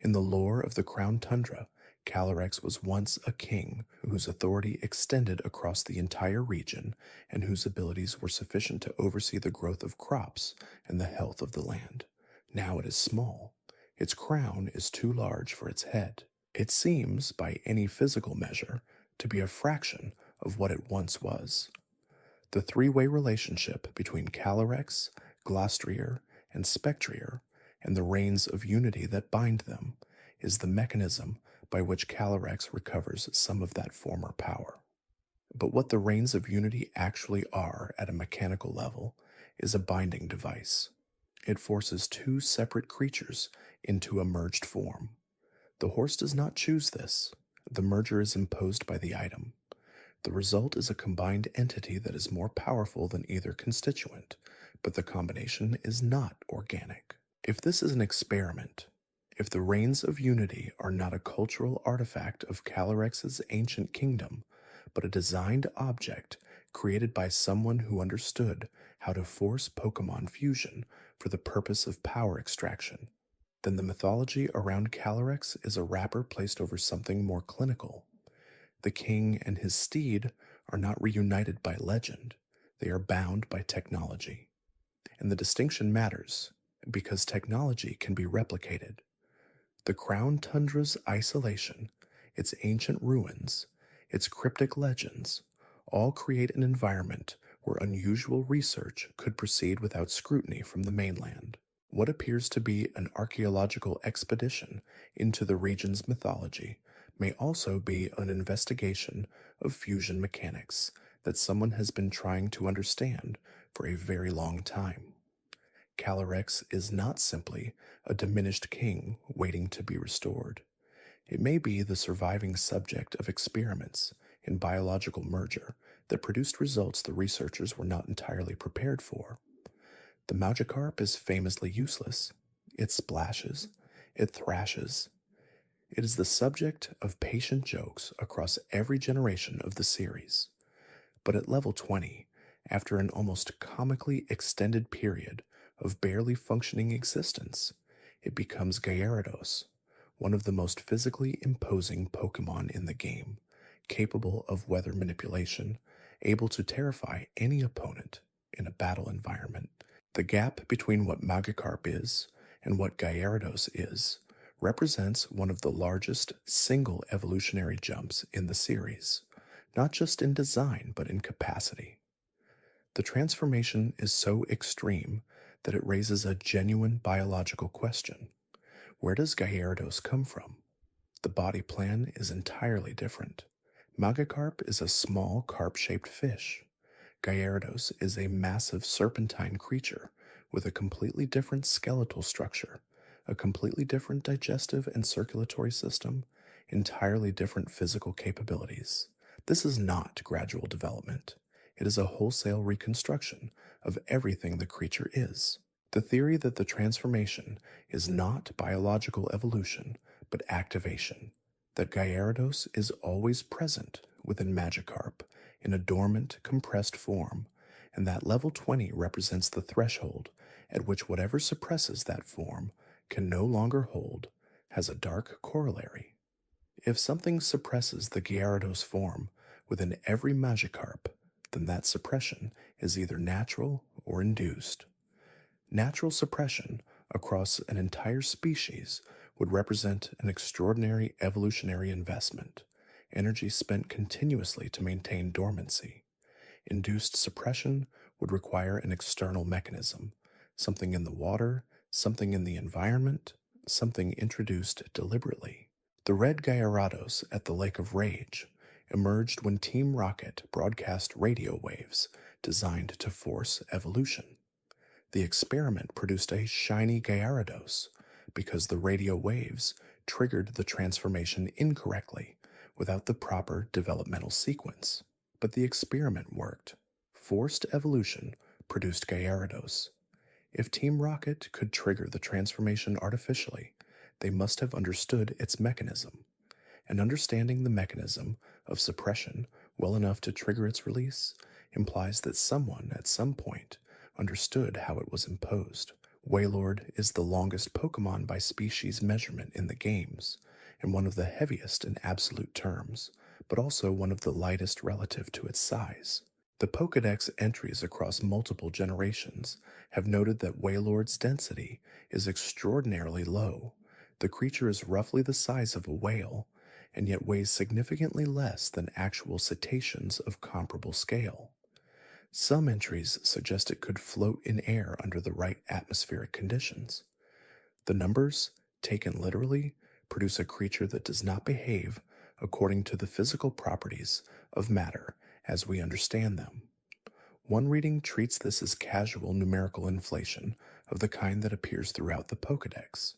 In the lore of the Crown Tundra, Calyrex was once a king whose authority extended across the entire region and whose abilities were sufficient to oversee the growth of crops and the health of the land. Now it is small. Its crown is too large for its head. It seems, by any physical measure, to be a fraction of what it once was. The three-way relationship between Calyrex, Glastrier, and Spectrier, and the reins of unity that bind them, is the mechanism by which Calyrex recovers some of that former power. But what the reins of unity actually are at a mechanical level is a binding device. It forces two separate creatures into a merged form. The horse does not choose this. The merger is imposed by the item. The result is a combined entity that is more powerful than either constituent, but the combination is not organic. If this is an experiment, if the reins of unity are not a cultural artifact of Calyrex's ancient kingdom, but a designed object created by someone who understood how to force Pokémon fusion for the purpose of power extraction, then the mythology around Calyrex is a wrapper placed over something more clinical. The king and his steed are not reunited by legend, they are bound by technology. And the distinction matters, because technology can be replicated. The Crown Tundra's isolation, its ancient ruins, its cryptic legends, all create an environment where unusual research could proceed without scrutiny from the mainland. What appears to be an archaeological expedition into the region's mythology may also be an investigation of fusion mechanics that someone has been trying to understand for a very long time. Calyrex is not simply a diminished king waiting to be restored. It may be the surviving subject of experiments in biological merger that produced results the researchers were not entirely prepared for. The Magikarp is famously useless. It splashes, it thrashes. It is the subject of patient jokes across every generation of the series. But at level 20, after an almost comically extended period of barely functioning existence, it becomes Gyarados, one of the most physically imposing Pokémon in the game, capable of weather manipulation, able to terrify any opponent in a battle environment. The gap between what Magikarp is and what Gyarados is represents one of the largest single evolutionary jumps in the series, not just in design but in capacity. The transformation is so extreme that it raises a genuine biological question. Where does Gyarados come from? The body plan is entirely different. Magikarp is a small carp-shaped fish. Gyarados is a massive serpentine creature with a completely different skeletal structure, a completely different digestive and circulatory system, entirely different physical capabilities. This is not gradual development. It is a wholesale reconstruction of everything the creature is. The theory that the transformation is not biological evolution, but activation, that Gyarados is always present within Magikarp in a dormant, compressed form, and that level 20 represents the threshold at which whatever suppresses that form can no longer hold, has a dark corollary. If something suppresses the Gyarados form within every Magikarp, then that suppression is either natural or induced. Natural suppression across an entire species would represent an extraordinary evolutionary investment, energy spent continuously to maintain dormancy. Induced suppression would require an external mechanism, something in the water, something in the environment, something introduced deliberately. The red Gyarados at the Lake of Rage emerged when Team Rocket broadcast radio waves designed to force evolution. The experiment produced a shiny Gyarados because the radio waves triggered the transformation incorrectly without the proper developmental sequence. But the experiment worked. Forced evolution produced Gyarados. If Team Rocket could trigger the transformation artificially, they must have understood its mechanism. And understanding the mechanism of suppression well enough to trigger its release implies that someone at some point understood how it was imposed. Wailord is the longest Pokémon by species measurement in the games, and one of the heaviest in absolute terms, but also one of the lightest relative to its size. The Pokédex entries across multiple generations have noted that Wailord's density is extraordinarily low. The creature is roughly the size of a whale, and yet weighs significantly less than actual cetaceans of comparable scale. Some entries suggest it could float in air under the right atmospheric conditions. The numbers, taken literally, produce a creature that does not behave according to the physical properties of matter as we understand them. One reading treats this as casual numerical inflation of the kind that appears throughout the Pokédex.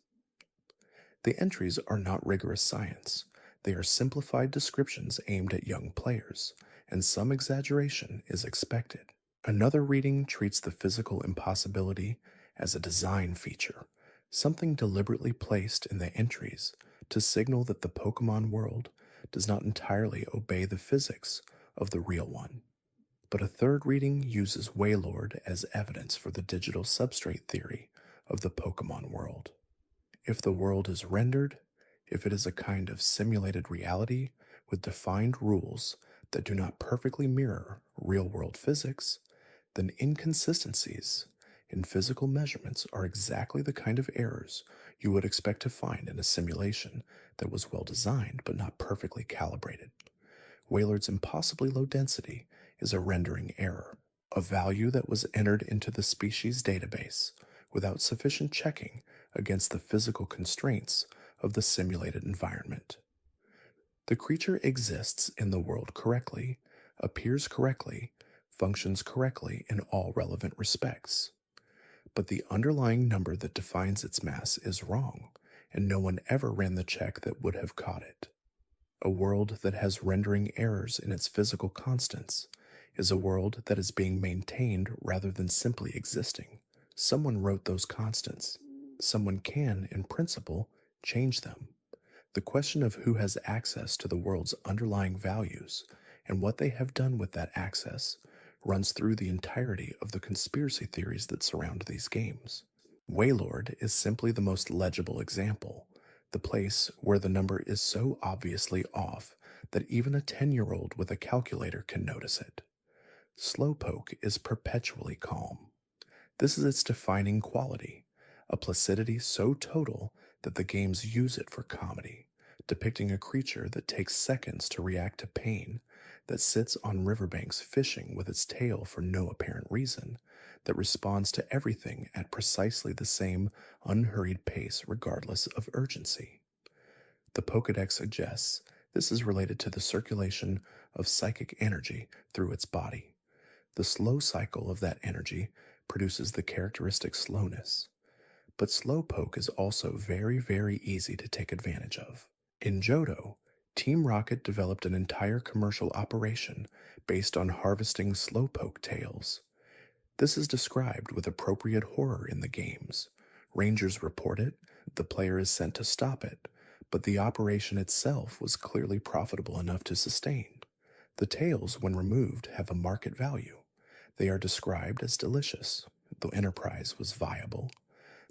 The entries are not rigorous science. They are simplified descriptions aimed at young players, and some exaggeration is expected. Another reading treats the physical impossibility as a design feature, something deliberately placed in the entries to signal that the Pokémon world does not entirely obey the physics of the real one. But a third reading uses Wailord as evidence for the digital substrate theory of the Pokémon world. If the world is rendered, if it is a kind of simulated reality with defined rules that do not perfectly mirror real-world physics, then inconsistencies in physical measurements are exactly the kind of errors you would expect to find in a simulation that was well designed but not perfectly calibrated. Wailord's impossibly low density is a rendering error. a value that was entered into the species database without sufficient checking against the physical constraints of the simulated environment. The creature exists in the world correctly, appears correctly, functions correctly in all relevant respects. But the underlying number that defines its mass is wrong, and no one ever ran the check that would have caught it. A world that has rendering errors in its physical constants is a world that is being maintained rather than simply existing. Someone wrote those constants. Someone can, in principle, change them. The question of who has access to the world's underlying values and what they have done with that access runs through the entirety of the conspiracy theories that surround these games. Waylord is simply the most legible example, the place where the number is so obviously off that even a 10-year-old with a calculator can notice it. Slowpoke is perpetually calm. This is its defining quality, a placidity so total that the games use it for comedy, depicting a creature that takes seconds to react to pain, that sits on riverbanks fishing with its tail for no apparent reason, that responds to everything at precisely the same unhurried pace regardless of urgency. The Pokédex suggests this is related to the circulation of psychic energy through its body. The slow cycle of that energy produces the characteristic slowness. But Slowpoke is also very, very easy to take advantage of. In Johto, Team Rocket developed an entire commercial operation based on harvesting Slowpoke tails. This is described with appropriate horror in the games. Rangers report it, the player is sent to stop it, but the operation itself was clearly profitable enough to sustain. The tails, when removed, have a market value. They are described as delicious. The enterprise was viable.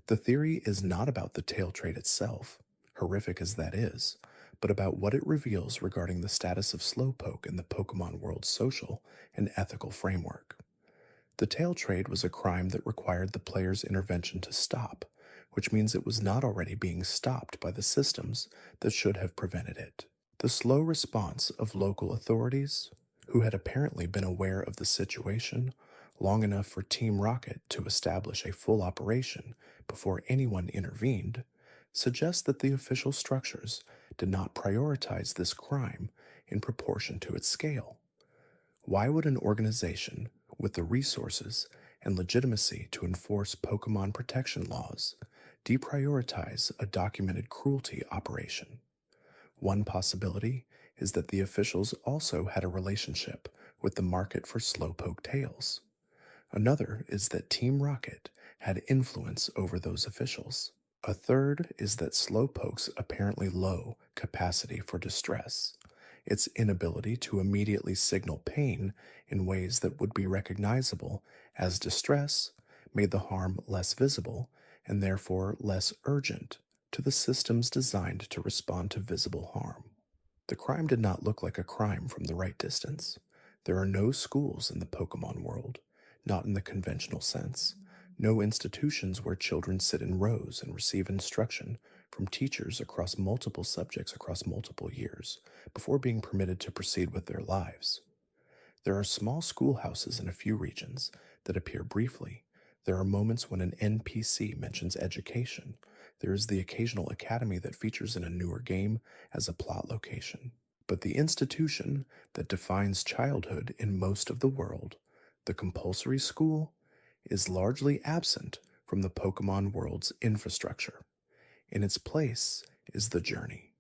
The theory is not about the tail trade itself, horrific as that is, but about what it reveals regarding the status of Slowpoke in the Pokémon world's social and ethical framework. The tail trade was a crime that required the player's intervention to stop, which means it was not already being stopped by the systems that should have prevented it. The slow response of local authorities, who had apparently been aware of the situation long enough for Team Rocket to establish a full operation before anyone intervened, suggests that the official structures did not prioritize this crime in proportion to its scale. Why would an organization with the resources and legitimacy to enforce Pokémon protection laws deprioritize a documented cruelty operation? One possibility is that the officials also had a relationship with the market for Slowpoke tails. Another is that Team Rocket had influence over those officials. A third is that Slowpoke's apparently low capacity for distress, its inability to immediately signal pain in ways that would be recognizable as distress, made the harm less visible and therefore less urgent to the systems designed to respond to visible harm. The crime did not look like a crime from the right distance. There are no schools in the Pokémon world, not in the conventional sense. No institutions where children sit in rows and receive instruction from teachers across multiple subjects across multiple years before being permitted to proceed with their lives. There are small schoolhouses in a few regions that appear briefly. There are moments when an NPC mentions education. There is the occasional academy that features in a newer game as a plot location. But the institution that defines childhood in most of the world, the compulsory school, is largely absent from the Pokémon world's infrastructure. In its place is the journey.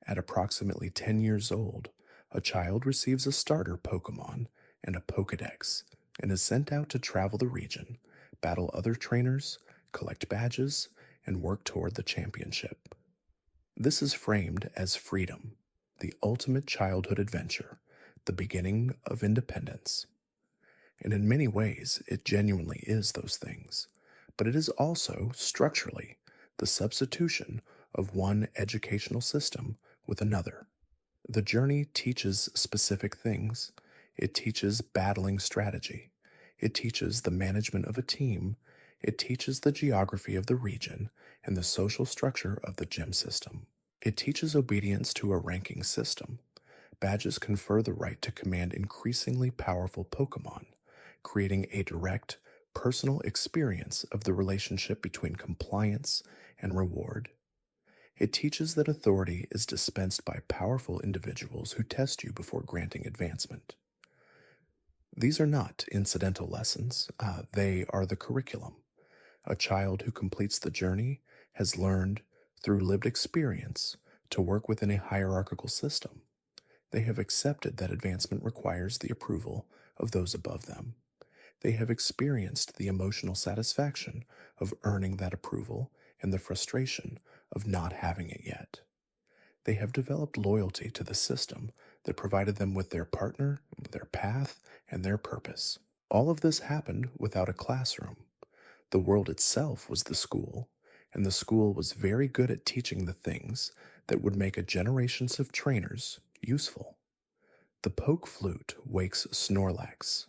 At approximately 10 years old, a child receives a starter Pokémon and a Pokédex and is sent out to travel the region, battle other trainers, collect badges, and work toward the championship. This is framed as freedom, the ultimate childhood adventure, the beginning of independence. And in many ways, it genuinely is those things, but it is also, structurally, the substitution of one educational system with another. The journey teaches specific things. It teaches battling strategy. It teaches the management of a team. It teaches the geography of the region and the social structure of the gym system. It teaches obedience to a ranking system. Badges confer the right to command increasingly powerful Pokémon. creating a direct, personal experience of the relationship between compliance and reward. It teaches that authority is dispensed by powerful individuals who test you before granting advancement. These are not incidental lessons, they are the curriculum. A child who completes the journey has learned, through lived experience, to work within a hierarchical system. They have accepted that advancement requires the approval of those above them. They have experienced the emotional satisfaction of earning that approval and the frustration of not having it yet. They have developed loyalty to the system that provided them with their partner, their path, and their purpose. All of this happened without a classroom. The world itself was the school, and the school was very good at teaching the things that would make a generations of trainers useful. The poke flute wakes Snorlax.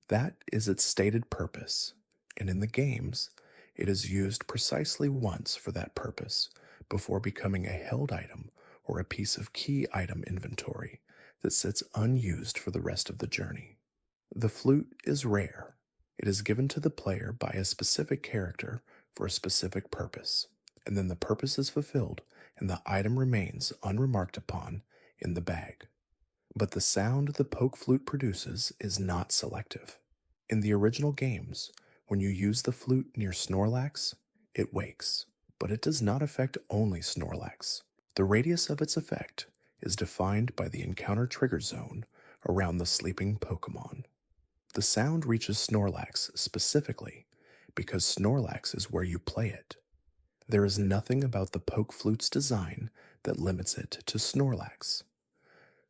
That is its stated purpose, and in the games, it is used precisely once for that purpose before becoming a held item or a piece of key item inventory that sits unused for the rest of the journey. The flute is rare. It is given to the player by a specific character for a specific purpose, and then the purpose is fulfilled and the item remains unremarked upon in the bag. But the sound the poke flute produces is not selective. In the original games, when you use the flute near Snorlax, it wakes, but it does not affect only Snorlax. The radius of its effect is defined by the encounter trigger zone around the sleeping Pokémon. The sound reaches Snorlax specifically because Snorlax is where you play it. There is nothing about the poke flute's design that limits it to Snorlax.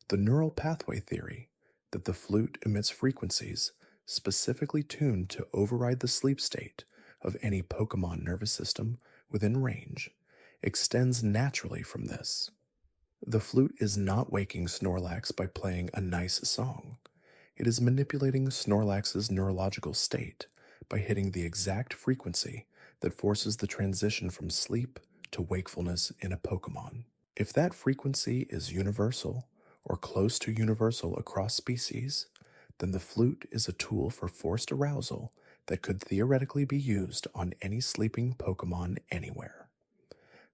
The neural pathway theory that the flute emits frequencies specifically tuned to override the sleep state of any Pokémon nervous system within range extends naturally from this. The flute is not waking Snorlax by playing a nice song. It is manipulating Snorlax's neurological state by hitting the exact frequency that forces the transition from sleep to wakefulness in a Pokémon. If that frequency is universal or close to universal across species, then the flute is a tool for forced arousal that could theoretically be used on any sleeping Pokémon anywhere.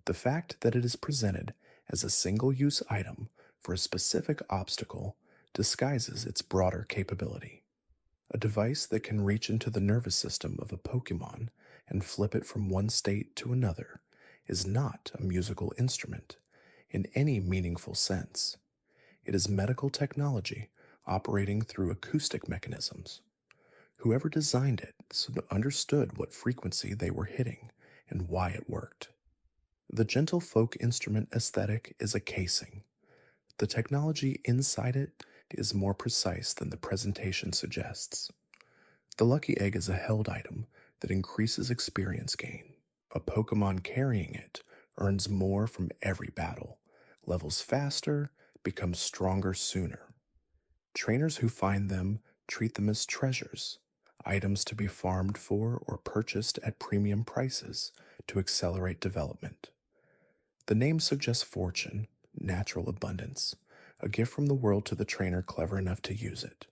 The fact that it is presented as a single-use item for a specific obstacle disguises its broader capability. A device that can reach into the nervous system of a Pokémon and flip it from one state to another is not a musical instrument in any meaningful sense. It is medical technology operating through acoustic mechanisms. Whoever designed it understood what frequency they were hitting and why it worked. The gentle folk instrument aesthetic is a casing. The technology inside it is more precise than the presentation suggests. The lucky egg is a held item that increases experience gain. A Pokémon carrying it earns more from every battle, levels faster, becomes stronger sooner. Trainers who find them treat them as treasures, items to be farmed for or purchased at premium prices to accelerate development. The name suggests fortune, natural abundance, a gift from the world to the trainer clever enough to use it.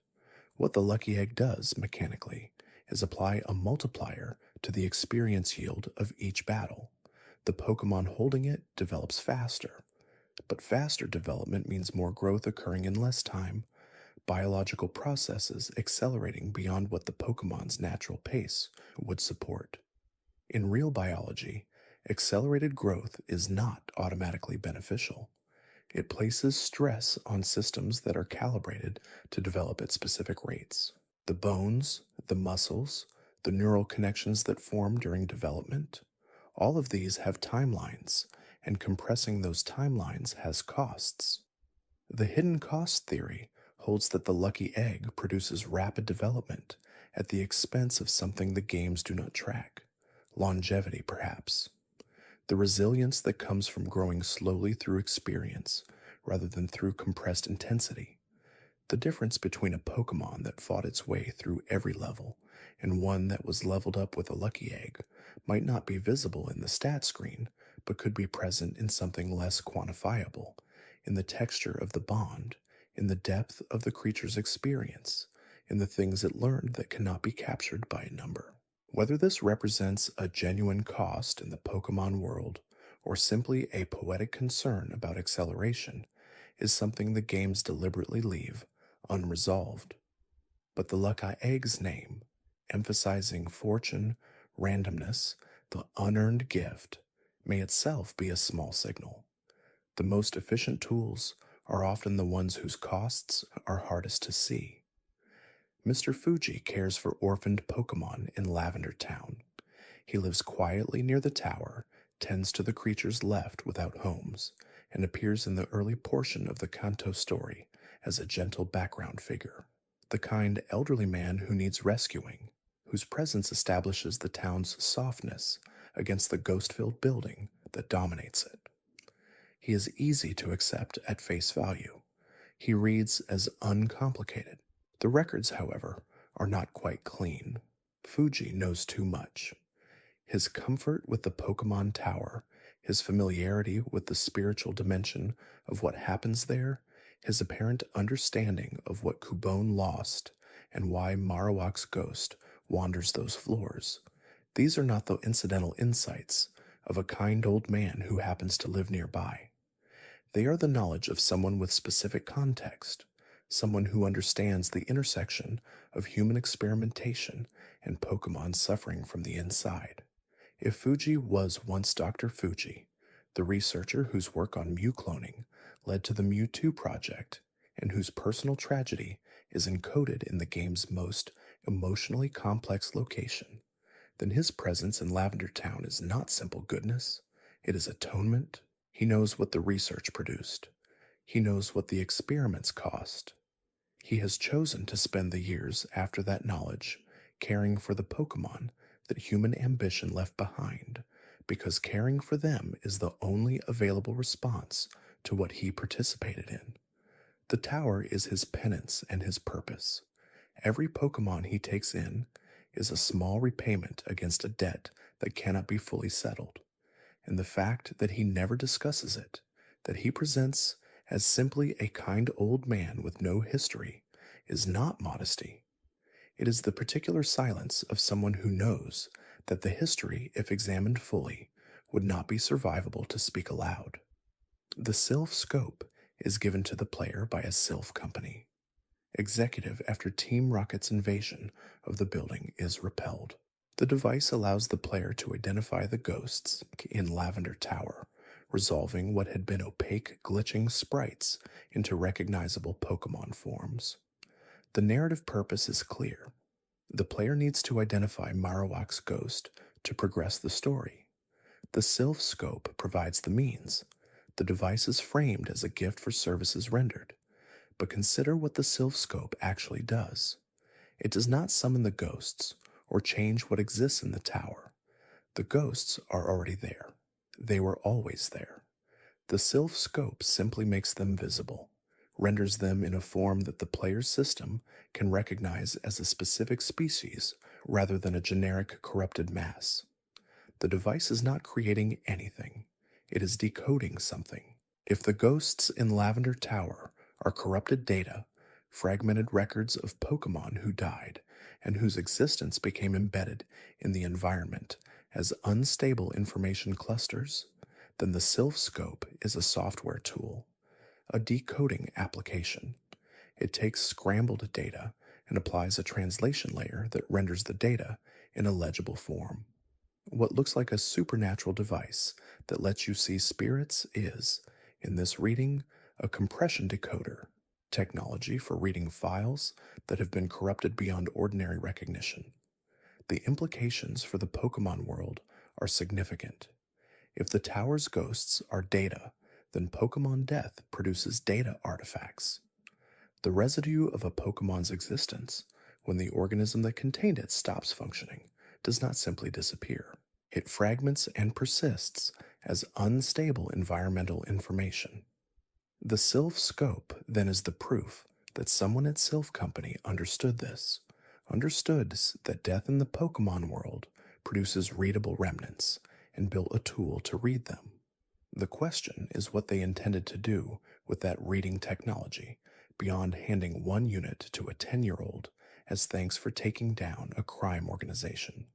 What the lucky egg does, mechanically, is apply a multiplier to the experience yield of each battle. The Pokémon holding it develops faster, but faster development means more growth occurring in less time, biological processes accelerating beyond what the Pokémon's natural pace would support. In real biology, accelerated growth is not automatically beneficial. It places stress on systems that are calibrated to develop at specific rates. The bones, the muscles, the neural connections that form during development, all of these have timelines, and compressing those timelines has costs. The hidden cost theory holds that the lucky egg produces rapid development at the expense of something the games do not track, longevity perhaps. The resilience that comes from growing slowly through experience rather than through compressed intensity. The difference between a Pokémon that fought its way through every level and one that was leveled up with a lucky egg might not be visible in the stat screen, but could be present in something less quantifiable, in the texture of the bond, in the depth of the creature's experience, in the things it learned that cannot be captured by a number. Whether this represents a genuine cost in the Pokemon world or simply a poetic concern about acceleration is something the games deliberately leave unresolved. But the Lucky Egg's name, emphasizing fortune, randomness, the unearned gift, may itself be a small signal. The most efficient tools are often the ones whose costs are hardest to see. Mr. Fuji cares for orphaned Pokemon in Lavender Town. He lives quietly near the tower, tends to the creatures left without homes, and appears in the early portion of the Kanto story as a gentle background figure. The kind elderly man who needs rescuing, whose presence establishes the town's softness against the ghost-filled building that dominates it. He is easy to accept at face value. He reads as uncomplicated. The records, however, are not quite clean. Fuji knows too much. His comfort with the Pokemon Tower, his familiarity with the spiritual dimension of what happens there, his apparent understanding of what Cubone lost and why Marowak's ghost wanders those floors. These are not the incidental insights of a kind old man who happens to live nearby. They are the knowledge of someone with specific context, someone who understands the intersection of human experimentation and Pokemon suffering from the inside. If Fuji was once Dr. Fuji, the researcher whose work on Mew cloning led to the Mewtwo project, and whose personal tragedy is encoded in the game's most emotionally complex location, then his presence in Lavender Town is not simple goodness. It is atonement. He knows what the research produced. He knows what the experiments cost. He has chosen to spend the years after that knowledge caring for the Pokemon that human ambition left behind, because caring for them is the only available response to what he participated in. The tower is his penance and his purpose. Every Pokemon he takes in is a small repayment against a debt that cannot be fully settled. And the fact that he never discusses it, that he presents as simply a kind old man with no history, is not modesty. It is the particular silence of someone who knows that the history, if examined fully, would not be survivable to speak aloud. The Sil Scope is given to the player by a Sylph company. Executive after Team Rocket's invasion of the building is repelled. The device allows the player to identify the ghosts in Lavender Tower, resolving what had been opaque, glitching sprites into recognizable Pokemon forms. The narrative purpose is clear. The player needs to identify Marowak's ghost to progress the story. The Sylph Scope provides the means. The device is framed as a gift for services rendered. But consider what the Sylph Scope actually does. It does not summon the ghosts or change what exists in the tower. The ghosts are already there. They were always there. The Sylph Scope simply makes them visible, renders them in a form that the player's system can recognize as a specific species rather than a generic corrupted mass. The device is not creating anything. It is decoding something. If the ghosts in Lavender Tower are corrupted data, fragmented records of Pokemon who died and whose existence became embedded in the environment as unstable information clusters, then the Sylph Scope is a software tool, a decoding application. It takes scrambled data and applies a translation layer that renders the data in a legible form. What looks like a supernatural device that lets you see spirits is, in this reading, a compression decoder, technology for reading files that have been corrupted beyond ordinary recognition. The implications for the Pokemon world are significant. If the tower's ghosts are data, then Pokemon death produces data artifacts. The residue of a Pokemon's existence, when the organism that contained it stops functioning, does not simply disappear. It fragments and persists as unstable environmental information. The Sylph Scope then is the proof that someone at Sylph Company understood this, understood that death in the Pokemon world produces readable remnants, and built a tool to read them. The question is what they intended to do with that reading technology, beyond handing one unit to a 10-year-old as thanks for taking down a crime organization.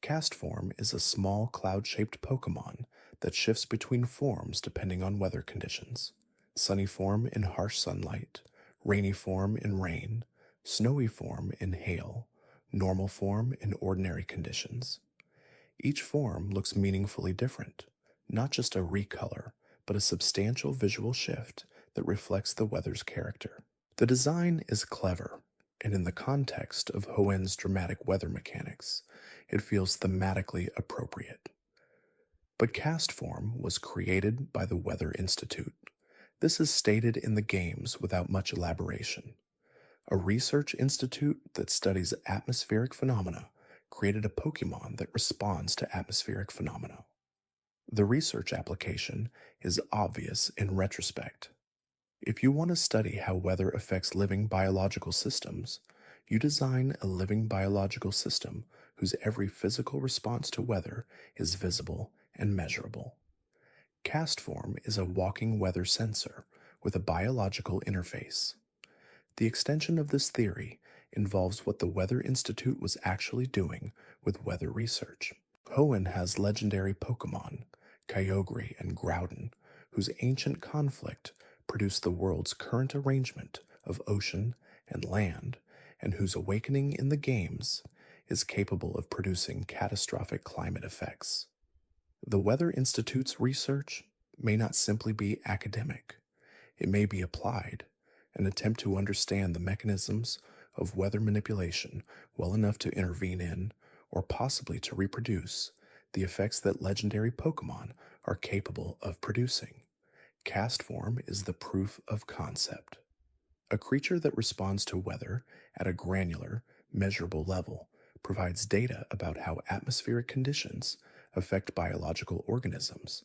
Castform is a small cloud-shaped Pokémon that shifts between forms depending on weather conditions. Sunny form in harsh sunlight, rainy form in rain, snowy form in hail, normal form in ordinary conditions. Each form looks meaningfully different, not just a recolor, but a substantial visual shift that reflects the weather's character. The design is clever, and in the context of Hoenn's dramatic weather mechanics, it feels thematically appropriate. But Castform was created by the Weather Institute. This is stated in the games without much elaboration. A research institute that studies atmospheric phenomena created a Pokémon that responds to atmospheric phenomena. The research application is obvious in retrospect. If you want to study how weather affects living biological systems, you design a living biological system whose every physical response to weather is visible and measurable. Castform is a walking weather sensor with a biological interface. The extension of this theory involves what the Weather Institute was actually doing with weather research. Hoenn has legendary Pokémon, Kyogre and Groudon, whose ancient conflict produced the world's current arrangement of ocean and land, and whose awakening in the games is capable of producing catastrophic climate effects. The Weather Institute's research may not simply be academic. It may be applied, an attempt to understand the mechanisms of weather manipulation well enough to intervene in, or possibly to reproduce, the effects that legendary Pokémon are capable of producing. Castform is the proof of concept. A creature that responds to weather at a granular, measurable level provides data about how atmospheric conditions affect biological organisms.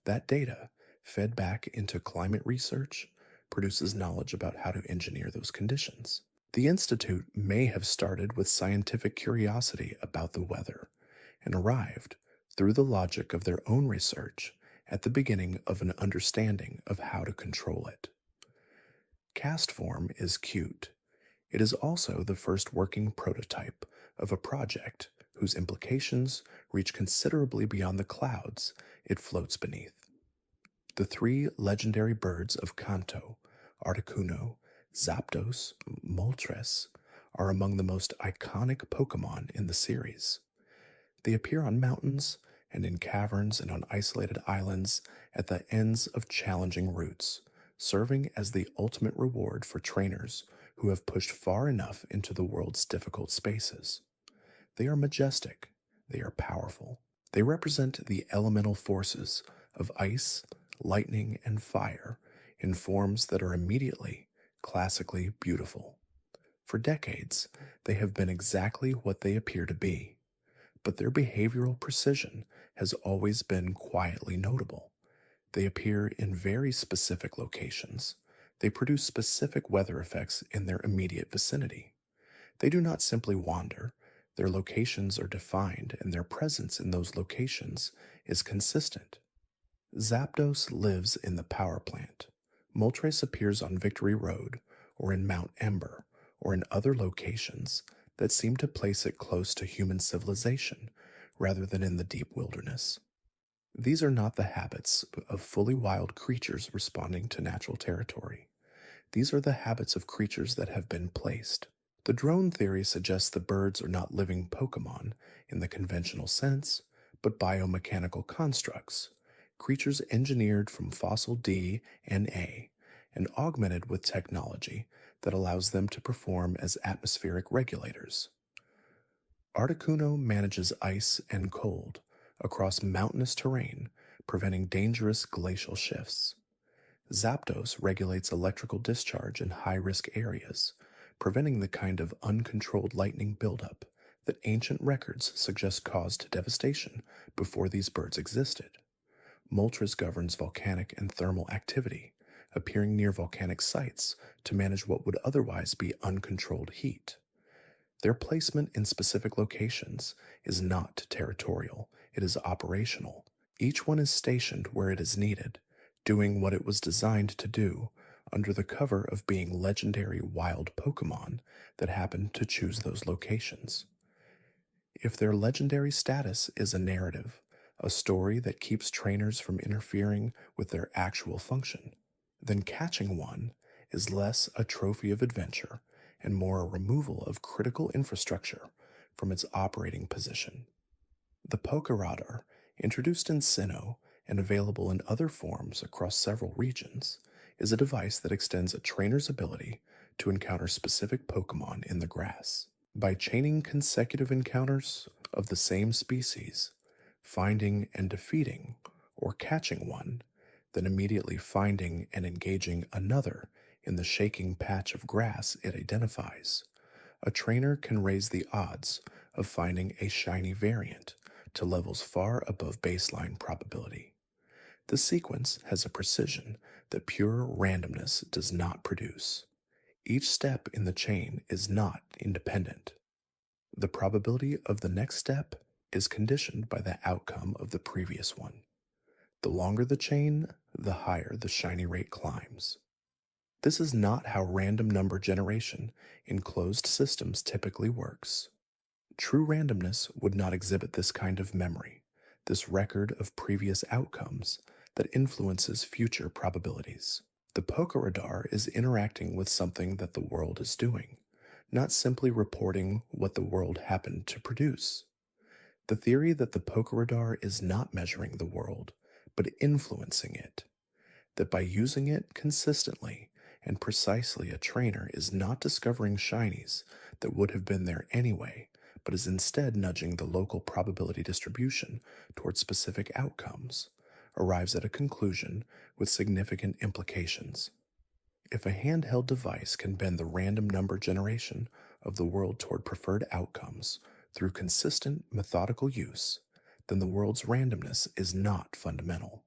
That data, fed back into climate research, produces knowledge about how to engineer those conditions. The Institute may have started with scientific curiosity about the weather and arrived, through the logic of their own research, at the beginning of an understanding of how to control it. Castform is cute. It is also the first working prototype of a project whose implications reach considerably beyond the clouds it floats beneath. The three legendary birds of Kanto, Articuno, Zapdos, Moltres, are among the most iconic Pokémon in the series. They appear on mountains and in caverns and on isolated islands at the ends of challenging routes, serving as the ultimate reward for trainers who have pushed far enough into the world's difficult spaces. They are majestic, they are powerful. They represent the elemental forces of ice, lightning, and fire in forms that are immediately, classically beautiful. For decades, they have been exactly what they appear to be, but their behavioral precision has always been quietly notable. They appear in very specific locations. They produce specific weather effects in their immediate vicinity. They do not simply wander. Their locations are defined, and their presence in those locations is consistent. Zapdos lives in the power plant. Moltres appears on Victory Road, or in Mount Ember, or in other locations that seem to place it close to human civilization rather than in the deep wilderness. These are not the habits of fully wild creatures responding to natural territory. These are the habits of creatures that have been placed. The drone theory suggests the birds are not living Pokémon in the conventional sense, but biomechanical constructs, creatures engineered from fossil DNA and augmented with technology that allows them to perform as atmospheric regulators. Articuno manages ice and cold across mountainous terrain, preventing dangerous glacial shifts. Zapdos regulates electrical discharge in high-risk areas, preventing the kind of uncontrolled lightning buildup that ancient records suggest caused devastation before these birds existed. Moltres governs volcanic and thermal activity, appearing near volcanic sites to manage what would otherwise be uncontrolled heat. Their placement in specific locations is not territorial, it is operational. Each one is stationed where it is needed, doing what it was designed to do under the cover of being legendary wild Pokémon that happen to choose those locations. If their legendary status is a narrative, a story that keeps trainers from interfering with their actual function, then catching one is less a trophy of adventure and more a removal of critical infrastructure from its operating position. The Pokéradar, introduced in Sinnoh and available in other forms across several regions, is a device that extends a trainer's ability to encounter specific Pokémon in the grass. By chaining consecutive encounters of the same species, finding and defeating or catching one, then immediately finding and engaging another in the shaking patch of grass it identifies, a trainer can raise the odds of finding a shiny variant to levels far above baseline probability. The sequence has a precision that pure randomness does not produce. Each step in the chain is not independent. The probability of the next step is conditioned by the outcome of the previous one. The longer the chain, the higher the shiny rate climbs. This is not how random number generation in closed systems typically works. True randomness would not exhibit this kind of memory, this record of previous outcomes that influences future probabilities. The Pokéradar is interacting with something that the world is doing, not simply reporting what the world happened to produce. The theory that the Pokéradar is not measuring the world, but influencing it, that by using it consistently and precisely a trainer is not discovering shinies that would have been there anyway, but is instead nudging the local probability distribution towards specific outcomes, arrives at a conclusion with significant implications. If a handheld device can bend the random number generation of the world toward preferred outcomes through consistent, methodical use, then the world's randomness is not fundamental.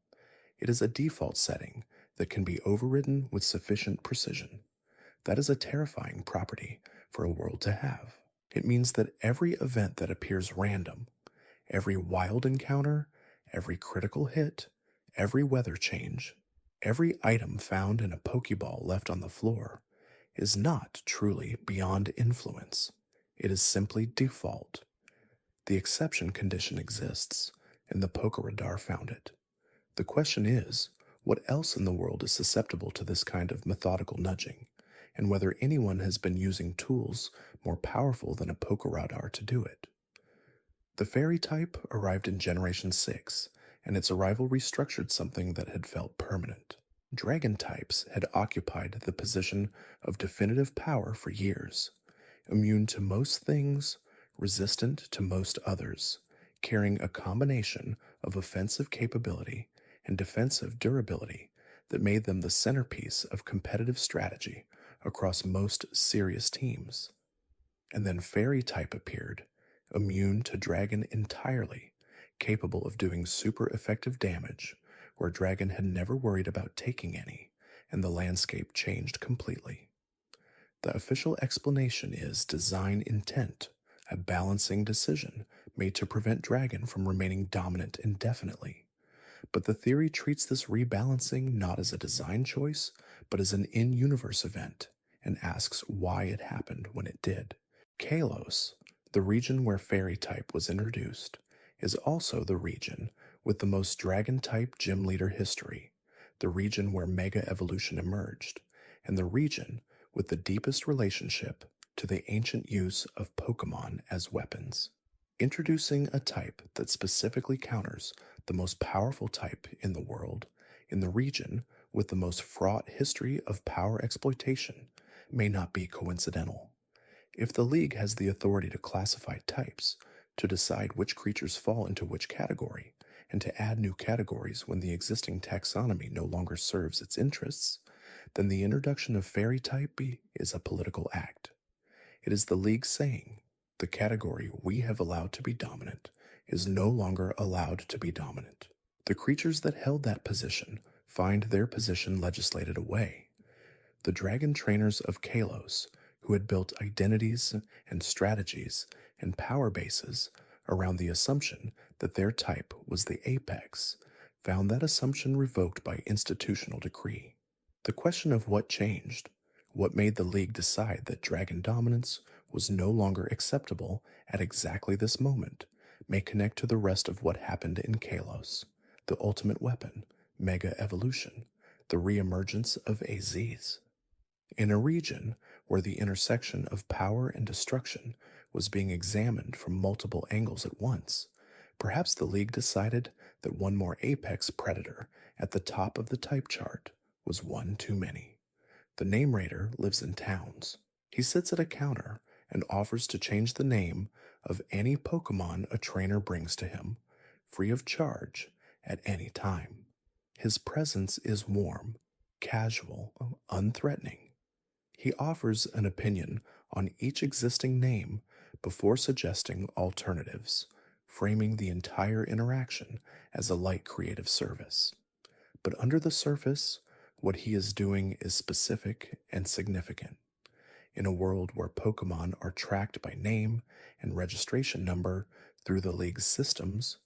It is a default setting that can be overridden with sufficient precision. That is a terrifying property for a world to have. It means that every event that appears random, every wild encounter, every critical hit, every weather change, every item found in a Pokeball left on the floor, is not truly beyond influence. It is simply default. The exception condition exists, and the Pokéradar found it. The question is, what else in the world is susceptible to this kind of methodical nudging, and whether anyone has been using tools more powerful than a Pokéradar to do it. The Fairy type arrived in Generation 6, and its arrival restructured something that had felt permanent. Dragon types had occupied the position of definitive power for years, immune to most things, resistant to most others, carrying a combination of offensive capability and defensive durability that made them the centerpiece of competitive strategy across most serious teams. And then Fairy type appeared, immune to Dragon entirely, capable of doing super effective damage, where Dragon had never worried about taking any, and the landscape changed completely. The official explanation is design intent, a balancing decision made to prevent Dragon from remaining dominant indefinitely. But the theory treats this rebalancing not as a design choice, but as an in-universe event, and asks why it happened when it did. Kalos, the region where Fairy type was introduced, is also the region with the most Dragon-type gym leader history, the region where Mega Evolution emerged, and the region with the deepest relationship to the ancient use of Pokémon as weapons. Introducing a type that specifically counters the most powerful type in the world, in the region with the most fraught history of power exploitation, may not be coincidental. If the League has the authority to classify types, to decide which creatures fall into which category, and to add new categories when the existing taxonomy no longer serves its interests, then the introduction of Fairy type is a political act. It is the League saying, the category we have allowed to be dominant is no longer allowed to be dominant. The creatures that held that position find their position legislated away. The Dragon trainers of Kalos, who had built identities and strategies and power bases around the assumption that their type was the apex, found that assumption revoked by institutional decree. The question of what changed, what made the League decide that dragon dominance was no longer acceptable at exactly this moment, may connect to the rest of what happened in Kalos, the ultimate weapon, Mega Evolution, the reemergence of AZs. In a region where the intersection of power and destruction was being examined from multiple angles at once, perhaps the League decided that one more apex predator at the top of the type chart was one too many. The name raider lives in towns. He sits at a counter and offers to change the name of any Pokemon a trainer brings to him, free of charge, at any time. His presence is warm, casual, unthreatening. He offers an opinion on each existing name before suggesting alternatives, framing the entire interaction as a light creative service. But under the surface, what he is doing is specific and significant. In a world where Pokemon are tracked by name and registration number through the League's systems,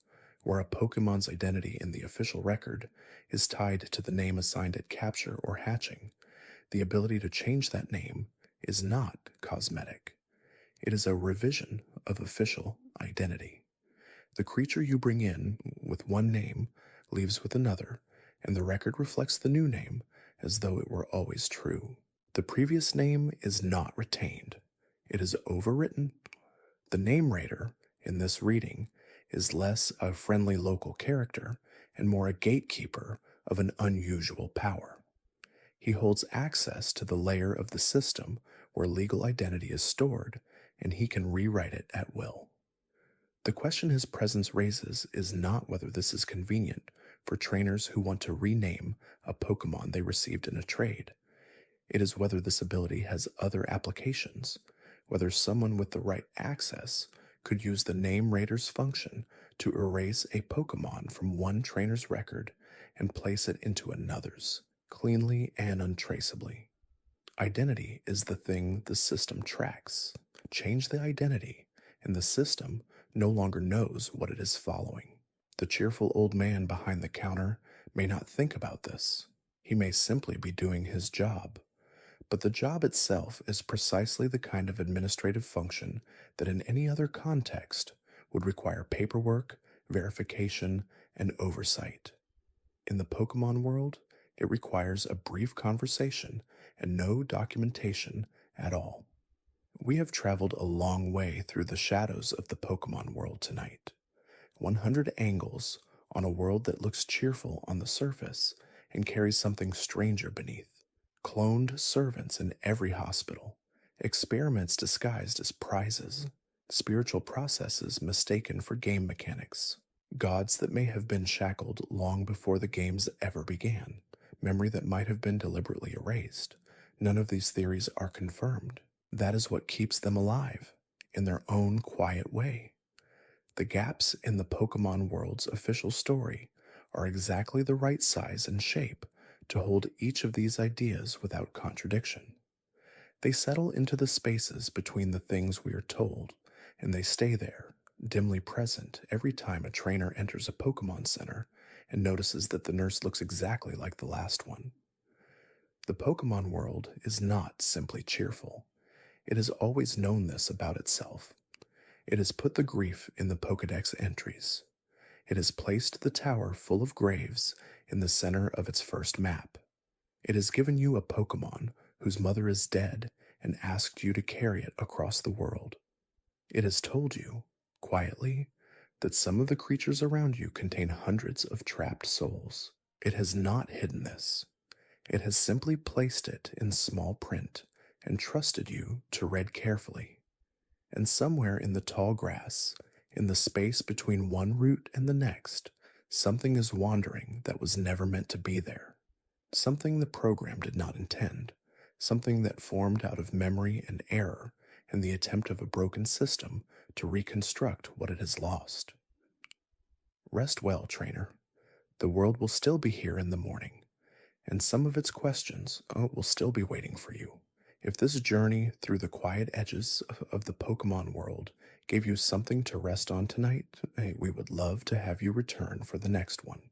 where a Pokemon's identity in the official record is tied to the name assigned at capture or hatching, the ability to change that name is not cosmetic. It is a revision of official identity. The creature you bring in with one name leaves with another, and the record reflects the new name as though it were always true. The previous name is not retained. It is overwritten. The name raider, in this reading, is less a friendly local character and more a gatekeeper of an unusual power. He holds access to the layer of the system where legal identity is stored, and he can rewrite it at will. The question his presence raises is not whether this is convenient for trainers who want to rename a Pokemon they received in a trade. It is whether this ability has other applications, whether someone with the right access could use the name raider's function to erase a Pokemon from one trainer's record and place it into another's, cleanly and untraceably. Identity is the thing the system tracks. Change the identity, and the system no longer knows what it is following. The cheerful old man behind the counter may not think about this. He may simply be doing his job. But the job itself is precisely the kind of administrative function that in any other context would require paperwork, verification, and oversight. In the Pokemon world, it requires a brief conversation and no documentation at all. We have traveled a long way through the shadows of the Pokemon world tonight. 100 angles on a world that looks cheerful on the surface and carries something stranger beneath. Cloned servants in every hospital, experiments disguised as prizes, spiritual processes mistaken for game mechanics, gods that may have been shackled long before the games ever began, memory that might have been deliberately erased. None of these theories are confirmed. That is what keeps them alive, in their own quiet way. The gaps in the Pokemon world's official story are exactly the right size and shape to hold each of these ideas without contradiction. They settle into the spaces between the things we are told, and they stay there, dimly present every time a trainer enters a Pokemon Center and notices that the nurse looks exactly like the last one. The Pokemon world is not simply cheerful. It has always known this about itself. It has put the grief in the Pokédex entries. It has placed the tower full of graves in the center of its first map. It has given you a Pokemon whose mother is dead and asked you to carry it across the world. It has told you, quietly, that some of the creatures around you contain hundreds of trapped souls. It has not hidden this. It has simply placed it in small print and trusted you to read carefully. And somewhere in the tall grass, in the space between one root and the next, something is wandering that was never meant to be there. Something the program did not intend. Something that formed out of memory and error and the attempt of a broken system to reconstruct what it has lost. Rest well, trainer. The world will still be here in the morning, and some of its questions will still be waiting for you. If this journey through the quiet edges of the Pokemon world gave you something to rest on tonight, we would love to have you return for the next one.